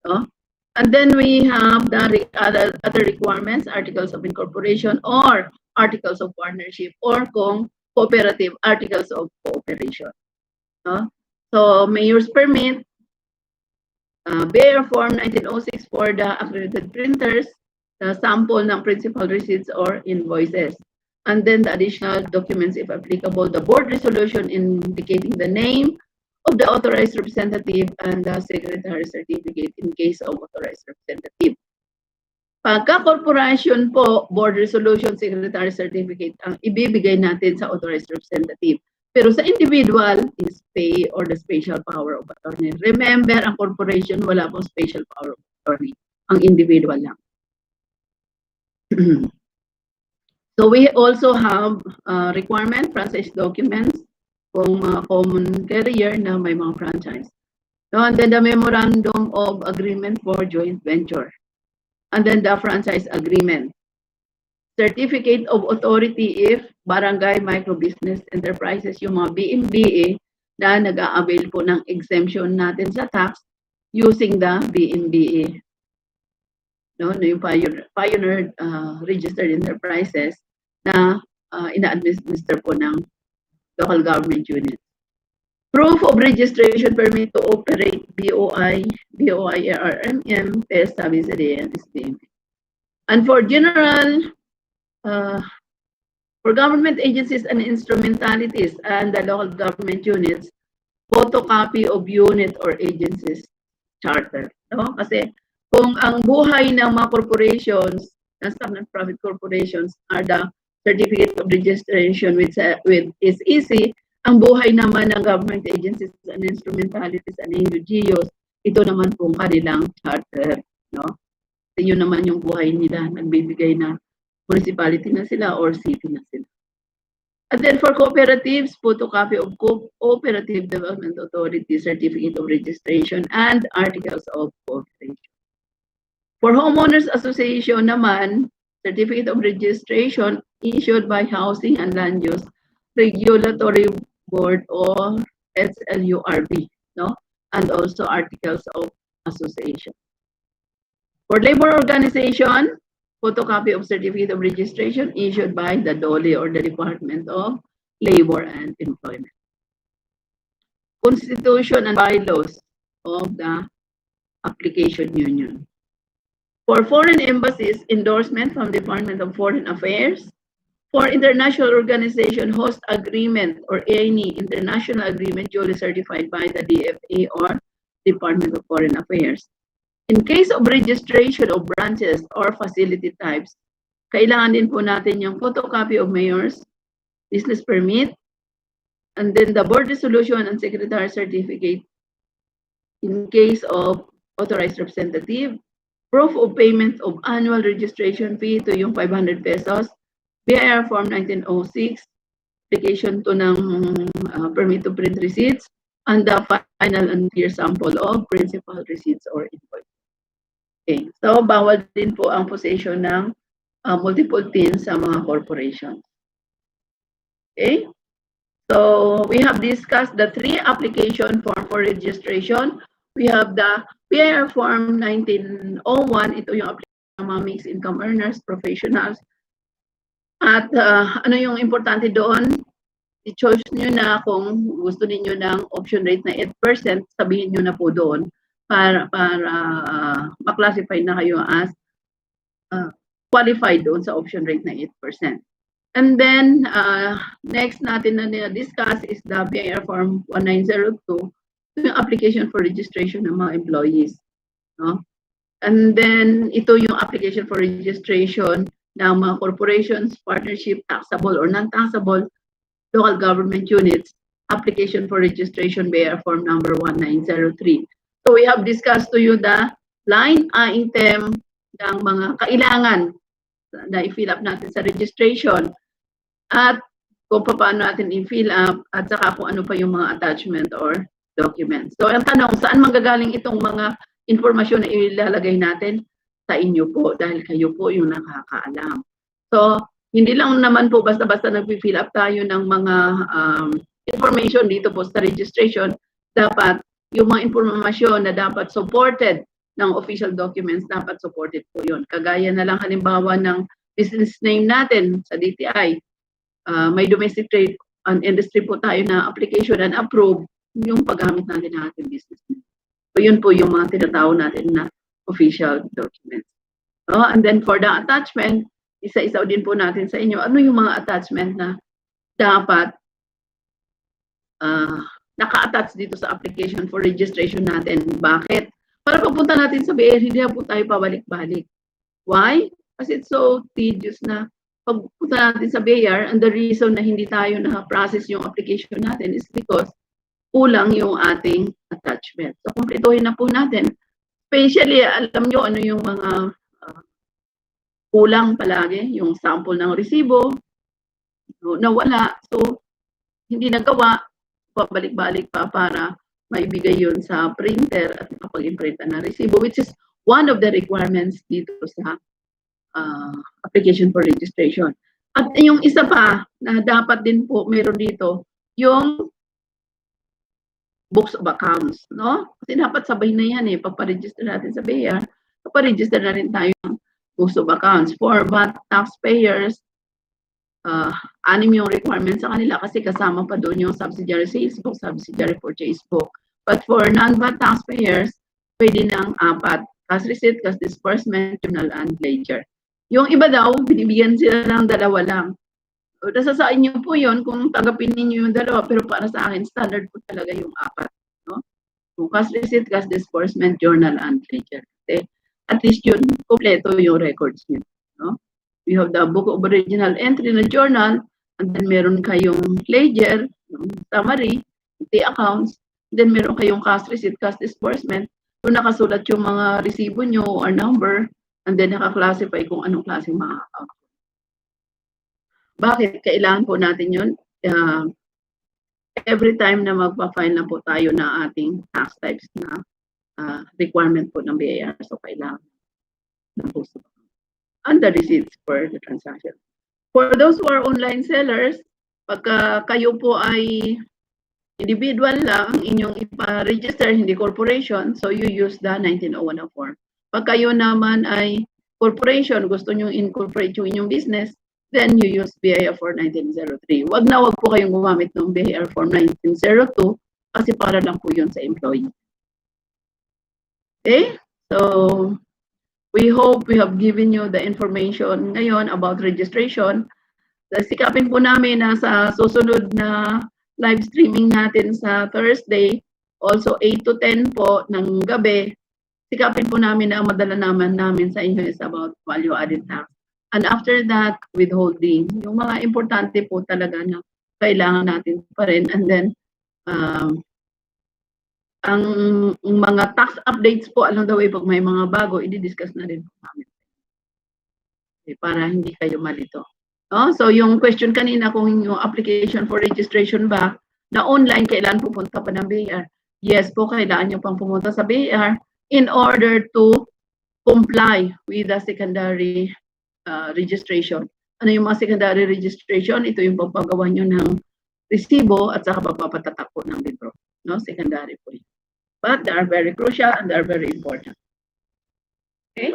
So, and then we have the other requirements, articles of incorporation or articles of partnership or kung cooperative, articles of cooperation. No? So, mayor's permit, bearer form 1906 for the accredited printers, the sample ng principal receipts or invoices. And then the additional documents, if applicable, the board resolution indicating the name of the authorized representative and the secretary certificate in case of authorized representative. Pagka corporation po, board resolution, secretary certificate ang ibibigay natin sa authorized representative. Pero sa individual is pay or the special power of attorney. Remember, ang corporation wala pong special power of attorney. Ang individual lang. So we also have requirement, franchise documents, kung common carrier na may mga franchise. So, and then the memorandum of agreement for joint venture. And then the franchise agreement. Certificate of authority if barangay micro-business enterprises, yung mga BMBA na nag-a-avail po ng exemption natin sa tax using the BMBA. No, yung pioneer registered enterprises na ina-administer po ng local government units. Proof of registration permit to operate BOI, BOIRRMM, PESA, BCD, and SDMP. And for general, for government agencies and instrumentalities and the local government units, photocopy of unit or agencies charter. No? Kasi kung ang buhay ng mga corporations, ng non-profit corporations are the certificate of registration with SEC, ang buhay naman ng government agencies and instrumentalities and NGOs, ito naman pong kanilang charter. No? So, yun naman yung buhay nila, nagbibigay na municipality na sila or city na sila. And then for cooperatives, photocopy of Cooperative Development Authority Certificate of Registration and Articles of Cooperation. For Homeowners Association naman, Certificate of Registration issued by Housing and Land Use Regulatory Board or SLURB, no? And also Articles of Association. For labor organization, photocopy of Certificate of Registration issued by the DOLE or the Department of Labor and Employment. Constitution and bylaws of the application union. For foreign embassies, endorsement from Department of Foreign Affairs. For international organization, host agreement or any international agreement duly certified by the DFA or Department of Foreign Affairs. In case of registration of branches or facility types, kailangan din po natin yung photocopy of mayor's business permit, and then the board resolution and secretary certificate in case of authorized representative, proof of payment of annual registration fee to yung 500 pesos, BIR Form 1906, application to ng permit to print receipts, and the final and clear sample of principal receipts or invoice. Okay, so bawal din po ang possession ng multiple TIN sa mga corporations. Okay, so we have discussed the 3 application form for registration. We have the BIR Form 1901, ito yung application ng mga mixed income earners, professionals. At ano yung importante doon, i-choose nyo na kung gusto niyo ng option rate na 8%, sabihin nyo na po doon para ma-classify na kayo as qualified doon sa option rate na 8%. And then, next natin na discuss is the BIR Form 1902, yung application for registration ng mga employees. No? And then, ito yung application for registration ng mga corporations, partnership, taxable or non-taxable, local government units, application for registration BIR Form number 1903. So we have discussed to you the line item ng mga kailangan na i-fill up natin sa registration at kung paano natin i-fill up at saka kung ano pa yung mga attachment or documents. So ang tanong, saan manggagaling itong mga informasyon na ilalagay natin? Sa inyo po dahil kayo po yung nakakaalam. So hindi lang naman po basta-basta nag-fill up tayo ng mga information dito po sa registration. Dapat yung mga informasyon na dapat supported ng official documents, dapat supported po yun. Kagaya na lang halimbawa ng business name natin sa DTI. May domestic trade and industry po tayo na application and approve yung paggamit natin ng ating business name. So yun po yung mga tinatawag natin na official documents. And then for the attachment, isa-isa din po natin sa inyo, ano yung mga attachment na dapat naka-attach dito sa application for registration natin. Bakit? Para pagpunta natin sa BR, hindi na po tayo pabalik-balik. Why? Kasi it's so tedious na pagpunta natin sa BR, and the reason na hindi tayo na-process yung application natin is because kulang yung ating attachment. So, kumpletuhin na po natin. Especially, alam nyo ano yung mga kulang palagi, yung sample ng resibo, nawala. So, hindi nagawa, pabalik-balik pa para maibigay yun sa printer at makapag-imprint na resibo, which is one of the requirements dito sa application for registration. At yung isa pa na dapat din po meron dito, yung books of accounts, no? Kasi dapat sabay na yan eh, pagpa-register natin sa BIR, pagpa-register na rin tayo ng books of accounts. For VAT taxpayers, 6 yung requirements sa kanila kasi kasama pa doon yung subsidiary sales book, subsidiary purchase book. But for non-VAT taxpayers, pwede ng 4, cash receipt, cash disbursement, journal, and ledger. Yung iba daw, binibigyan sila ng 2 lang. So, nasa sa inyo po yun kung tanggapin ninyo yung 2, pero para sa akin, standard po talaga yung 4. No? So, cash receipt, cash disbursement, journal, and ledger. Okay? At least yun, kompleto yung records nyo. No? We have the book of original entry na journal, and then meron kayong ledger, yung summary, the accounts, then meron kayong cash receipt, cash disbursement, so nakasulat yung mga resibo nyo or number, and then naka-classify kung anong klaseng mga account. Bakit? Kailangan po natin yun. Every time na magpa-file na po tayo na ating tax types na requirement po ng BIR, so kailangan na po and the receipts for the transaction. For those who are online sellers, pagka kayo po ay individual lang ang inyong ipa-register, hindi corporation, so you use the 1901 form. Pag kayo naman ay corporation, gusto nyo incorporate yung inyong business, then you use BIR form 1903. Wag po kayong gumamit ng BIR form 1902 kasi para lang po yun sa employee. Okay? So, we hope we have given you the information ngayon about registration. Sikapin po namin na sa susunod na live streaming natin sa Thursday, also 8 to 10 po ng gabi, sikapin po namin na ang madala namin sa inyo is about value-added tax. And after that, withholding. Yung mga importante po talaga na kailangan natin pa rin. And then, ang mga tax updates po along the way, pag may mga bago, i-discuss na rin po namin. Okay, para hindi kayo malito. So yung question kanina kung yung application for registration ba na online, kailan pupunta pa ng BIR? Yes po, kailangan nyo pang pumunta sa BIR in order to comply with the secondary registration. Ano yung mga secondary registration? Ito yung pagpagawa nyo ng resibo at saka pagpapatatak po ng libro. No? Secondary po yun. But they are very crucial and they are very important. Okay?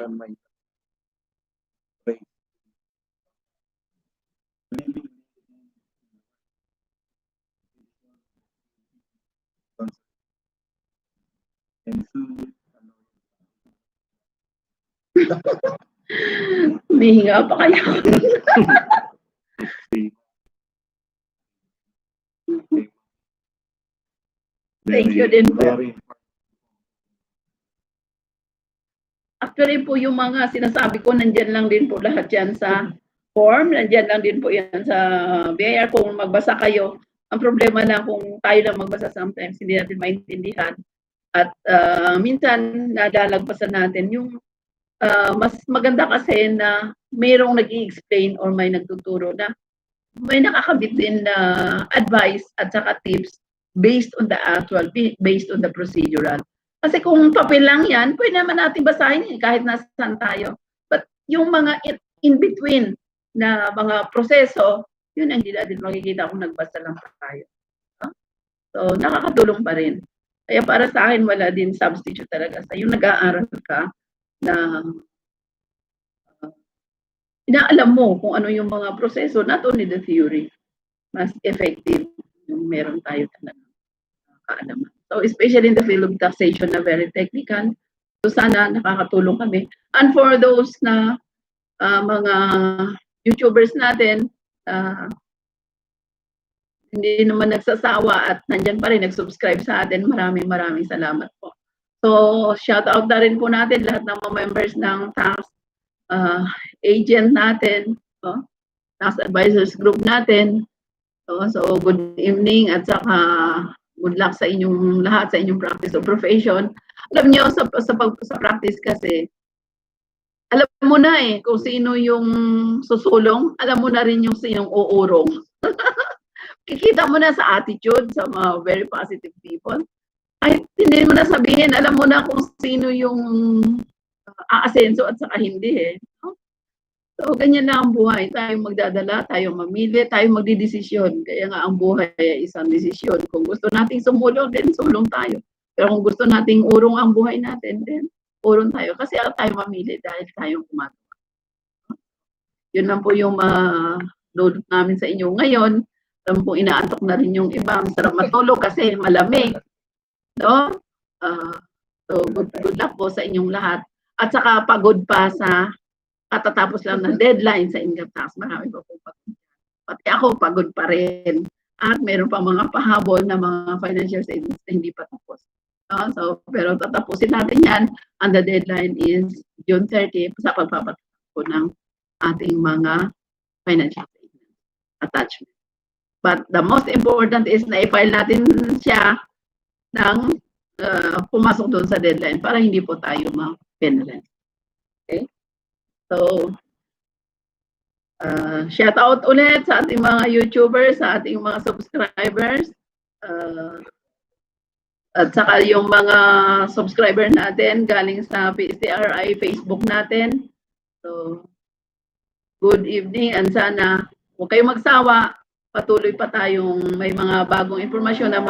Humihinga pa kaya ako. Thank you din po. Actually po yung mga sinasabi ko, nandyan lang din po lahat yan sa form, nandyan lang din po yan sa BIR kung magbasa kayo. Ang problema lang kung tayo lang magbasa sometimes, hindi natin maintindihan. At minsan nadalagpasan natin yung mas maganda kasi na mayroong nag-i-explain or may nagtuturo na may nakakabit din na advice at saka tips based on the actual, based on the procedural. Kasi kung papel lang yan, pwede naman natin basahin kahit nasaan tayo. But yung mga in between na mga proseso, yun ang hindi natin makikita kung nagbasa lang tayo. So, nakakatulong pa rin. Kaya para sa akin, wala din substitute talaga sa yung nag-aaral ka na inaalam mo kung ano yung mga proseso, not only the theory, mas effective yung meron tayo talaga kaalaman. So, especially in the field of taxation na very technical, so sana nakakatulong kami. And for those na mga YouTubers natin, hindi naman nagsasawa at nandyan pa rin, nag-subscribe sa atin, maraming salamat po. So, shout out na rin po natin lahat ng mga members ng tax agent natin, tax advisors group natin. So good evening at saka good luck sa inyong lahat sa inyong practice of profession. Alam niyo sa practice kasi alam mo na kung sino yung susulong, alam mo na rin yung sinong uurong. Kikita mo na sa attitude sa mga very positive people. Kahit hindi mo na sabihin, alam mo na kung sino yung aasenso at saka hindi So, ganyan na ang buhay. Tayong magdadala, tayong mamili, tayong magdidesisyon. Kaya nga ang buhay ay isang desisyon. Kung gusto nating sumulong, then sulong tayo. Pero kung gusto nating urong ang buhay natin, then urong tayo. Kasi tayo mamili dahil tayong kumagawa. Yun lang po yung dudot namin sa inyo ngayon. Alam po, inaantok na rin yung iba. Masarap matulog kasi malamig. No? So, good luck po sa inyong lahat. At saka pagod pa sa katatapos lang ng deadline sa income tax. Marami pa po pagod. Pati ako pagod pa rin. At meron pa mga pahabol na mga financial statements na hindi pa tapos. So, pero tatapusin natin yan. And the deadline is June 30 sa pagpapatapos po ng ating mga financial statements attachment. But the most important is na i-file natin siya ng pumasok doon sa deadline para hindi po tayo ma-penalize. Okay? So, shout out ulit sa ating mga YouTubers, sa ating mga subscribers, at saka yung mga subscriber natin galing sa PSTRI Facebook natin. So, good evening and sana huwag kayong magsawa, patuloy pa tayong may mga bagong impormasyon na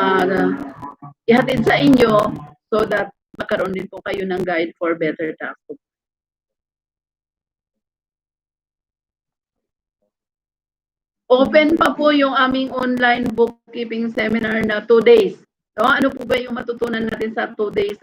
ihatid sa inyo so that magkaroon din po kayo ng guide for better tax. Open pa po yung aming online bookkeeping seminar na 2 days. No? Ano po ba yung matutunan natin sa 2 days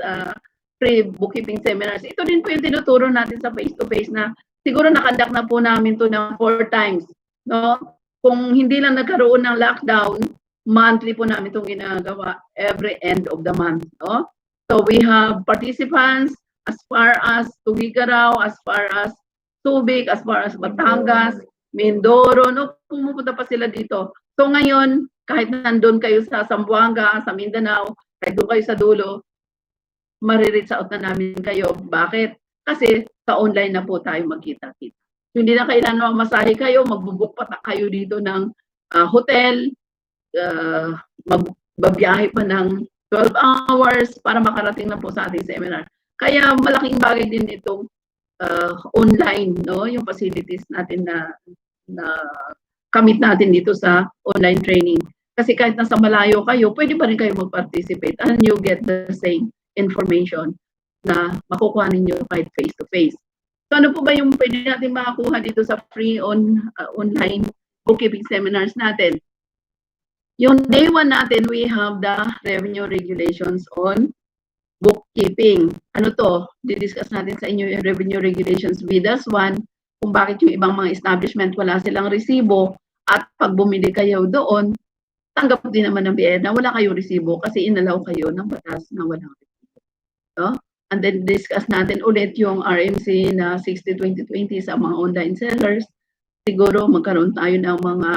free bookkeeping seminars? Ito din po yung tinuturo natin sa face-to-face na siguro nakandak na po namin to ng 4 times. No? Kung hindi lang nagkaroon ng lockdown, monthly po namin itong ginagawa every end of the month. No? So we have participants as far as Tugigaraw, as far as Subic, as far as Batangas, Mindoro, no, pumupunta pa sila dito. So ngayon, kahit nandun kayo sa Zamboanga, sa Mindanao, kahit doon kayo sa dulo, marireach out na namin kayo. Bakit? Kasi sa online na po tayo magkita-kita. Hindi na kailangan mamasahe kayo, magbubuk pa kayo dito ng hotel, magbabiyahe pa ng 12 hours para makarating na po sa ating seminar. Kaya malaking bagay din itong online, no, yung facilities natin na kamit natin dito sa online training. Kasi kahit nasa malayo kayo, pwede pa rin kayo mag-participate and you get the same information na makukuha ninyo kahit face-to-face. So ano po ba yung pwede natin makakuha dito sa free online bookkeeping seminars natin? Yung day 1 natin, we have the revenue regulations on bookkeeping. Ano to? Didiscuss natin sa inyo yung revenue regulations VIDAS 1, kung bakit yung ibang mga establishment wala silang resibo at pag bumili kayo doon, tanggap din naman ng BIR na wala kayong resibo kasi inalaw kayo ng batas na walang resibo. So, and then discuss natin ulit yung RMC na 60-20-20 sa mga online sellers. Siguro magkaroon tayo ng mga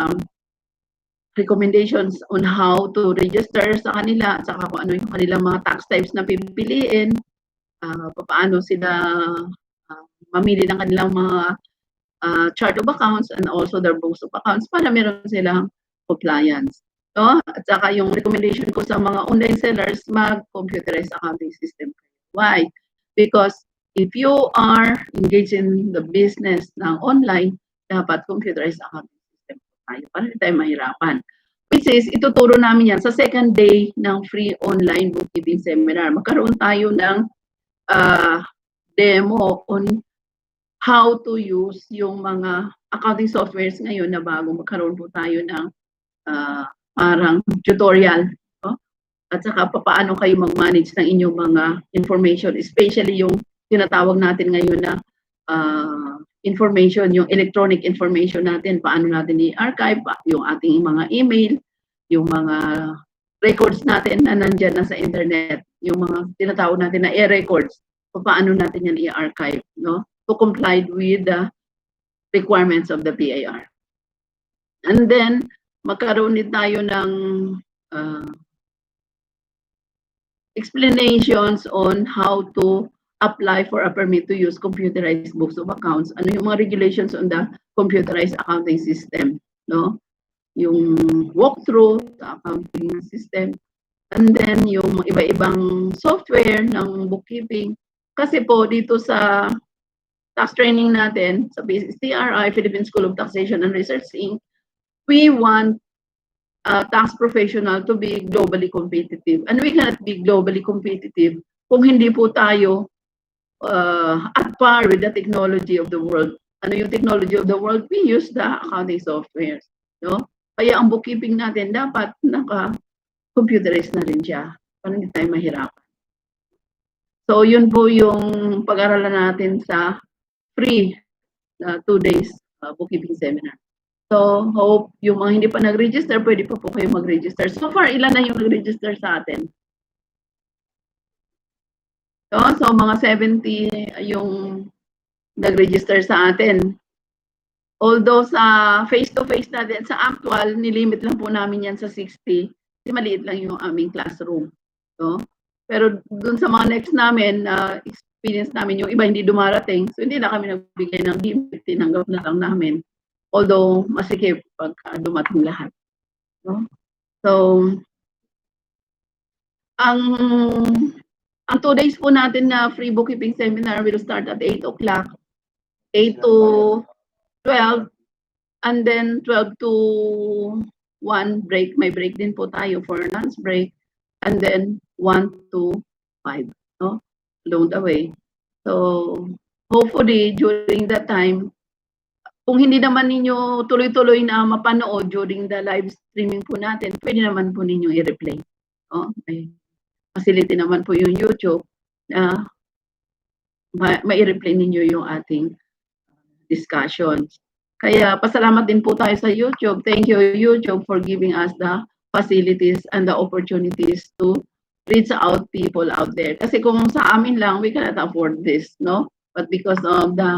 recommendations on how to register sa kanila at saka kung ano yung kanilang mga tax types na pipiliin, paano sila mamili ng kanilang mga chart of accounts and also their books of accounts para meron silang compliance. No? At saka yung recommendation ko sa mga online sellers, mag-computerized accounting system. Why? Because if you are engaged in the business ng online, dapat computerized accounting system tayo para hindi tayo mahirapan. Which is, ituturo namin yan sa second day ng free online bookkeeping seminar. Magkaroon tayo ng demo on how to use yung mga accounting softwares ngayon na bago. Magkaroon po tayo ng parang tutorial. No? At saka paano kayo mag-manage ng inyong mga information, especially yung tinatawag natin ngayon na information, yung electronic information natin, paano natin i-archive, yung ating mga email, yung mga records natin na nandyan na sa internet, yung mga tinatawag natin na e-records, paano natin yan i-archive, no? To comply with the requirements of the PAR. And then, magkaroon din tayo ng explanations on how to apply for a permit to use computerized books of accounts. Ano yung mga regulations on the computerized accounting system, no? Yung walkthrough sa accounting system. And then, yung iba-ibang software ng bookkeeping. Kasi po, dito sa tax training natin, sa TRI, Philippine School of Taxation and Research Inc., we want tax professional to be globally competitive. And we cannot be globally competitive kung hindi po tayo at par with the technology of the world. Ano yung technology of the world? We use the accounting softwares. No? Kaya ang bookkeeping natin dapat naka-computerized na rin siya para hindi tayo mahirapan. So yun po yung pag-aralan natin sa free 2 days bookkeeping seminar. So, hope yung mga hindi pa nag-register, pwede pa po kayo mag-register. So far, ilan na yung nag-register sa atin? So mga 70 yung nag-register sa atin. Although sa face-to-face natin, sa actual, nilimit lang po namin yan sa 60. Kasi maliit lang yung aming classroom. So, pero dun sa mga next namin, experience namin, yung iba hindi dumarating. So, hindi na kami nagbigay ng limit. Tinanggap na lang namin. Although, masikip pag dumating lahat. No? So, ang 2 days po natin na free bookkeeping seminar will start at 8 o'clock. 8 to 12. And then 12 to 1 break. May break din po tayo for lunch break. And then 1 to 5. No? Along the way. So, hopefully, during that time, kung hindi naman ninyo tuloy-tuloy na mapanood during the live streaming po natin, pwede naman po ninyo i-replay. Oh, may facility naman po yung YouTube na mai-replay ninyo yung ating discussions. Kaya pasalamat din po tayo sa YouTube. Thank you, YouTube, for giving us the facilities and the opportunities to reach out people out there. Kasi kung sa amin lang, we cannot afford this, no? But because of the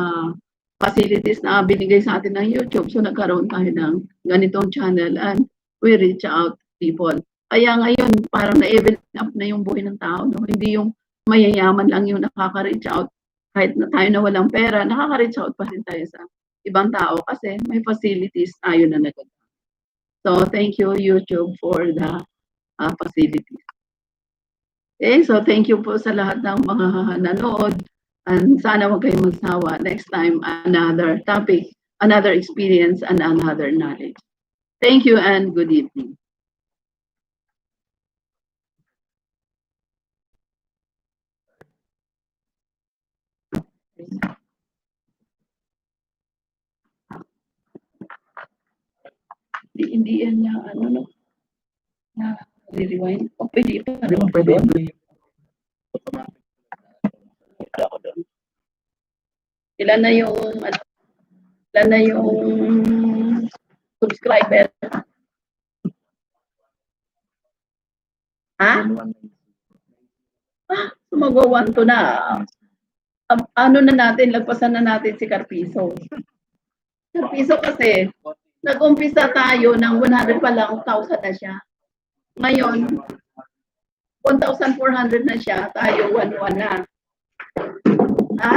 facilities na binigay sa atin ng YouTube, so nagkaroon tayo ng ganitong channel and we reach out people. Kaya ngayon, parang na-even up na yung buhay ng tao. No? Hindi yung mayayaman lang yung nakaka-reach out. Kahit na tayo na walang pera, nakaka-reach out pa rin tayo sa ibang tao kasi may facilities tayo na nagagawa. So, thank you, YouTube, for the facilities. Okay, so thank you po sa lahat ng mga nanood. And sana wag kayong magsawa. Next time, another topic, another experience, and another knowledge. Thank you and good evening. Hindi yan na, ano, no? Na, rewind. O, pwede pa. Pwede. Ilan na yung subscriber? Ha? Magwa 1 to na. Ano na natin, lagpasan na natin si Carpizo. Carpizo kasi, nag-umpisa tayo ng 100 pa lang, 1,000 na siya. Ngayon, 1,400 na siya, tayo 1,100 na. Ha?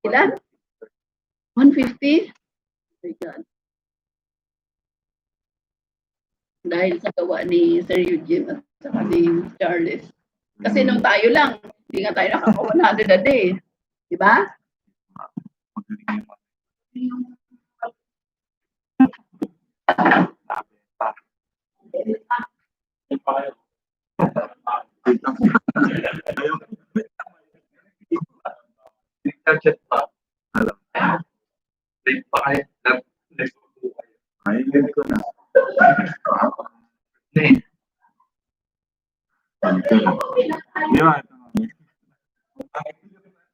Ilan? 150? Oh my God. Dahil sa gawa ni Sir Eugene at saka ni Charles. Kasi nung tayo lang, hindi nga tayo nakaka-100 a day. Di ba? Chat pa. Alam. Late pa kayo. Ay, hindi ko na. Hindi. Yun.